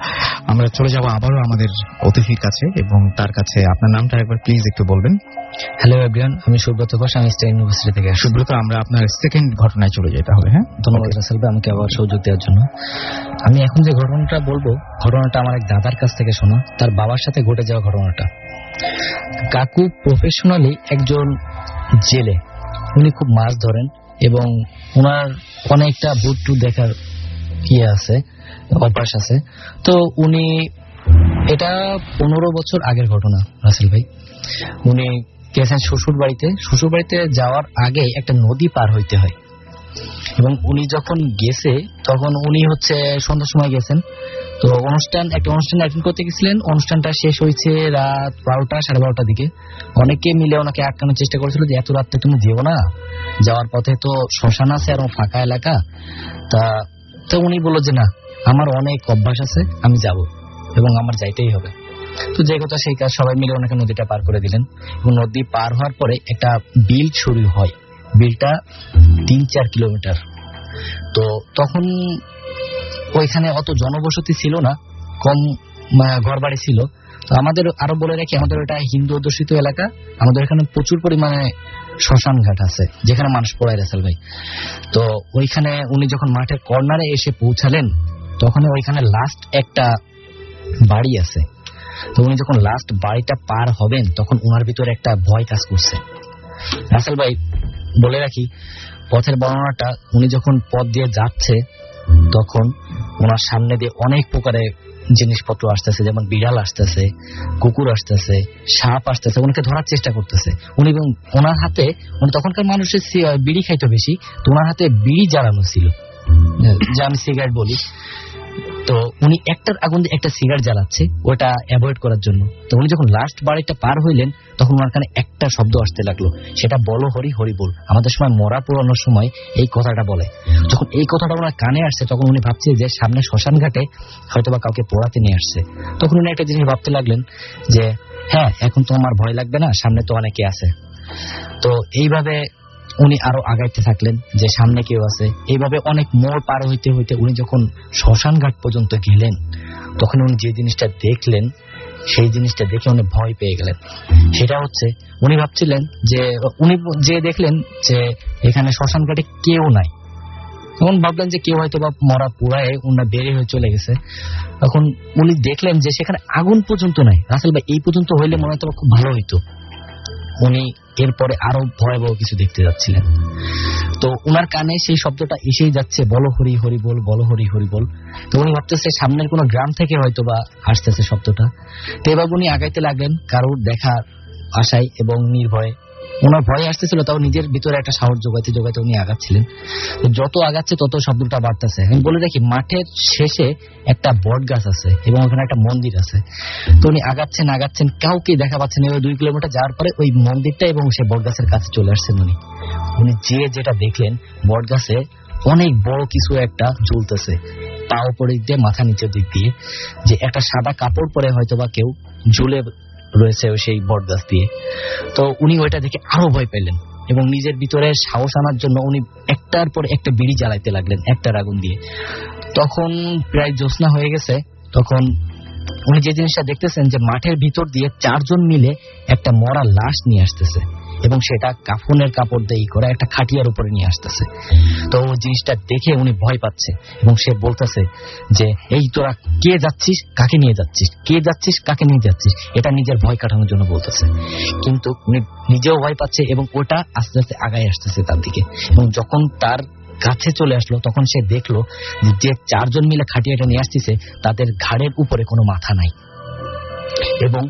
আমরা চলে যাব আবারও আমাদের অতিথির কাছে এবং তার কাছে। আপনার নামটা একবার প্লিজ একটু বলবেন। হ্যালো এভরিওয়ান, আমি সুব্রত ঘোষ, আমি স্টেট ইউনিভার্সিটি থেকে। সুব্রত, আমরা আপনার সেকেন্ড ঘটনায় চলে যাই তাহলে। হ্যাঁ, ধন্যবাদ রাসেল ভাই আমাকে আবার সুযোগ দেওয়ার জন্য। আমি এখন যে ঘটনাটা বলবো, ঘটনাটা আমার এক দাদার কাছ থেকে শোনা, তার বাবার সাথে ঘটে যাওয়া ঘটনাটা। কাকু প্রফেশনালি একজন জেলে, উনি খুব মাছ ধরেন এবং ওনার অনেকটা ভূত টুত দেখার অভ্যাস আছে। তো উনি, এটা 15 বছর আগের ঘটনা রাসেল ভাই। উনি গেছেন শ্বশুর বাড়িতে যাওয়ার আগে একটা নদী পার হইতে হয় এবং উনি যখন গেছে তখন উনি সন্ধ্যার সময় গেছেন। তো একটা অনুষ্ঠান অ্যাটেন্ড করতে গেছিলেন। অনুষ্ঠানটা শেষ হয়েছে রাত 12টা, 12:30 দিকে। অনেকে মিলে ওনাকে আটকানোর চেষ্টা করেছিল যে এত রাত্রে তুমি যেও না, যাওয়ার পথে তো শ্মশান আছে আর ফাঁকা এলাকা। তো উনি বলল যে না, আমার অনেক অভ্যাস আছে, আমি যাব এবং আমার যাইতেই হবে। তো যে কথা সেই কাজ, সবাই মিলে ওনাকে নদীটা পার করে দিলেন এবং নদী পার হওয়ার পরে একটা বিল শুরু হয়। বিলটা 3-4 কিলোমিটার। তো তখন ওইখানে অত জনবসতি ছিল না, কম ঘর বাড়ি ছিল। তো আমাদের আরো বলে রাখি, আমাদের ওটা হিন্দু অধ্যুষিত এলাকা। আমাদের এখানে প্রচুর পরিমাণে শ্মশান ঘাট আছে যেখানে মানুষ পড়ায় রাসেল ভাই। তো ওইখানে উনি যখন মাঠের কর্নারে এসে পৌঁছালেন তখন ওইখানে লাস্ট একটা বাড়ি আছে। তো উনি যখন লাস্ট বাড়িটা পার হবেন তখন ওনার ভিতরে একটা ভয় কাজ করছে। রাসেল ভাই বলে রাখি, পথের বর্ণনাটা, উনি যখন পথ দিয়ে যাচ্ছে তখন ওনার সামনে দিয়ে অনেক প্রকারে জিনিসপত্র আসতেছে, যেমন বিড়াল আসতেছে, কুকুর আসতেছে, সাপ আসতেছে, উনাকে ধরার চেষ্টা করতেছে। উনি এবং ওনার হাতে, উনি তখনকার মানুষের বিড়ি খাইতো বেশি, তো ওনার হাতে বিড়ি জ্বালানো ছিল, যা আমি সিগারেট বলি। তো উনি একটার আগুন দিয়ে একটা সিগারেট জ্বালাচ্ছে ওটা অ্যাভয়েড করার জন্য। তো উনি যখন লাস্ট বাড়িটা পার হইলেন তখন ওনার কানে একটা শব্দ আসতে লাগলো, সেটা বলো হরি হরি বল। আমাদের সময় মরা পোড়ানোর সময় এই কথাটা বলে। যখন এই কথাটা ওনার কানে আসছে তখন উনি ভাবছে যে সামনে শ্মশান ঘাটে হয়তো বা কাউকে পোড়াতে নিয়ে আসছে। তখন উনি একটা জিনিস ভাবতে লাগলেন যে হ্যাঁ, এখন তো আমার ভয় লাগবে না, সামনে তো অনেকে আছে। তো এইভাবে উনি আরো আগাইতে থাকলেন যে সামনে কেউ আছে। এইভাবে অনেক মোড় পার হইতে হইতে উনি যখন শ্মশান ঘাট পর্যন্ত গেলেন তখন উনি যে জিনিসটা দেখলেন সেই জিনিসটা দেখে উনি ভয় পেয়ে গেলেন। সেটা হচ্ছে উনি ভাবছিলেন যে উনি যে দেখলেন যে এখানে শ্মশান ঘাটে কেউ নাই, তখন ভাবলেন যে কেউ হয়তো বা মরা পুরায় উনি বেরিয়ে হয়ে চলে গেছে। তখন উনি দেখলেন যে সেখানে আগুন পর্যন্ত নাই। রাসেল ভাই, এই পর্যন্ত হইলে মনে হয়তো খুব ভালো হইতো। উনি এরপরে আরো ভয়াবহ কিছু দেখতে যাচ্ছিলেন। তো উনার কানে সেই শব্দটা এসেই যাচ্ছে, বলো হরি হরি বল, বলো হরি হরি বল। তো উনি ভাবতেছে সামনের কোনো গ্রাম থেকে হয়তো বা আসতেছে শব্দটা। তো এবার উনি আগাইতে লাগলেন কারোর দেখা আশায় এবং নির্ভয়ে। ওনার ভয় আসতেছিল, তাও নিজের ভিতরে একটা সাহস জোগাইতে জোগাইতে উনি আগাচ্ছিলেন। যত আগাচ্ছে তত শব্দটা বাড়তেছে। আমি বলে রাখি, মাঠের শেষে একটা বট গাছ আছে এবং ওখানে একটা মন্দির আছে। তো উনি আগাচ্ছেন আগাচ্ছেন, কাউকে দেখা পাচ্ছেন। এবার 2 কিলোমিটার যাওয়ার পরে ওই মন্দিরটা এবং সে বট গাছের কাছে চলে আসছেন। উনি যেটা দেখলেন, বট গাছে অনেক বড় কিছু একটা ঝুলতেছে, পা উপরের দিক দিয়ে মাথা নিচের দিক দিয়ে, যে একটা সাদা কাপড় পরে হয়তো বা কেউ ঝুলে রয়েছে সেই বট গাছ দিয়ে। তো উনি ওইটা দেখে আরো ভয় পেলেন এবং নিজের ভিতরে সাহস আনার জন্য উনি একটার পর একটা বিড়ি জ্বালাইতে লাগলেন একটার আগুন দিয়ে। তখন প্রায় জ্যোৎস্না হয়ে গেছে। তখন উনি যে জিনিসটা দেখতেছেন যে মাঠের ভিতর দিয়ে 4 জন মিলে একটা মরা লাশ নিয়ে আসতেছে এবং সেটা কাফনের কাপড় দিয়ে করে একটা খাটিয়ার উপরে নিয়ে আসতেছে। তো ওই জিনিসটা দেখে উনি ভয় পাচ্ছে এবং সে বলতেছে যে এই তোরা কে যাচ্ছিস, কাকে নিয়ে যাচ্ছিস, কে যাচ্ছিস, কাকে নিয়ে যাচ্ছিস। এটা নিজের ভয় কাটানোর জন্য বলতেছে, কিন্তু উনি নিজেও ভয় পাচ্ছে এবং ওটা আস্তে আস্তে আগায় আসতেছে তার দিকে। এবং যখন তার কাছে চলে আসলো তখন সে দেখলো যে 4 জন মিলে খাটিয়াটা নিয়ে আসতেছে তাদের ঘাড়ের উপরে কোনো মাথা নাই। এবং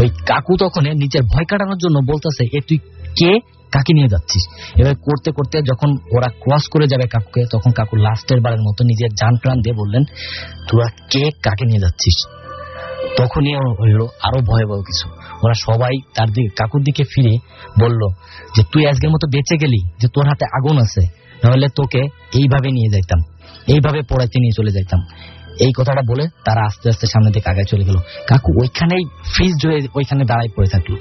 ওই কাকু তখন নিজের ভয় কাটানোর জন্য বলতেছে, এ তুই কে, কাকে নিয়ে যাচ্ছিস। এবার করতে করতে যখন ওরা ক্রস করে যাবে কাকুকে, তখন কাকু লাস্টের বারের মতো নিজের জান প্রাণ দিয়ে বললেন, তোরা কে, কাকে নিয়ে যাচ্ছিস। তখনই হইল আরো ভয়াবহ কিছু। ওরা সবাই তার দিকে, কাকুর দিকে ফিরে বলল যে তুই আজকের মতো বেঁচে গেলি, যে তোর হাতে আগুন আছে, নাহলে তোকে এইভাবে নিয়ে যাইতাম, এইভাবে পোড়াইতে নিয়ে চলে যাইতাম। এই কথাটা বলে তারা আস্তে আস্তে সামনের দিকে আগায় চলে গেল। কাকু ওইখানেই ফ্রিজ হয়ে ওইখানে দাঁড়ায় পড়ে থাকলো।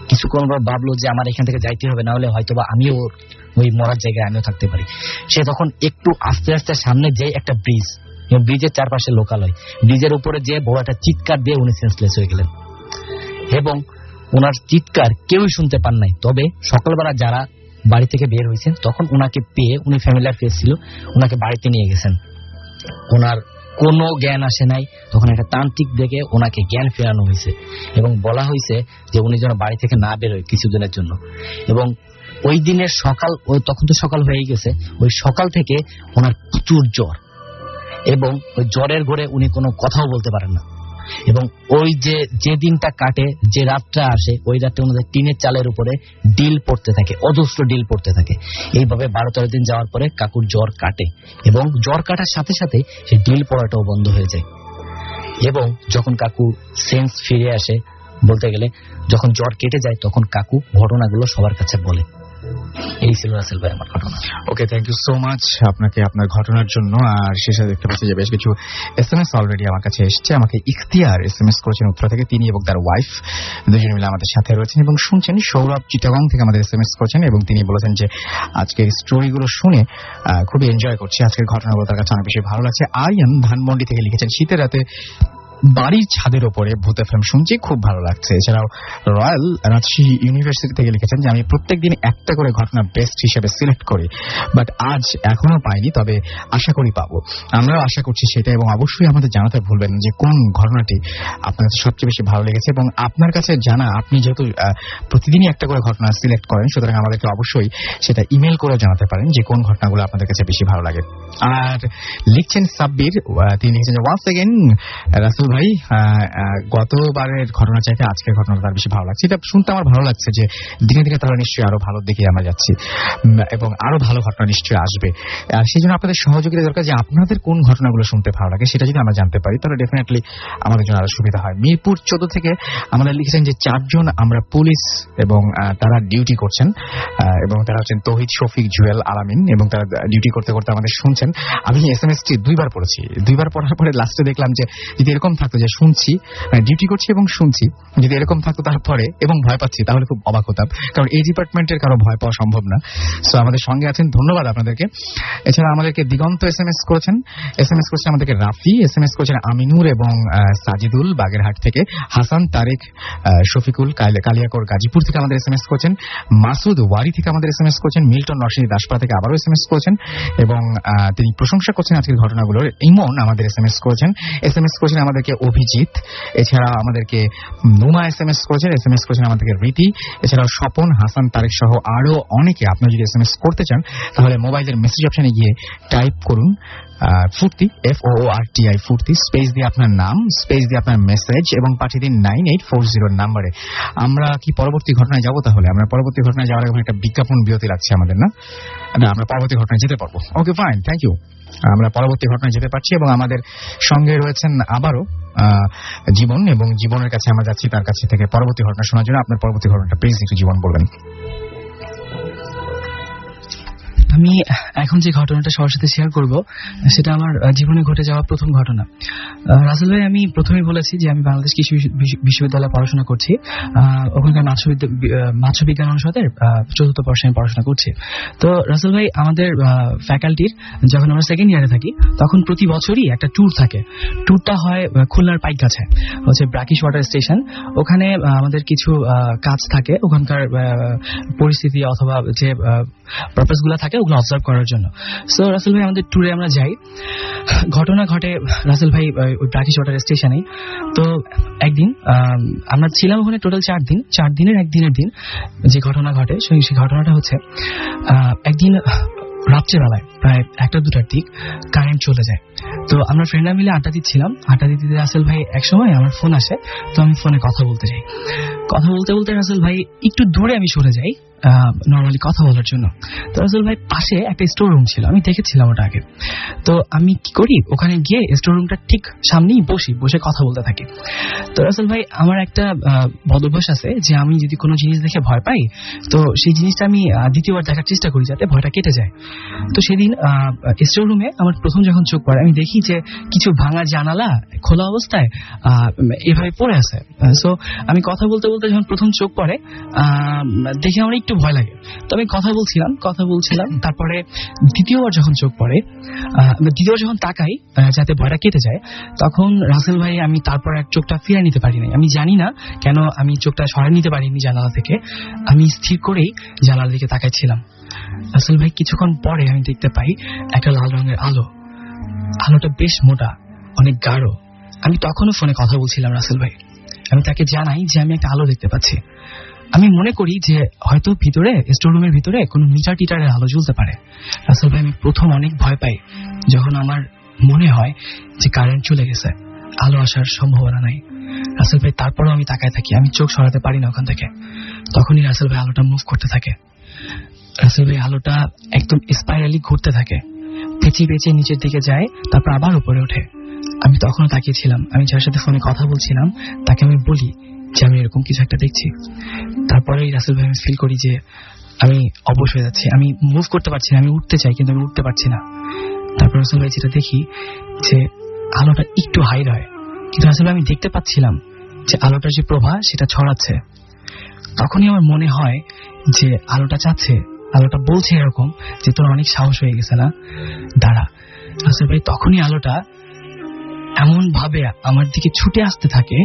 কিছুক্ষণ পর ভাবলো যে আমার এখান থেকে যাইতে হবে, না হলে হয়তোবা আমিও ওই মরার জায়গায় আমিও থাকতে পারি। সে তখন একটু আস্তে আস্তে সামনে যে একটা ব্রিজ, ব্রিজের চারপাশে লোকালয়, ব্রিজের উপরে যে বড় একটা চিৎকার দিয়ে উনি সেন্সলেস হয়ে গেলেন এবং ওনার চিৎকার কেউই শুনতে পান নাই। তবে সকালবেলা যারা বাড়ি থেকে বের হয়েছেন তখন ওনাকে পেয়ে, উনি ফ্যামিলিয়ার ফেস ছিল, ওনাকে বাড়িতে নিয়ে গেছেন। ওনার কোনো জ্ঞান আসে নাই। তখন একটা তান্ত্রিক দেখে ওনাকে জ্ঞান ফেরানো হয়েছে এবং বলা হয়েছে যে উনি যেন বাড়ি থেকে না বেরোয় কিছুদিনের জন্য। এবং ওই দিনের সকাল, তখন তো সকাল হয়ে গেছে, ওই সকাল থেকে ওনার প্রচুর জ্বর এবং ওই জ্বরের ঘরে উনি কোনো কথাও বলতে পারেন না। এবং ওই যে দিনটা কাটে, যে রাতটা আসে, ওই রাতে ওনাদের টিনের চালের উপরে ডিল পড়তে থাকে, অজস্র ডিল পড়তে থাকে। এইভাবে 12-13 দিন যাওয়ার পরে কাকুর জ্বর কাটে এবং জ্বর কাটার সাথে সাথে সেই ডিল পড়াটাও বন্ধ হয়ে যায়। এবং যখন কাকু সেন্স ফিরে আসে, বলতে গেলে যখন জ্বর কেটে যায়, তখন কাকু ঘটনাগুলো সবার কাছে বলে। এই ছিল রাসেল ভাই আমার ঘটনা। ওকে, থ্যাংক ইউ সো মাচ আপনাকে আপনার ঘটনার জন্য। আর শেষে দেখতে পাচ্ছি যে বেশ কিছু SMS অলরেডি আমার কাছে এসছে। আমাকে ইখতিয়ার SMS করেছেন উত্তরা থেকে, তিনি এবং তার ওয়াইফ দুজন মিলে আমাদের সাথে রয়েছেন এবং শুনছেন। সৌরভ চিটাগং থেকে আমাদের SMS করেছেন এবং তিনি বলেছেন যে আজকের স্টোরিগুলো শুনে খুবই এনজয় করছি, আজকের ঘটনাগুলো তার কাছে অনেক বেশি ভালো লাগছে। আরিয়ান ধানমন্ডি থেকে লিখেছেন, শীতের রাতে বাড়ির ছাদের ওপরে ভূত এফএম শুনছি, খুব ভালো লাগছে। এছাড়াও রয়্যাল রাজশাহী ইউনিভার্সিটি থেকে লিখেছেন যে আমি প্রত্যেকদিন একটা করে ঘটনা বেস্ট হিসেবে সিলেক্ট করি, বাট আজ এখনো পাইনি, তবে আশা করি পাবো। আমরাও আশা করছি সেটা, এবং অবশ্যই আমাদের জানাতে ভুলবেন যে কোন ঘটনাটি আপনার কাছে সবচেয়ে বেশি ভালো লেগেছে। এবং আপনার কাছে জানা, আপনি যেহেতু প্রতিদিনই একটা করে ঘটনা সিলেক্ট করেন, সুতরাং আমাদেরকে অবশ্যই সেটা ইমেল করে জানাতে পারেন যে কোন ঘটনাগুলো আপনাদের কাছে বেশি ভালো লাগে। আর লিখছেন সাব্বির, তিনি লিখছেন যে ওয়ান্স এগেন রাসেল ভাই, গতবারের ঘটনা চাইতে আজকের ঘটনাটা তার বেশি ভালো লাগছে। এটা শুনতে আমার ভালো লাগছে যে দিনে দিনে তারা নিশ্চয়ই আরো ভালো দিকে আমরা যাচ্ছি, এবং আরো ভালো ঘটনা নিশ্চয়ই আসবে। আর সেই জন্য আপনাদের সহযোগিতা দরকার, যে আপনাদের কোন ঘটনাগুলো শুনতে ভালো লাগে সেটা যদি আমরা জানতে পারি তাহলে ডেফিনেটলি আমাদের জন্য আরো সুবিধা হয়। মিরপুর 14 থেকে আমরা লিখেছেন যে 4 জন আমরা পুলিশ, এবং তারা ডিউটি করছেন, এবং তারা হচ্ছেন তৌহিদ, শফিক, জুয়েল, আলামিন, এবং তারা ডিউটি করতে করতে আমাদের শুনছেন। আমি এসএমএসটি 2বার পড়েছি, 2বার পড়ার পরে লাস্টে দেখলাম যে যদি এরকম থাকতো যে শুনছি, ডিউটি করছি এবং শুনছি, যদি এরকম থাকতো তারপরে এবং ভয় পাচ্ছি, তাহলে খুব অবাক হতাম, কারণ এই ডিপার্টমেন্টের কারো ভয় পাওয়া সম্ভব না। সো আমাদের সঙ্গে আছেন, ধন্যবাদ আপনাদেরকে। এছাড়া আমাদেরকে দিগন্ত এসএমএস করেছেন, আমাদেরকে রাফি, এসএমএস করেছেন আমিনুর এবং সাজিদুল বাগেরহাট থেকে, হাসান, তারেক, শফিকুল কালিয়াকোর গাজীপুর থেকে আমাদের এসএমএস করেছেন, মাসুদ ওয়ারি থেকে আমাদের এসএমএস করেছেন, মিল্টন নরসিংদী দাসপাড়া থেকে আবারও এসএমএস করেছেন, এবং তিনি প্রশংসা করছেন আজকের ঘটনাগুলোর। ইমন আমাদের এসএমএস করেছেন আমাদেরকে অভিজিৎ, এছাড়া আমাদেরকে নুমা এসএমএস করেছেন আমাদেরকে রীতি, এছাড়াও স্বপন, হাসান, তারেক সহ আরো অনেকে। আপনারা যদি এসএমএস করতে চান তাহলে মোবাইলের মেসেজ অপশনে গিয়ে টাইপ করুন ফুর্তি, FOORTI ফুর্তি, স্পেস দিয়ে আপনার নাম, স্পেস দিয়ে আপনার মেসেজ, এবং পাঠিয়ে দিন 9840 নাম্বারে। আমরা কি পরবর্তী ঘটনায় যাব? তাহলে আমরা পরবর্তী ঘটনায় যাওয়ার আগে একটা বিজ্ঞাপন বিরতি লাগছে আমাদের, না আমরা পরবর্তী ঘটনায় যেতে পারবো। ওকে, ফাইন, থ্যাংক ইউ। আমরা পরবর্তী ঘটনায় যেতে পারছি, এবং আমাদের সঙ্গে রয়েছেন আবারও জীবন, এবং জীবনের কাছে আমরা যাচ্ছি তার কাছে থেকে পরবর্তী ঘটনা শোনার জন্য। আপনার পরবর্তী ঘটনাটা প্লিজ একটু জীবন বলবেন। আমি এখন যে ঘটনাটা সবার সাথে শেয়ার করব সেটা আমার জীবনে ঘটে যাওয়া প্রথম ঘটনা। রাসেল ভাই, আমি প্রথমেই বলেছি যে আমি বাংলাদেশ কৃষি বিশ্ববিদ্যালয়ে পড়াশোনা করছি, ওখানকার মাছ বিজ্ঞান অনুষদের 4th বর্ষে আমি পড়াশোনা করছি। তো রাসেল ভাই, আমাদের ফ্যাকাল্টির যখন আমরা সেকেন্ড ইয়ারে থাকি তখন প্রতি বছরই একটা ট্যুর থাকে। ট্যুরটা হয় খুলনার পাইকগাছা, হচ্ছে ব্রাকিশ ওয়াটার স্টেশন। ওখানে আমাদের কিছু কাজ থাকে, ওখানকার পরিস্থিতি অথবা যে পারপাসগুলো থাকে ওগুলো অবজার্ভ করার জন্য। সো রাসেল ভাই, আমাদের ট্যুরে আমরা যাই। ঘটনা ঘটে রাসেল ভাই ওই ব্রাকিশ ওয়াটার স্টেশনেই। তো একদিন আমরা ছিলাম ওখানে টোটাল 4 দিন। 4 দিনের একদিনের দিন যে ঘটনা ঘটে সেই ঘটনাটা হচ্ছে একদিন রাত্রেবেলায় প্রায় 1টা-2টার দিক কারেন্ট চলে যায়। তো আমরা ফ্রেন্ডরা মিলে আড্ডা দিচ্ছিলাম। আড্ডা দিতে রাসেল ভাই এক সময় আমার ফোন আসে, তো আমি ফোনে কথা বলতে যাই। কথা বলতে বলতে রাসেল ভাই একটু দূরে আমি সরে যাই নর্মালি কথা বলার জন্য। তো রাসেল ভাই পাশে একটা স্টোর রুম ছিল, আমি দেখেছিলাম ওটা আগে। তো আমি কি করি, ওখানে গিয়ে স্টোর রুমটা ঠিক সামনেই বসে কথা বলতে থাকি। তো রাসেল ভাই, আমার একটা বদভ্যাস আছে যে আমি যদি কোনো জিনিস দেখে ভয় পাই তো সেই জিনিসটা আমি দ্বিতীয়বার দেখার চেষ্টা করি যাতে ভয়টা কেটে যায়। তো সেদিন স্টোর রুমে আমার প্রথম যখন চোখ পড়ে, আমি দেখি যে কিছু ভাঙা জানালা খোলা অবস্থায় এভাবে পড়ে আছে। সো আমি কথা বলতে বলতে যখন প্রথম চোখ পড়ে দেখে আমার একটু ভয় লাগে। তো আমি কথা বলছিলাম। তারপরে দ্বিতীয়বার যখন চোখ পড়ে, দ্বিতীয়বার যখন তাকাই যাতে ভয়টা কেটে যায়, তখন রাসেল ভাই আমি তারপর এক চোখটা ফিরে নিতে পারি নাই। আমি জানি না কেন আমি চোখটা সরাই নিতে পারিনি জানালা থেকে। আমি স্থির করেই জানালার দিকে তাকাইছিলাম। রাসেল ভাই, কিছুক্ষণ পরে আমি দেখতে পাই একটা লাল রঙের আলো। আলোটা বেশ মোটা, অনেক গাঢ়। আমি তখনও ফোনে কথা বলছিলাম রাসেল ভাই। আমি তাকে জানাই যে আমি একটা আলো দেখতে পাচ্ছি। আমি মনে করি যে হয়তো ভিতরে স্টোর রুমের ভিতরে কোনো মিটারের আলো জ্বলতে পারে। রাসেল ভাই, আমি প্রথম অনেক ভয় পাই যখন আমার মনে হয় যে কারেন্ট চলে গেছে, আলো আসার সম্ভাবনা নাই। রাসেল ভাই, তারপরেও আমি তাকায় থাকি, আমি চোখ সরাতে পারি না ওখান থেকে। তখনই রাসেল ভাই আলোটা মুভ করতে থাকে। রাসেল ভাই, আলোটা একদম স্পাইরালি ঘুরতে থাকে, পেঁচিয়ে নিচের দিকে যায়, তারপর আবার উপরে ওঠে। আমি তখনও তাকিয়েছিলাম। আমি যার সাথে ফোনে কথা বলছিলাম তাকে আমি বলি যে আমি এরকম কিছু একটা দেখছি। তারপরেই রাসেল ভাই, আমি ফিল করি যে আমি অবশ হয়ে যাচ্ছি, আমি মুভ করতে পারছি না। আমি উঠতে চাই কিন্তু আমি উঠতে পারছি না। তারপর রাসেল ভাই, যেটা দেখি যে আলোটা একটু হাইড হয়, কিন্তু রাসেল ভাই আমি দেখতে পাচ্ছিলাম যে আলোটার যে প্রভা সেটা ছড়াচ্ছে। তখনই আমার মনে হয় যে আলোটা চাচ্ছে, আলোটা বলছে এরকম যে তোর অনেক সাহস হয়ে গেছে না, দাঁড়া। রাসেল ভাই, তখনই আলোটা এমন ভাবে আমার দিকে ছুটে আসতে থাকে,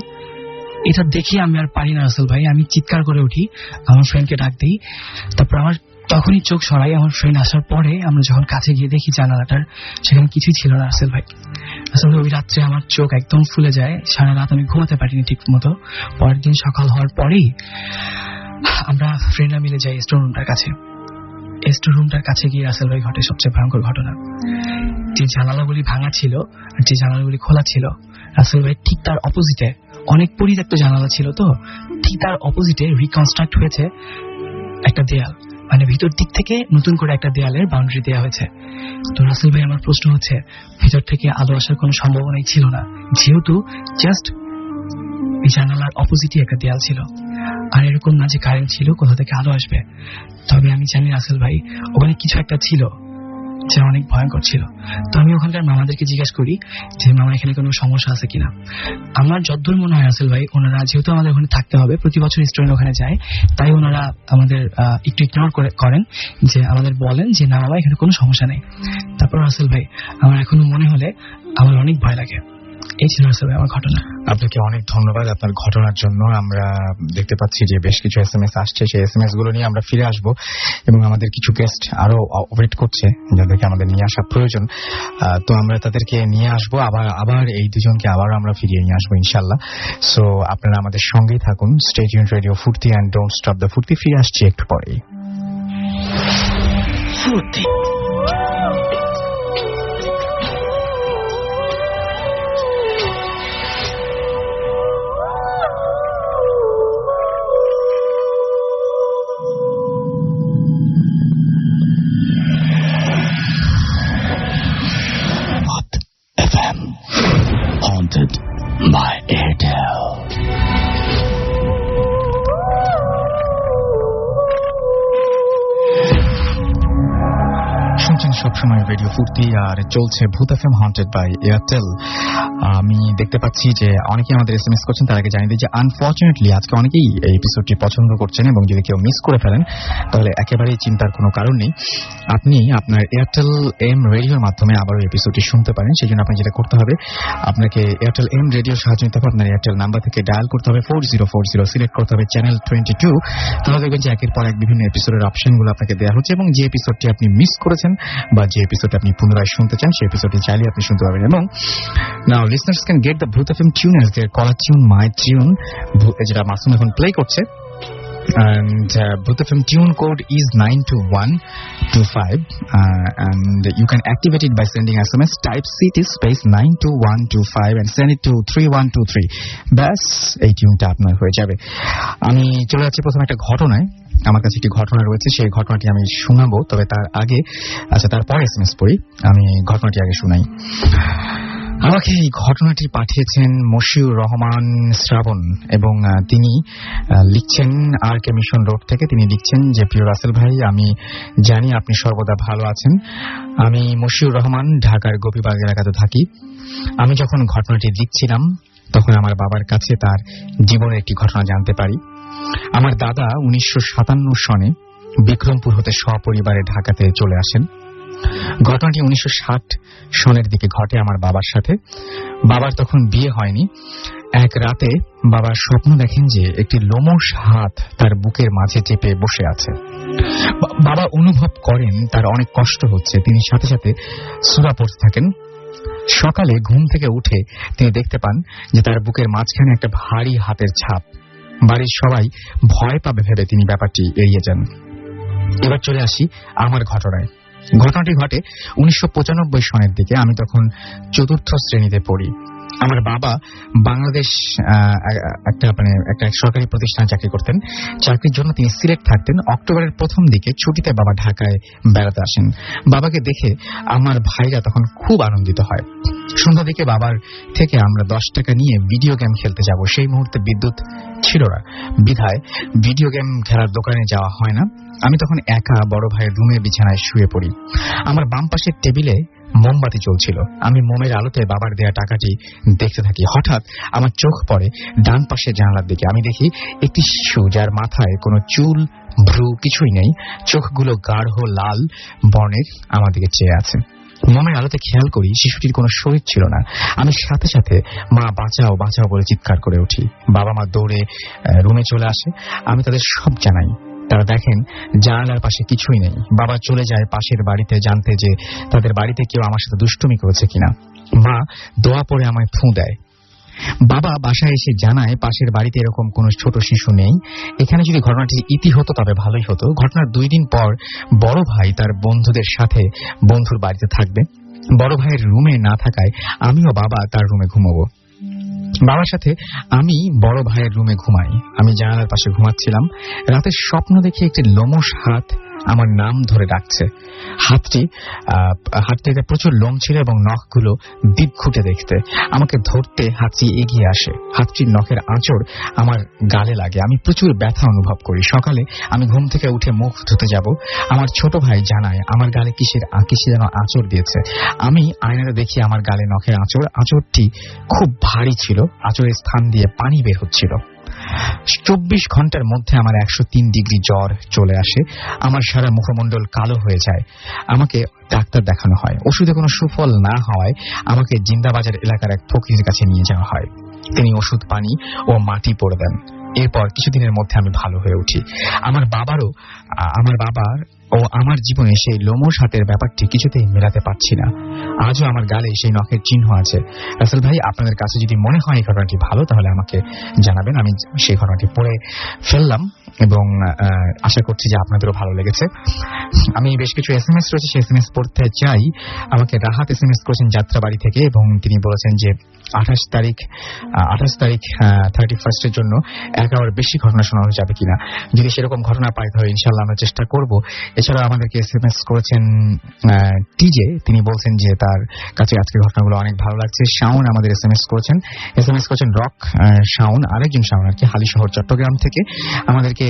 এটা দেখে আমি আর পারি না রাসেল ভাই, আমি চিৎকার করে উঠি, আমার ফ্রেন্ডকে ডাক দিই। তারপর আমার তখনই চোখ সরাই। আমার ফ্রেন্ড আসার পরে আমরা যখন কাছে গিয়ে দেখি জানালাটার, সেখানে কিছুই ছিল না রাসেল ভাই। আসলে ওই রাত্রে আমার চোখ একদম ফুলে যায়, সারা রাত আমি ঘুমাতে পারিনি ঠিক মতো। পরের দিন সকাল হওয়ার পরেই আমরা ফ্রেন্ডরা মিলে যাই স্টোর রুমটার কাছে। স্টোর রুমটার কাছে গিয়ে রাসেল ভাই ঘটে সবচেয়ে ভয়ঙ্কর ঘটনা। যে জানালাগুলি ভাঙা ছিল আর যে জানালাগুলি খোলা ছিল, রাসেল ভাই ঠিক তার অপোজিটে অনেক পরিত্যক্ত জানালা ছিল, তো ঠিক তার অপোজিটে রিকনস্ট্রাক্ট হয়েছে একটা দেয়াল, মানে ভিতর দিক থেকে নতুন করে একটা দেয়ালের বাউন্ডারি দেওয়া হয়েছে। তো রাসেল ভাই আমার প্রশ্ন হচ্ছে, ভিতর থেকে আলো আসার কোনো সম্ভাবনাই ছিল না, যেহেতু জাস্ট এই জানালার অপোজিটে একটা দেয়াল ছিল। আর এরকম না যে কারেন্ট ছিল, কোথা থেকে আলো আসবে। তবে আমি জানি রাসেল ভাই ওখানে কিছু একটা ছিল যা অনেক ভয়ঙ্কর ছিল। তো আমি ওখানকার মামাদেরকে জিজ্ঞাসা করি যে মামা এখানে কোনো সমস্যা আছে কিনা। আমার যতদূর মনে হয় রাসেল ভাই, ওনারা যেহেতু আমাদের ওখানে থাকতে হবে, প্রতি বছর স্টুডেন্ট ওখানে যায়, তাই ওনারা আমাদের একটু ইগনোর করেন, যে আমাদের বলেন যে না মামা এখানে কোনো সমস্যা নেই। তারপর রাসেল ভাই আমার এখনো মনে হলে আমার অনেক ভয় লাগে। এই ছিল রাসেল ভাই আমার ঘটনা। আপনাকে অনেক ধন্যবাদ আপনার ঘটনার জন্য। আমরা দেখতে পাচ্ছি যে বেশ কিছু SMS আসছে, সেই SMS গুলো নিয়ে আমরা ফিরে আসব এবং আমাদের কিছু গেস্ট আরো ওয়েট করছে যাদেরকে আমাদের নিয়ে আসা প্রয়োজন। তো আমরা তাদেরকে নিয়ে আসবো, আবার এই দুজনকে আবার আমরা ফিরিয়ে নিয়ে আসবো ইনশাল্লাহ। সো আপনারা আমাদের সঙ্গেই থাকুন। স্টে টিউনড রেডিও ফুর্তি অ্যান্ড ডোন্ট স্টপ দ্য ফুর্তি। ফিরে আসছি একটু পরেই। ফুর্তি Haunted by Airtel. শুনছেন সবসময় রেডিও ফুর্তি, আর চলছে ভূত FM হন্টেড বাই এয়ারটেল। আমি দেখতে পাচ্ছি যে অনেকেই আমাদের SMS করছেন। তার আগে জানিয়ে দিই যে আনফর্চুনেটলি আজকে অনেকেই এই এপিসোডটি পছন্দ করছেন, এবং যদি কেউ মিস করে ফেলেন তাহলে একেবারেই চিন্তার কোনো কারণ নেই। আপনি আপনার এয়ারটেল এম রেডিওর মাধ্যমে আবারও এপিসোডটি শুনতে পারেন। সেই জন্য আপনি যেটা করতে হবে, আপনাকে এয়ারটেল এম রেডিওর সাহায্য নিতে হবে। আপনার এয়ারটেল নাম্বার থেকে ডায়াল করতে হবে 4040, সিলেক্ট করতে হবে চ্যানেল 22। তাহলে দেখবেন যে একের পর এক বিভিন্ন এপিসোডের অপশনগুলো আপনাকে দেওয়া হচ্ছে, এবং যে এপিসোডটি আপনি মিস করেছেন বা যে এপিসোডে আপনি পুনরায় শুনতে চান সেই এপিসোডটি চাইলে আপনি শুনতে পারবেন। এবং নাও লিসনার্স ক্যান গেট দ্য ভূত FM tune as their caller tune, my tune, যেটা মাসুম এখন প্লে করছে। And Booth FM tune code is 92125, and you can activate it by sending SMS, type CT space 92125 and send it to 3123. ব্যাস এই টিউনটা আপনার হয়ে যাবে। আমি চলে যাচ্ছি প্রথমে একটা ঘটনায়। আমার কাছে একটি ঘটনা রয়েছে, সেই ঘটনাটি আমি শোনাবো। তবে তার আগে, তারপর SMS পড়ি। আমি ঘটনাটি আগে শোনাই। আমাকে এই ঘটনাটি পাঠিয়েছেন মশিউর রহমান শ্রাবণ, এবং তিনি লিখছেন RK মিশন রোড থেকে। তিনি লিখছেন যে, প্রিয় রাসেল ভাই, আমি জানি আপনি সর্বদা ভালো আছেন। আমি মশিউর রহমান, ঢাকার গোপীবাগ এলাকাতে থাকি। আমি যখন ঘটনাটি লিখছিলাম তখন আমার বাবার কাছে তার জীবনের একটি ঘটনা জানতে পারি। আমার দাদা 1957 সনে বিক্রমপুর হতে সপরিবারে ঢাকাতে চলে আসেন। ঘটনাটি 1960 সনের দিকে ঘটে আমার বাবার সাথে। বাবার তখন বিয়ে হয়নি। এক রাতে বাবার স্বপ্ন দেখেন যে একটি লোমশ হাত তার বুকের মাঝে চেপে বসে আছে। বাবা অনুভব করেন তার অনেক কষ্ট হচ্ছে। তিনি সাথে সাথে সূরা পড়তে থাকেন। সকালে ঘুম থেকে উঠে তিনি দেখতে পান যে তার বুকের মাঝখানে একটা ভারী হাতের ছাপ। বাড়ির সবাই ভয় পাবে ভেবে তিনি ব্যাপারটি এড়িয়ে যান। এবার চলে আসি আমার ঘটনায়। ঘটনাটি ঘটে 1995 সনের দিকে। আমি তখন 4র্থ শ্রেণীতে পড়ি। আমার বাবা বাংলাদেশ একটা সরকারি প্রতিষ্ঠানে চাকরি করতেন। চাকরির জন্য তিনি সিলেট থাকতেন। অক্টোবরের প্রথম দিকে ছুটিতে বাবা ঢাকায় বেড়াতে আসেন। বাবাকে দেখে আমার ভাইরা তখন খুব আনন্দিত হয়। সন্ধ্যা দিকে বাবার থেকে আমরা 10 টাকা নিয়ে ভিডিও গেম খেলতে যাব। সেই মুহূর্তে বিদ্যুৎ ছিল না, বিধায় ভিডিও গেম খেলার দোকানে যাওয়া হয় না। আমি তখন একা বড় ভাইয়ের রুমে বিছানায় শুয়ে পড়ি। আমার বাম পাশের টেবিলে মোমবাতি চলছিল। আমি মোমের আলোতে বাবার দেয়া টাকাটি দেখতে থাকি। হঠাৎ আমার চোখ পড়ে ডান পাশে জানালার দিকে। আমি দেখি একটি শিশু, যার মাথায় কোনো চুল ভ্রু কিছুই নেই, চোখগুলো গাঢ় লাল বর্ণের, আমার দিকে চেয়ে আছে। মোমের আলোতে খেয়াল করি শিশুটির কোনো শরীর ছিল না। আমি সাথে সাথে মা বাঁচাও বাঁচাও বলে চিৎকার করে উঠি। বাবা মা দৌড়ে রুমে চলে আসে। আমি তাদের সব জানাই। তারা দেখেন জানালার পাশে কিছুই নেই। বাবা চলে যায় পাশের বাড়িতে জানতে যে তাদের বাড়িতে কেউ আমার সাথে দুষ্টুমি করেছে কিনা। মা দোয়া পড়ে আমায় ফু দেয়। বাবা বাসায় এসে জানায় পাশের বাড়িতে এরকম কোনো ছোট শিশু নেই। এখানে যদি ঘটনাটির ইতি হতো তবে ভালোই হতো। ঘটনার 2 দিন পর বড় ভাই তার বন্ধুদের সাথে বন্ধুর বাড়িতে থাকবে। বড় ভাইয়ের রুমে না থাকায় আমিও বাবা তার রুমে ঘুমাবো। বাবার সাথে আমি বড় ভাইয়ের রুমে ঘুমাই। আমি জানালার পাশে ঘুমাচ্ছিলাম। রাতে স্বপ্ন দেখে একটি লোমশ হাত আমার নাম ধরে ডাকছে। হাতটিতে প্রচুর লোম ছিল এবং নখগুলো দ্বীপঘুটে দেখতে। আমাকে ধরতে হাতটি এগিয়ে আসে। হাতটির নখের আঁচড় আমার গালে লাগে। আমি প্রচুর ব্যথা অনুভব করি। সকালে আমি ঘুম থেকে উঠে মুখ ধুতে যাব। আমার ছোট ভাই জানায় আমার গালে কিসের যেন আঁচড় দিয়েছে। আমি আয়নাতে দেখি আমার গালে নখের আঁচড়। আঁচড়টি খুব ভারী ছিল। আঁচড়ের স্থান দিয়ে পানি বের হচ্ছিল। 24 ঘন্টার মধ্যে আমার 103 ডিগ্রি জ্বর চলে আসে। আমার সারা মুখমণ্ডল কালো হয়ে যায়। আমাকে ডাক্তার দেখানো হয়। ওষুধে কোনো সুফল না হওয়ায় আমাকে জিন্দাবাজার এলাকার এক ফকিরের কাছে নিয়ে যাওয়া হয়। তিনি ওষুধ পানি ও মাটি পড়ে দেন। এরপর কিছুদিনের মধ্যে আমি ভালো হয়ে উঠি। আমার বাবার ও আমার জীবনে সেই লোমশ হাতের ব্যাপারটি কিছুতেই মেলাতে পারছি না। আজও আমার গালে সেই নখের চিহ্ন আছে। রাসেল ভাই, আপনাদের কাছে যদি মনে হয় এই ঘটনাটি ভালো তাহলে আমাকে জানাবেন। আমি সেই ঘটনাটি পড়ে ফেললাম এবং আশা করছি যে আপনাদেরও ভালো লেগেছে। আমি বেশ কিছু SMS রয়েছে, সেই SMS পড়তে চাই। আমাকে রাহাত SMS করেছেন যাত্রাবাড়ি থেকে এবং তিনি বলেছেন যে 28 তারিখ 31 এর জন্য 11 বেশি ঘটনা শোনানো যাবে কিনা। যদি সেরকম ঘটনা পাই তাহলে ইনশাআল্লাহ আমরা চেষ্টা করব। এছাড়া আমাদেরকে SMS করেছেন টিজে। তিনি বলছেন যে তার কাছে আজকের ঘটনাগুলো অনেক ভালো লাগছে। শাওন আমাদের SMS করেছেন রক শাওন, আরেকজন শাওন আর কি, হালিশহর চট্টগ্রাম থেকে। আমাদেরকে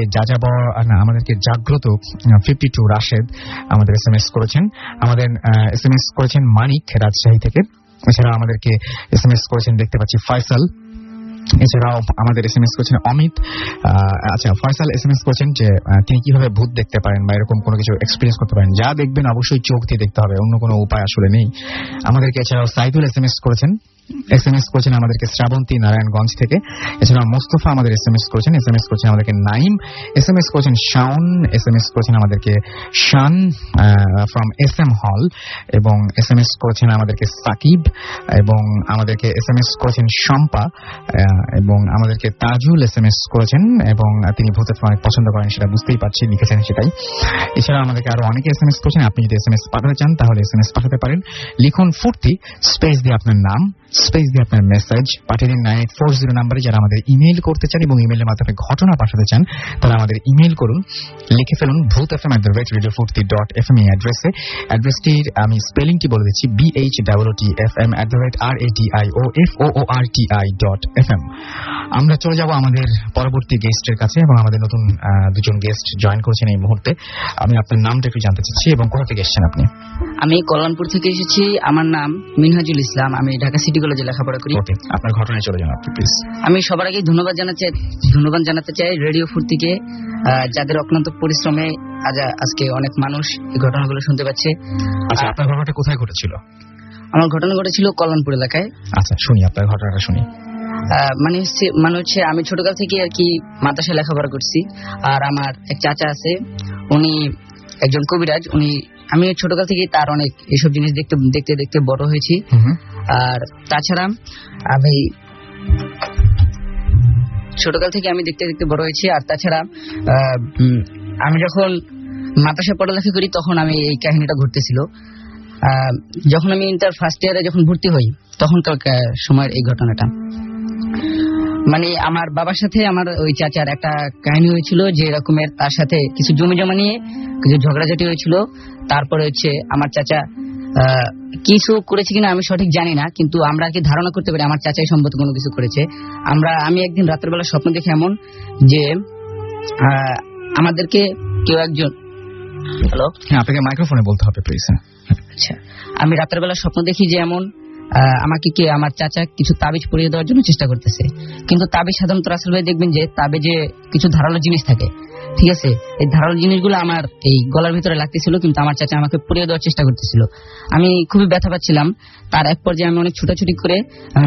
আমাদেরকে জাগ্রত 52 রাশেদ আমাদের SMS করেছেন। আমাদের SMS করেছেন মানিক রাজশাহী থেকে। এছাড়া আমাদেরকে SMS করেছেন দেখতে পাচ্ছি ফয়সাল। এছাড়াও আমাদের SMS করেছেন অমিত। ফয়সাল SMS করেছেন যে তিনি কিভাবে ভূত দেখতে পারেন বা এরকম কোনো কিছু এক্সপিরিয়েন্স করতে পারেন। যা দেখবেন অবশ্যই চোখ দিয়ে দেখতে হবে, অন্য কোনো উপায় আসলে নেই। আমাদেরকে এছাড়াও সাইদুল SMS করেছেন আমাদেরকে শ্রাবন্তী নারায়ণগঞ্জ থেকে। এছাড়া মোস্তফা আমাদের SMS করেছেন আমাদেরকে নাইম। SMS করেছেন শাওন, SMS করেছেন আমাদেরকে শান ফ্রম SM হল এবং SMS করেছেন আমাদেরকে সাকিব এবং আমাদেরকে SMS করেছেন শম্পা এবং আমাদেরকে তাজুল SMS করেছেন এবং তিনি ভূতের অনেক পছন্দ করেন, সেটা বুঝতেই পারছি, লিখেছেন সেটাই। এছাড়া আমাদেরকে আরো অনেকে SMS করেছেন। আপনি যদি SMS পাঠাতে চান তাহলে SMS পাঠাতে পারেন। লিখুন ফুর্তি, স্পেস দিয়ে আপনার নাম, স্পেস দিয়ে আপনার মেসেজ পাঠিয়ে দিন 9840 নাম্বারে। যারা আমাদের ইমেইল করতে চান এবং ইমেইলের মাধ্যমে ঘটনা পাঠাতে চান তারা আমাদের ইমেইল করুন, লিখে ফেলুন bhutfm@radiofurti.fm এই অ্যাড্রেসে। অ্যাড্রেসটির আমি স্পেলিংটি বলে দিচ্ছি, BHOOTFM@radiofurti.fm। আমরা চলে যাব আমাদের পরবর্তী গেস্টের কাছে এবং আমাদের নতুন 2জন গেস্ট জয়েন করেছেন এই মুহূর্তে। আমি আপনার নামটা একটু জানতে চাচ্ছি এবং কোথা থেকে এসেছেন আপনি? আমি কল্যাণপুর থেকে এসেছি। আমার নাম মিনহাজুল ইসলাম। আমি ঢাকা সিটি কলেজে লেখাপড়া করি। আপনার ঘটনায় চলে যান আপনি প্লিজ। আমি সবার আগে ধন্যবাদ জানাতে চাই রেডিও ফুর্তিকে, যাদের অক্লান্ত পরিশ্রমে আজকে অনেক মানুষ এই ঘটনাগুলো শুনতে পাচ্ছে। আচ্ছা, আপনার ঘটনাটা কোথায় ঘটেছিল? আমার ঘটনা ঘটেছিল কল্যাণপুর এলাকায়। আচ্ছা, শুনি আপনার ঘটনাটা শুনি। মানে হচ্ছে আমি ছোটকাল থেকে আর কি মাদ্রাসায় লেখাপড়া করছি। আর আমার এক চাচা আছে, উনি একজন কবিরাজ। আমি ছোটকাল থেকে তার অনেক এসব জিনিস দেখতে দেখতে বড় হয়েছি। আর তাছাড়া আমি ছোটকাল থেকে আমি দেখতে দেখতে বড় হয়েছি। আর তাছাড়া আমি যখন মাদ্রাসায় পড়ালেখা করি তখন আমি এই কাহিনীটা ঘটতেছিল। যখন আমি ইন্টার ফার্স্ট ইয়ারে যখন ভর্তি হই তখনকার সময়ের এই ঘটনাটা। মানে আমার বাবার সাথে আমার ওই চাচার একটা কাহিনী হয়েছিল যে এরকমের, তার সাথে কিছু জমি জমা নিয়ে কিছু ঝগড়াঝাটি হয়েছিল। তারপরে হচ্ছে আমার চাচা কিছু করেছে কিনা আমি সঠিক জানি না, কিন্তু আমরা কি ধারণা করতে পারি আমার চাচাই সম্ভবত কোনো কিছু করেছে। আমি একদিন রাতের বেলা স্বপ্ন দেখি এমন যে আমাদেরকে কেউ একজন, হ্যালো, আপনাকে মাইক্রোফোনে বলতে হবে প্লিজ। আচ্ছা, আমি রাতের বেলা স্বপ্ন দেখি যে এমন আমাকে কি আমার চাচা কিছু তাবিজ পরিয়ে দেওয়ার জন্য চেষ্টা করতেছে। কিন্তু তাবিজ সাধারণত রাসেল ভাই দেখবেন যে তাবিজে কিছু ধারালো জিনিস থাকে, ঠিক আছে, এই ধারালো জিনিসগুলো আমার এই গলার ভিতরে লাগতেছিল, কিন্তু আমার চাচা আমাকে পরিয়ে দেওয়ার চেষ্টা করতেছিল। আমি খুবই ব্যথা পাচ্ছিলাম। তার এক পর্যায়ে আমি অনেক ছুটাছুটি করে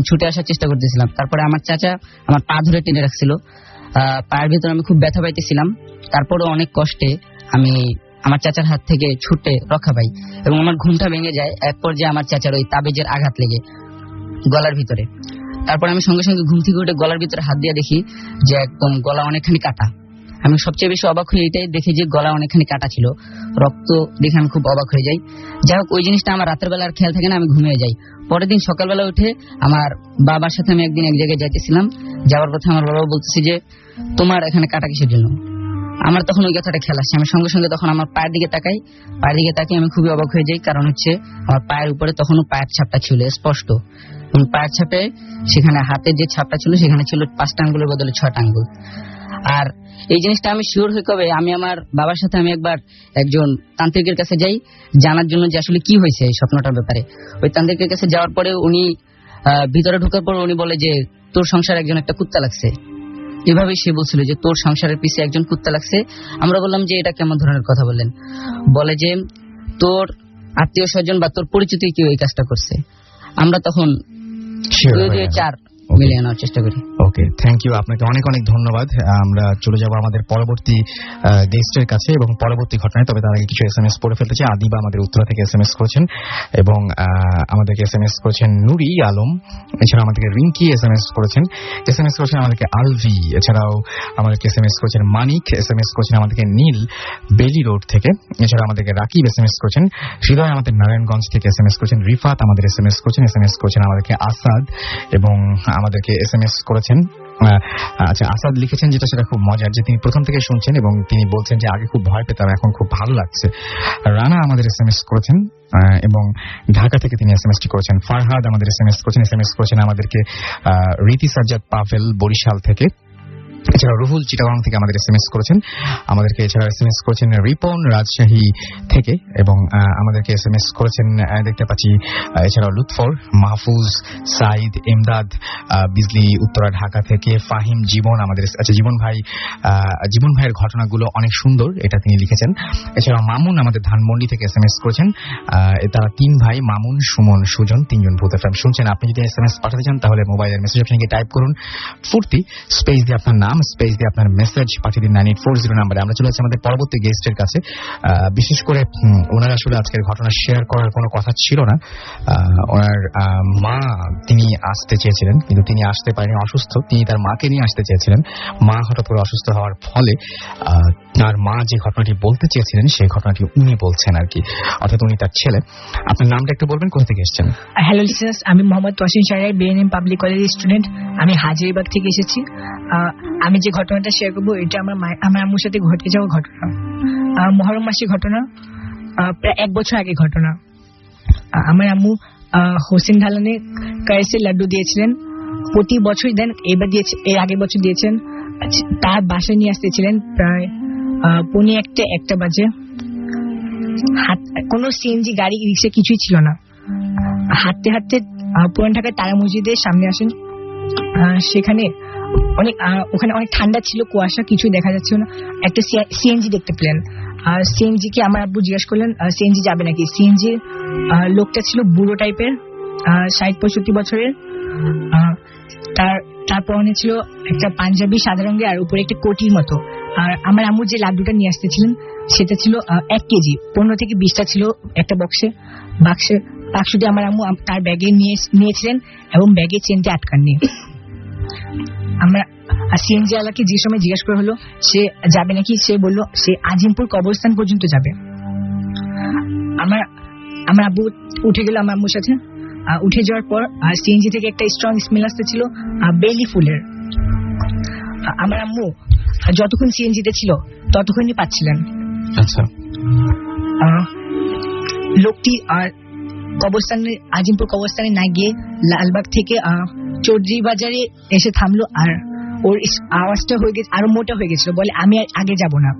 ছুটে আসার চেষ্টা করতেছিলাম। তারপরে আমার চাচা আমার পা ধরে টেনে রাখছিল, পায়ের ভিতরে আমি খুব ব্যথা পাইতেছিলাম। তারপরেও অনেক কষ্টে আমি আমার চাচার হাত থেকে ছুটে রক্ষা পাই এবং আমার ঘুমটা ভেঙে যায়। এক পর্যায়ে আমার চাচার ওই তাবিজের আঘাত লেগে গলার ভিতরে। তারপর আমি সঙ্গে সঙ্গে ঘুম থেকে উঠে গলার ভিতরে হাত দিয়ে দেখি যে একদম গলা অনেকখানি কাটা। আমি সবচেয়ে বেশি অবাক হয়ে এটাই দেখি যে গলা অনেকখানি কাটা ছিল, রক্ত দেখে আমি খুব অবাক হয়ে যাই। যাই হোক, ওই জিনিসটা আমার রাতের বেলা আর খেয়াল থাকে না, আমি ঘুমিয়ে যাই। পরের দিন সকালবেলা উঠে আমার বাবার সাথে আমি একদিন এক জায়গায় যাইতেছিলাম, যাওয়ার পথে আমার বাবা বলতেছে যে তোমার এখানে কাটা কিসের জন্য। আমার তখন ওই কথাটা খেয়াল আসছে। আমি সঙ্গে সঙ্গে তখন আমার পায়ের দিকে তাকাই, পায়ের দিকে তাকিয়ে আমি খুবই অবাক হয়ে যাই, কারণ হচ্ছে আমার পায়ের উপরে তখনও পায়ের ছাপটা ছিল স্পষ্ট, এবং পায়ের ছাপে সেখানে হাতের যে ছাপটা ছিল সেখানে ছিল 5টা আঙ্গুলের বদলে 6টা আঙ্গুল। আর এই জিনিসটা আমি শিওর হয়ে কবে আমি আমার বাবার সাথে আমি একবার একজন তান্ত্রিকের কাছে যাই জানার জন্য যে আসলে কি হয়েছে এই স্বপ্নটার ব্যাপারে। ওই তান্ত্রিকের কাছে যাওয়ার পরে উনি ভিতরে ঢোকার পর উনি বলে যে তোর সংসারে একজন একটা কুত্তা লাগছে। এভাবেই সে বলছিল যে তোর সংসারের পিছে একজন কুত্তা লাগছে। আমরা বললাম যে এটা কেমন ধরনের কথা বললেন। বলে যে তোর আত্মীয় স্বজন বা তোর পরিচিত কেউ এই কাজটা করছে। আমরা তখন 2-4 মিলিয়ে আনার চেষ্টা করি। ওকে, থ্যাংক ইউ, আপনাকে অনেক অনেক ধন্যবাদ। আমরা চলে যাব আমাদের পরবর্তী গেস্টের কাছে এবং পরবর্তী ঘটনায়। তবে তার আগে কিছু SMS পড়ে ফেলতে চাই। আদিবা আমাদের উত্তরা থেকে SMS করেছেন এবং আমাদেরকে SMS করেছেন নুরি আলম, এছাড়া আমাদেরকে রিঙ্কি SMS করেছেন আমাদেরকে আলভি, এছাড়াও আমাদেরকে SMS করেছেন মানিক, SMS করেছেন আমাদেরকে নীল বেলি রোড থেকে, এছাড়া আমাদেরকে রাকিব SMS করেছেন, হৃদয় আমাদের নারায়ণগঞ্জ থেকে SMS করেছেন, রিফাত আমাদের SMS করেছেন আমাদেরকে আসাদ এবং আমাদেরকে SMS করেছেন। আচ্ছা, আসাদ লিখেছেন যেটা সেটা খুব মজার, যে তিনি প্রথম থেকে শুনছেন এবং তিনি বলছেন যে আগে খুব ভয় পেতাম, এখন খুব ভালো লাগছে। রানা আমাদের SMS করেছেন এবং ঢাকা থেকে তিনি এসএমএসটি করেছেন। ফারহাদ আমাদের এসএমএস করেছেন আমাদেরকে রীতি সাজ্জাদ পাভেল বরিশাল থেকে, এছাড়া রুহুল চিটাগাং থেকে আমাদের এসএমএস করেছেন, আমাদেরকে এছাড়া এসএমএস করেছেন রিপন রাজশাহী থেকে এবং আমাদেরকে এসএমএস করেছেন দেখতে পাচ্ছি এছাড়া লুৎফর, মাহফুজ, সাইদ, এমদাদ বিজলি উত্তরা ঢাকা থেকে, ফাহিম, জীবন আমাদের। আচ্ছা, জীবন ভাইয়ের ঘটনাগুলো অনেক সুন্দর, এটা তিনি লিখেছেন। এছাড়া মামুন আমাদের ধানমন্ডি থেকে এসএমএস করেছেন। তারা 3 ভাই, মামুন, সুমন, সুজন, 3জন ভূত এফএম শুনছেন। আপনি যদি এসএমএস পাঠাতে চান তাহলে মোবাইলের মেসেজ অপশনে গিয়ে টাইপ করুন ফুর্তি, স্পেস দিয়ে আপনার নাম, স্পেস দিয়ে আপনার মেসেজ পাঠিয়ে দিন 9840 নাম্বারে। আমরা চলে যাচ্ছি আমাদের পরবর্তী গেস্টের কাছে। বিশেষ করে ওনার আসলে আজকের ঘটনা শেয়ার করার কোনো কথা ছিল না। ওনার মা তিনি আসতে চেয়েছিলেন কিন্তু তিনি আসতে পারেনি, অসুস্থ। তিনি তার মাকে নিয়ে আসতে চেয়েছিলেন। মা হঠাৎ করে অসুস্থ হওয়ার ফলে তার মা যে ঘটনাটি বলতে চেয়েছিলেন সেই ঘটনাটি উনি বলছেন আর কি, অর্থাৎ উনি তার ছেলে। আপনার নামটা একটু বলবেন, কোথা থেকে এসেছেন? হ্যালো লিসেনার্স, আমি মোহাম্মদ তোয়াসিন শাহরাই, বিএনএম পাবলিক কলেজের স্টুডেন্ট। আমি হাজারীবাগ থেকে এসেছি। আমি যে ঘটনাটা শেয়ার করবো এটা আমার আম্মুর সাথে ঘটে যাওয়া ঘটনা। মহরম মাসের ঘটনা, প্রায় 1 বছর আগে ঘটনা। আমার আম্মু হোসেন ঢালানে কায়েসের লাড্ডু দিয়েছিলেন, প্রতি বছরই দেন, এবার দিয়েছে, এর আগের বছর দিয়েছেন। তার বাসায় নিয়ে আসতেছিলেন প্রায় 1:45 বাজে। কোনো সিএনজি গাড়ি রিক্সা কিছুই ছিল না। হাঁটতে হাঁটতে পুরান ঢাকায় তারা মসজিদের সামনে আসেন। সেখানে ওখানে অনেক ঠান্ডা ছিল, কুয়াশা, কিছুই দেখা যাচ্ছে না। একটা সিএনজি দেখতে পেলেন। আর সিএনজি কে আমার আব্বু জিজ্ঞাসা করলেন সিএনজি যাবে নাকি। সিএনজি লোকটা ছিল বুড়ো টাইপের, 60-65 বছরের। তার পরনে ছিল একটা পাঞ্জাবি সাদা রঙের আর উপরে একটা কোটির মতো। আর আমার আম্মু যে লাড্ডুটা নিয়ে আসতেছিলেন সেটা ছিল 1 কেজি, 15 থেকে 20টা ছিল একটা বাক্সটি আমার আম্মু তার ব্যাগে নিয়েছিলেন এবং ব্যাগে চেনটা আটকাননি। আমরা সিএনজি আলাকে যে সময় জিজ্ঞাসা করা হলো সে যাবে নাকি, সে বলল সে আজিমপুর কবরস্থান পর্যন্ত যাবে। আমার আব্বু উঠে গেল আমার আম্মুর সাথে। উঠে যাওয়ার পর সিএনজি থেকে একটা স্ট্রং স্মেল আসতেছিল বেলি ফুলের। আমার আম্মু যতক্ষণ সিএনজিতে ছিল ততক্ষণই পাচ্ছিলেন। আচ্ছা, লোকটি আজিমপুর কবরস্থানে না গিয়ে লালবাগ থেকে চৌধুরী বাজারে এসে থামলো। আর ওর আওয়াজটা হয়ে গেছে আরো মোটা হয়ে গেছিল, বলে আমি আর আগে যাব না।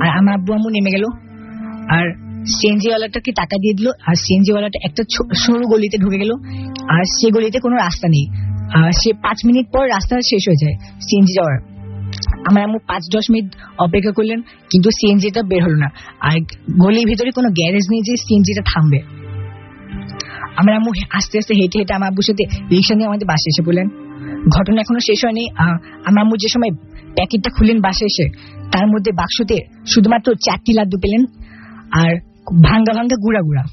আর আমার আব্বু আম্মু নেমে গেল। আর সিএনজি ওয়ালাটাকে টাকা দিয়ে দিল, আর সিএনজি ওয়ালাটা একটা সরু গলিতে ঢুকে গেল, আর সে গলিতে কোনো রাস্তা নেই। সে 5 মিনিট পর রাস্তা শেষ হয়ে যায় সিএনজি যাওয়ার। আমার আম্মু 5-10 মিনিট অপেক্ষা করলেন, কিন্তু সিএনজিটা বের হলো না। আর গলির ভিতরে কোনো গ্যারেজ নেই যে সিএনজিটা থামবে। আমার আম্মু আস্তে আস্তে হেঁটে হেঁটে আমার আব্বুর সাথে রিক্সা নিয়ে আমাদের বাসায় এসে বললেন। ঘটনা এখনো শেষ হয়নি। আমার আম্মু যে সময় প্যাকেটটা খুললেন বাসায় এসে, তার মধ্যে বাক্সতে শুধুমাত্র 4টি লাড্ডু পেলেন, আর ভাঙ্গা ভাঙ্গা গুঁড়া গুঁড়া।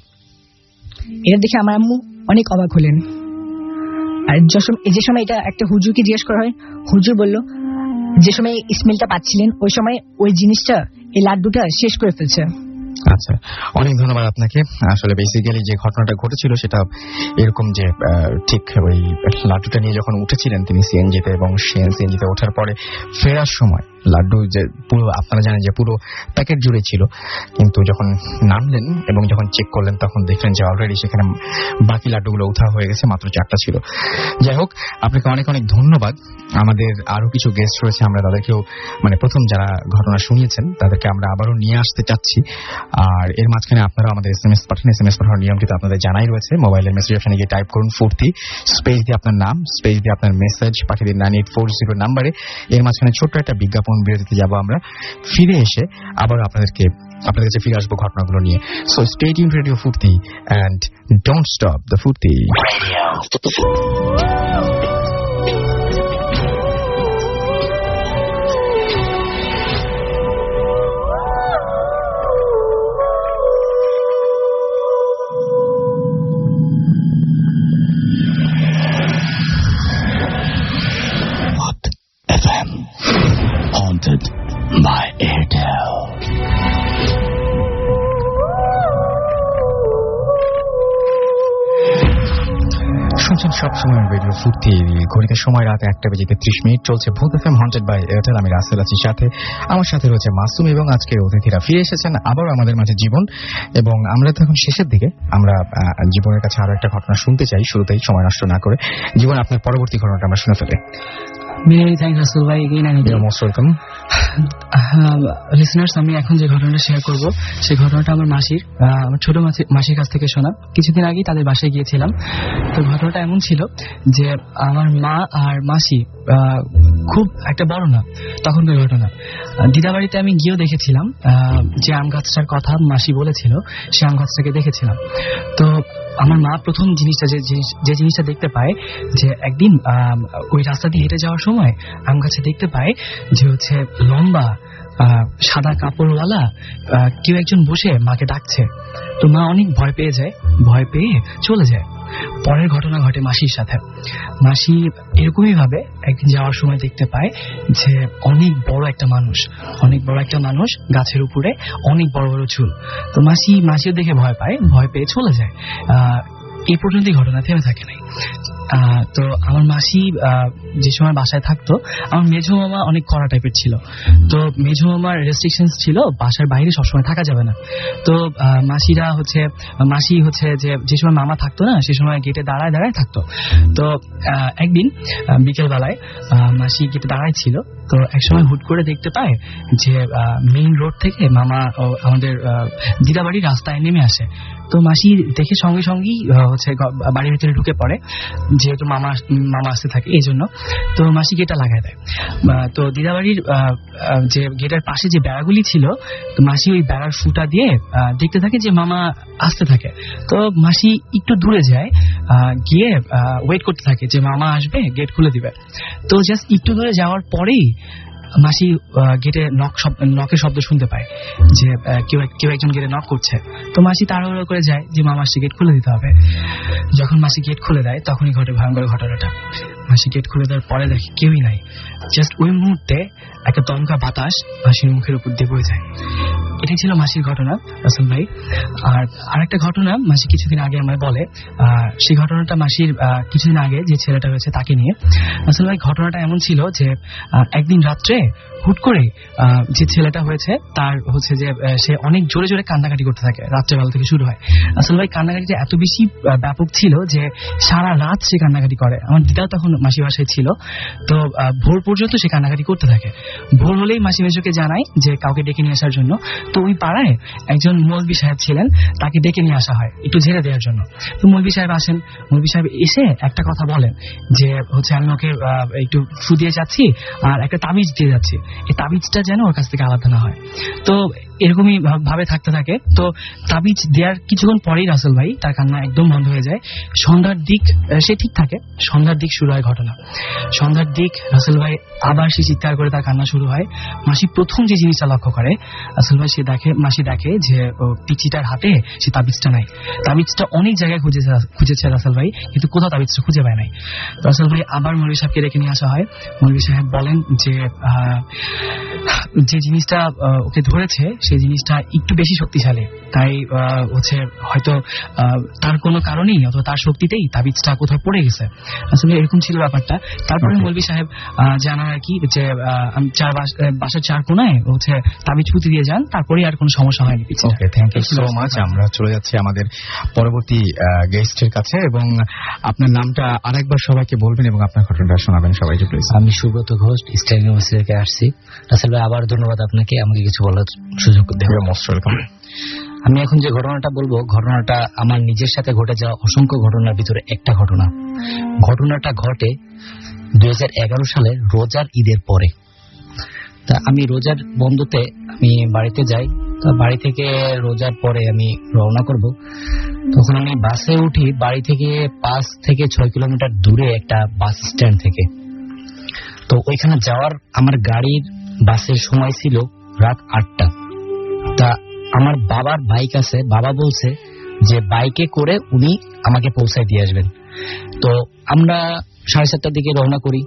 এটা দেখে আমার আম্মু অনেক অবাক হলেন। আর যে সময় এটা একটা হুজুরকে জিজ্ঞেস করা হয়, হুজুর বলল যে সময় স্মেলটা পাচ্ছিলেন ওই সময় ওই জিনিসটা, এই লাড্ডুটা শেষ করে ফেলছে। আচ্ছা, অনেক ধন্যবাদ আপনাকে। আসলে বেসিক্যালি যে ঘটনাটা ঘটেছিল সেটা এরকম যে ঠিক ওই লাড্ডুটা নিয়ে যখন উঠেছিলেন তিনি সিএনজিতে, এবং সিএনজিতে ওঠার পরে ফেরার সময় লাড্ডু যে পুরো, আপনারা জানেন যে পুরো প্যাকেট জুড়ে ছিল, কিন্তু যখন নামলেন এবং যখন চেক করলেন তখন দেখলেন যে অলরেডি সেখানে বাকি লাড্ডুগুলো উঠা হয়ে গেছে, মাত্র 4টা ছিল। যাই হোক, আপনাকে অনেক অনেক ধন্যবাদ। আমাদের আরো কিছু গেস্ট রয়েছে, আমরা তাদেরকেও মানে প্রথম যারা ঘটনা শুনিয়েছেন তাদেরকে আমরা আবারও নিয়ে আসতে চাচ্ছি। আর এর মাঝখানে আপনারা আমাদের এসএমএস পাঠান। এসএমএস পাঠানোর নিয়ম কিন্তু আপনাদের জানাই রয়েছে। মোবাইলের মেসেজ অপশনে গিয়ে টাইপ করুন ফুর্তি, স্পেস দিয়ে আপনার নাম, স্পেস দিয়ে আপনার মেসেজ পাঠিয়ে দিন 9840 নাম্বারে। এর মাঝখানে ছোট্ট একটা বিজ্ঞাপন বিরতিতে যাব আমরা, ফিরে এসে আবার আপনাদের কাছে ফিরে আসবো ঘটনাগুলো নিয়ে। সো স্টে টিউনড রেডিও ফুর্তি এন্ড ডোন্ট স্টপ দ্য ফুর্তি। Haunted by Airtel. শুনছেন সবসময় রেডিও ফুর্তি। ঘড়িতে সময় রাত 1:30 চলছে ভূত এফএম হন্টেড বাই এয়ারটেল। আমি রাসেল আছি সাথে, আমার সাথে রয়েছে মাসুম, এবং আজকের অতিথিরা ফিরে এসেছেন আবার আমাদের মাঝে জীবন। এবং আমরা তো এখন শেষের দিকে, আমরা জীবনের কাছে আরো একটা ঘটনা শুনতে চাই শুরুতেই, সময় নষ্ট না করে। জীবন, আপনার পরবর্তী ঘটনাটা আমরা শুনে ফেলি। Many thanks Rasul bhai again and again. You're most welcome. Listeners, আমি এখন যে ঘটনাটা শেয়ার করব সেই ঘটনাটা আমার মাসির, আমার ছোট মাসির কাছ থেকে শোনা। কিছুদিন আগেই তাদের বাসায় গিয়েছিলাম। তো ঘটনাটা এমন ছিল যে আমার মা আর মাসি খুব একটা বড় না তখনকার ঘটনা। দিদাবাড়িতে আমি গিয়েও দেখেছিলাম, যে আম গাছটার কথা মাসি বলেছিল সে আম গাছটাকে দেখেছিলাম। তো আমার মা প্রথম জিনিসটা যে জিনিসটা দেখতে পায়, যে একদিন ওই রাস্তা দিয়ে হেঁটে যাওয়ার সময় আম গাছে দেখতে পায় যে হচ্ছে লম্বা সাদা কাপড়ওয়ালা কেউ একজন বসে মাকে ডাকছে। তো মা অনেক ভয় পেয়ে যায়, ভয় পেয়ে চলে যায়। পরের ঘটনা ঘটে মাসির সাথে। মাসি এরকমই ভাবে একদিন যাওয়ার সময় দেখতে পায় যে অনেক বড় একটা মানুষ গাছের উপরে, অনেক বড় বড় চুল। তো মাসিও দেখে ভয় পায়, ভয় পেয়ে চলে যায়। এই পর্যন্তই ঘটনা থেমে থাকে নাই। তো আমার মাসি যে সময় বাসায় থাকতো, আমার মেঝো মামা অনেক কড়া টাইপের ছিল। তো মেঝো মামার রেস্ট্রিকশনস ছিল, বাসার বাইরে সবসময় থাকা যাবে না। তো মাসি হচ্ছে যে সময় মামা থাকতো না, সে সময় গেটে দাঁড়ায় থাকতো। তো একদিন বিকেল বেলায় মাসি গেটে দাঁড়ায় ছিল। তো একসময় হুট করে দেখতে পায় যে মেইন রোড থেকে মামা আমাদের দিদাবাড়ির রাস্তায় নেমে আসে। তো মাসি দেখে সঙ্গে সঙ্গেই হচ্ছে বাড়ির ভিতরে ঢুকে পড়ে, যেহেতু মামা আসতে থাকে এই জন্য। তো মাসি গেটটা লাগায় দেয়। তো দিদাবাড়ির যে গেটের পাশে যে বেড়াগুলি ছিল, তো মাসি ওই বেড়ার ফুটা দিয়ে দেখতে থাকে যে মামা আসতে থাকে। তো মাসি একটু দূরে যায়, গিয়ে ওয়েট করতে থাকে যে মামা আসবে, গেট খুলে দিবে। তো জাস্ট একটু দূরে যাওয়ার পরেই মাসি গেটে নকের শব্দ শুনতে পায়, যে কেউ একজন গেটে নক করছে। তো মাসি তাড়াহুড়ো করে যায় যে মামা আসছে, গেট খুলে দিতে হবে। যখন মাসি গেট খুলে দেয় তখনই ঘটে ভয়ঙ্কর ঘটনাটা। মাসি গেট খুলে দেওয়ার পরে দেখে কেউই নাই। জাস্ট ওই মুহূর্তে একটা দমকা বাতাস মাসির মুখের উপর দিয়ে বয়ে যায়। এটাই ছিল মাসির ঘটনা রাসেল ভাই। আর আরেকটা ঘটনা মাসি কিছুদিন আগে আমায় বলে, সেই ঘটনাটা মাসির কিছুদিন আগে যে ছেলেটা হয়েছে তাকে নিয়ে। রাসেল ভাই, ঘটনাটা এমন ছিল যে একদিন রাত্রে হুট করে যে ছেলেটা হয়েছে তার হচ্ছে যে সে অনেক জোরে জোরে কান্নাকাটি করতে থাকে, রাত্রেবেলা থেকে শুরু হয়। আসলে ভাই কান্নাকাটিটা এত বেশি ব্যাপক ছিল যে সারা রাত সে কান্নাকাটি করে। আমার দিদা তখন মাসি বাসায় ছিল। তো ভোর পর্যন্ত সে কান্নাকাটি করতে থাকে। ভোর হলেই মাসি মেজোকে জানায় যে কাউকে ডেকে নিয়ে আসার জন্য। তো ওই পাড়ায় একজন মৌলভী সাহেব ছিলেন, তাকে ডেকে নিয়ে আসা হয় একটু ঝেড়ে দেওয়ার জন্য। তো মৌলভী সাহেব আসেন, মৌলভী সাহেব এসে একটা কথা বলেন যে হচ্ছে আমি ওকে একটু ফু দিয়ে যাচ্ছি আর একটা তাবিজ দিয়ে যাচ্ছি, এই তাবিজটা যেন ওর কাছ থেকে আলাদা না হয়। তো এরকমই ভাবে থাকতে থাকে। তো তাবিজ দেওয়ার কিছুক্ষণ পরেই রাসেল ভাই তার কান্না একদম বন্ধ হয়ে যায়। সন্ধ্যার দিক সে ঠিক থাকে, সন্ধ্যার দিক শুরু হয় ঘটনা। সন্ধ্যার দিক রাসেল ভাই আবার সে চিৎকার করে তার কান্না শুরু হয়। মাসি প্রথম যে জিনিসটা লক্ষ্য করে, রাসেল ভাই মাসি দেখে যে পিচিটার হাতে সে তাবিজটা নাই। তাবিজটা অনেক জায়গায় খুঁজেছে রাসেল ভাই, কিন্তু কোথাও তাবিজটা খুঁজে পায় নাই। রাসেল ভাই আবার মৌলভী সাহেবকে ডেকে নিয়ে আসা হয়। মৌলভী সাহেব বলেন যে জিনিসটা ওকে ধরেছে সেই জিনিসটা একটু বেশি শক্তিশালী, তাই হচ্ছে হয়তো তার কোনো কারণেই অথবা তার শক্তিতেই তাবিজটা কোথাও পড়ে গেছে। আসলে এরকম ছিল ব্যাপারটা। তারপরে মৌলভী সাহেব জানার আর কি যে আমি বাসার 4 কোনায় হচ্ছে তাবিজ পুঁতি দিয়ে যান, তারপরে আর কোনো সমস্যা হয়নি। ওকে, থ্যাংক ইউ সো মাচ। আমরা চলে যাচ্ছি আমাদের পরবর্তী গেস্টের কাছে, এবং আপনার নামটা আরেকবার সবাইকে বলবেন এবং আপনার ঘটনাটা শোনাবেন সবাইকে প্লিজ। আমি সুব্রত ঘোষ, ইস্টার্ন ইউনিভার্সিটি থেকে আসছি। রাসেল ভাই আবার ধন্যবাদ আপনাকে আমাকে কিছু বলার সুযোগ দেওয়ার। Most welcome. আমি এখন যে ঘটনাটা বলবো, ঘটনাটা আমার নিজের সাথে ঘটে যাওয়া অসংখ্য ঘটনার ভিতরে একটা ঘটনা। ঘটনাটা ঘটে 2011 সালের রোজার ঈদের পরে। তা আমি রোজার বন্ধতে আমি বাড়িতে যাই। তা বাড়ি থেকে রোজার পরে আমি রওনা করব, তখন আমি বাসে উঠি বাড়ি থেকে 5 থেকে 6 কিলোমিটার দূরে একটা বাস স্ট্যান্ড থেকে। তো ওইখানে যাওয়ার আমার গাড়ির বাসের সময় ছিল রাত 8টা। তা আমার বাবার বাইক আছে, বাবা বলছে যে বাইকে করে উনি আমাকে পৌঁছায় দিয়ে আসবেন। তো আমরা 7:30টার দিকে রওনা করি।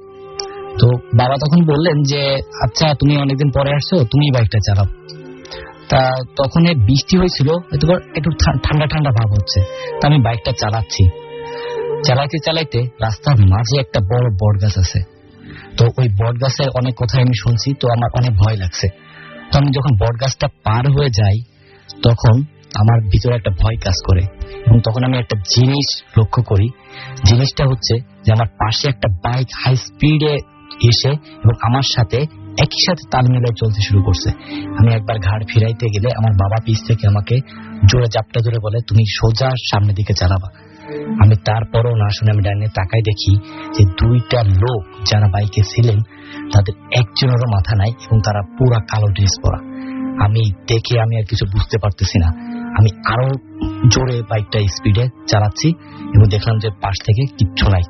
তো বাবা তখন বললেন যে আচ্ছা তুমি অনেকদিন পরে আসছো, তুমি বাইকটা চালাও। তা তখন বৃষ্টি হয়েছিল, একটু ঠান্ডা ঠান্ডা ভাব হচ্ছে। তা আমি বাইকটা চালাইতে চালাইতে রাস্তার মাঝে একটা বড় বট গাছ আছে। তো ওই বট গাছের অনেক কথা আমি শুনছি, তো আমার অনেক ভয় লাগছে। তো আমি যখন বট গাছটা পার হয়ে যাই তখন আমার ভিতরে একটা ভয় কাজ করে, এবং তখন আমি একটা জিনিস লক্ষ্য করি। জিনিসটা হচ্ছে যে আমার পাশে একটা বাইক হাই স্পিডে এসে এবং আমার সাথে একই সাথে তাল মিলাই চলতে শুরু করছে। আমি একবার ঘাড় ফিরাইতে গেলে আমার বাবা পিছ থেকে আমাকে জোরে জাপটা ধরে বলে তুমি সোজা সামনের দিকে চালাবা। আমি তারপরও না শুনে আমি ডাইনে তাকাই, দেখি যে 2টা লোক যারা বাইকে ছিলেন তাদের একজনেরও মাথা নাই এবং তারা পুরা কালো ড্রেস পরা। আমি দেখে আমি আর কিছু বুঝতে পারতেছি না। আমি আরো জোরে বাইকটা স্পিডে চালাচ্ছি এবং দেখলাম যে পাশ থেকে কিচ্ছু নাই।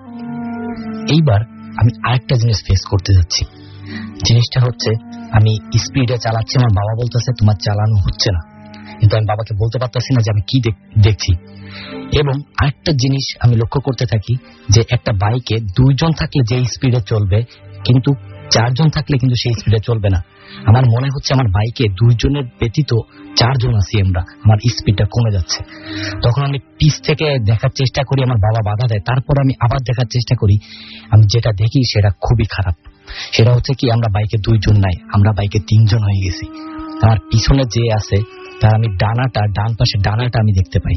এইবার আমি আরেকটা জিনিস ফেস করতে যাচ্ছি। জিনিসটা হচ্ছে আমি স্পিডে চালাচ্ছি, আমার বাবা বলতেছে তোমার চালানো হচ্ছে না, কিন্তু আমি বাবাকে বলতে পারতেছি না যে আমি কি দেখছি। এবং আরেকটা জিনিস আমি লক্ষ্য করতে থাকি যে একটা বাইকে 2 জন থাকলে যে স্পিডে চলবে, কিন্তু 4 জন থাকলে কিন্তু সেই স্পিডে চলবে না। আমার মনে হচ্ছে আমার বাইকে 2 জনের ব্যতীত 4 জন আছি আমরা, আমার স্পিডটা কমে যাচ্ছে। তখন আমি পিছ থেকে দেখার চেষ্টা করি, আমার বাবা বাধা দেয়। তারপর আমি আবার দেখার চেষ্টা করি, আমি যেটা দেখি সেটা খুবই খারাপ। সেটা হচ্ছে কি আমরা বাইকে 2 জন নাই, আমরা বাইকে 3 জন হয়ে গেছি। আমার পিছনে যে আছে তার আমি ডান পাশে ডানাটা আমি দেখতে পাই,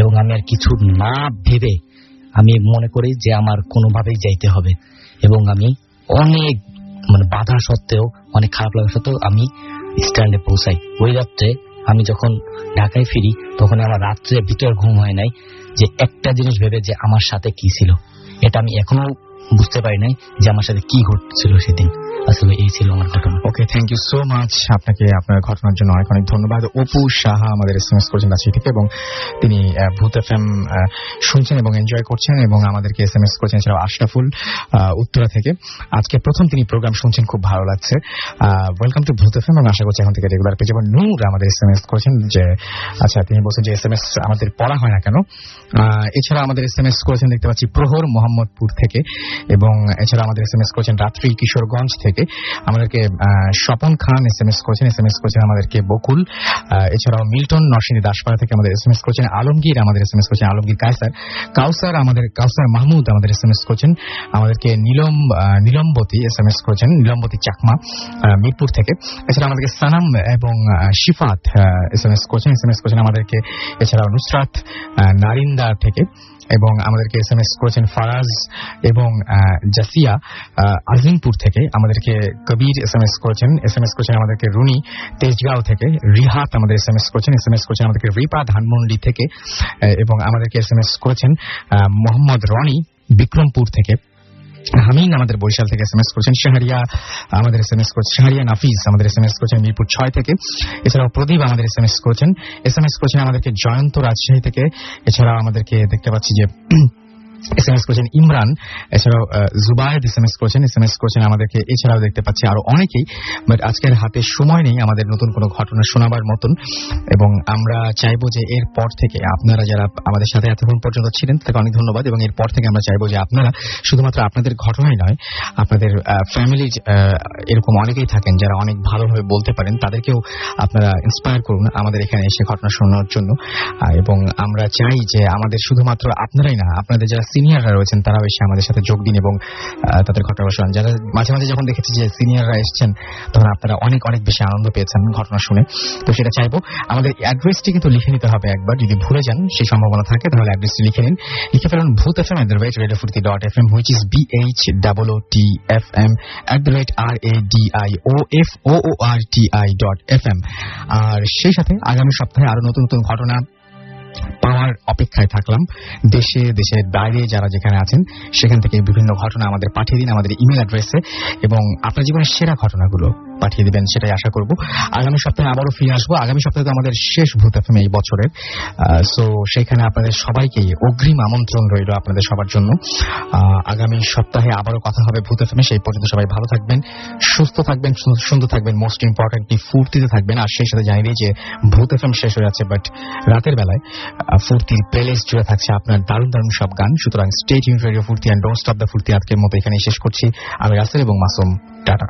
এবং আমি আর কিছু না ভেবে আমি মনে করি যে আমার কোনোভাবেই যাইতে হবে। এবং আমি অনেক বাধা সত্ত্বেও, অনেক খারাপ লাগা সত্ত্বেও আমি স্ট্যান্ডে পৌঁছাই। ওই রাত্রে আমি যখন ঢাকায় ফিরি তখন আমার রাত্রে ভিতরে ঘুম হয় নাই, যে একটা জিনিস ভেবে যে আমার সাথে কি ছিল। এটা আমি এখনো বুঝতে পারি নাই যে আমার সাথে কি ঘটছিল সেদিন। আসলে এই ছিল আমার ঘটনা। ওকে, থ্যাংক ইউ সো মাচ। আপনাকে আপনার ঘটনার জন্য অনেক অনেক ধন্যবাদ। অপু সাহা আমাদের SMS করেছেন রাজশাহী থেকে, এবং তিনি ভূত FM শুনছেন এবং এনজয় করছেন, এবং আমাদেরকে SMS করেছেন এছাড়াও আশরাফুল উত্তরা থেকে। আজকে প্রথম তিনি প্রোগ্রাম শুনছেন, খুব ভালো লাগছে। ওয়েলকাম টু ভূত FM, এবং আশা করছি এখন থেকে রেগুলার পেয়ে যাবেন। নূর আমাদের SMS করেছেন যে আচ্ছা, তিনি বলছেন যে SMS আমাদের পড়া হয় না কেন। এছাড়া আমাদের SMS করেছেন দেখতে পাচ্ছি প্রহর মোহাম্মদপুর থেকে, এবং এছাড়া আমাদের SMS করেছেন রাত্রি কিশোরগঞ্জ থেকে। আমাদেরকে স্বপন খান SMS করেছেন আমাদেরকে বকুল। এছাড়াও মিল্টন নরসিংদী দাসপাড়া থেকে আমাদের SMS করেছেন আলমগীর, আমাদের SMS করেছেন আলমগীর কাউসার মাহমুদ আমাদের SMS করেছেন আমাদেরকে নীলমবতী SMS করেছেন, নীলমবতী চাকমা মিরপুর থেকে। এছাড়া আমাদেরকে সানাম এবং শিফাত SMS করেছেন আমাদেরকে। এছাড়াও নুসরাত নারিন্দা থেকে। এবং আমাদেরকে SMS করেছেন ফারাজ এবং জাসিয়া আজিমপুর থেকে, আমাদেরকে কবির SMS করেছেন আমাদেরকে রুনি তেজগাঁও থেকে, রিহাত আমাদের SMS করেছেন আমাদেরকে রিপা ধানমন্ডি থেকে, এবং আমাদেরকে SMS করেছেন মোহাম্মদ রনি বিক্রমপুর থেকে, হামিন আমাদের বরিশাল থেকে SMS করেছেন, শাহরিয়া আমাদের SMS করেছেন, শাহরিয়া নাফিস আমাদের SMS করেছেন মিরপুর 6 থেকে, এছাড়াও প্রদীপ আমাদের SMS করেছেন আমাদেরকে জয়ন্ত রাজশাহী থেকে, এছাড়াও আমাদেরকে দেখতে পাচ্ছি যে SMS করেছেন ইমরান, এছাড়াও জুবায়েদ SMS করেছেন আমাদেরকে, এছাড়াও দেখতে পাচ্ছি আরো অনেকেই, বাট আজকের হাতে সময় নেই আমাদের নতুন কোনো ঘটনা শোনাবার মতন। এবং আমরা চাইবো যে এরপর থেকে আপনারা যারা আমাদের সাথে এতক্ষণ পর্যন্ত ছিলেন তাদেরকে অনেক ধন্যবাদ, এবং এরপর থেকে আমরা চাইবো যে আপনারা শুধুমাত্র আপনাদের ঘটনাই নয়, আপনাদের ফ্যামিলির এরকম অনেকেই থাকেন যারা অনেক ভালোভাবে বলতে পারেন, তাদেরকেও আপনারা ইন্সপায়ার করুন আমাদের এখানে এসে ঘটনা শোনানোর জন্য। এবং আমরা চাই যে আমাদের শুধুমাত্র আপনারাই না, আপনাদের যারা সিনিয়ররা রয়েছেন তারাও এসে আমাদের সাথে যোগ দিন এবং তাদের ঘটনা শোনান। যারা মাঝে মাঝে যখন দেখেছি যে সিনিয়ররা এসেছেন তখন আপনারা অনেক অনেক বেশি আনন্দ পেয়েছেন ঘটনা শুনে, তো সেটা চাইবো। আমাদের অ্যাড্রেসটি কিন্তু লিখে নিতে হবে একবার, যদি ভুলে যান সেই সম্ভাবনা থাকে তাহলে অ্যাড্রেসটি লিখে নিন, লিখে ফেলুন bhootfm@radiofurti.fm, which is BHOOTFM@radioforti.fm। আর সেই সাথে আগামী সপ্তাহে আরো নতুন নতুন ঘটনা পাওয়ার অপেক্ষায় থাকলাম। দেশের বাইরে যারা যেখানে আছেন সেখান থেকে বিভিন্ন ঘটনা আমাদের পাঠিয়ে দিন আমাদের ইমেল অ্যাড্রেসে, এবং আপনার জীবনের সেরা ঘটনাগুলো পাঠিয়ে দিবেন, সেটাই আশা করব। আগামী সপ্তাহে আবারও ফিরে আসবো। আগামী সপ্তাহে তো আমাদের শেষ ভূত এফএম এই বছরের, সো সেখানে আপনাদের সবাইকে অগ্রিম আমন্ত্রণ রইল আপনাদের সবার জন্য। আগামী সপ্তাহে আবারও কথা হবে ভূত এফএম। সেই পর্যন্ত সবাই ভালো থাকবেন, সুস্থ থাকবেন, সুন্দর থাকবেন, মোস্ট ইম্পর্টেন্টলি ফুর্তিতে থাকবেন। আর সেই সাথে জানিয়ে দিই যে ভূত এফএম শেষ হয়ে যাচ্ছে, বাট রাতের বেলায় ফুর্তির প্লেলিস্ট জুড়ে থাকছে আপনার দারুণ দারুণ সব গান। সুতরাং স্টে টিউনড রেডিও ফুর্তি এন্ড ডোন্ট স্টপ দ্য ফুর্তি। আজকের মতো এখানেই শেষ করছি। আমি রাসেল এবং মাসুম, টাটা।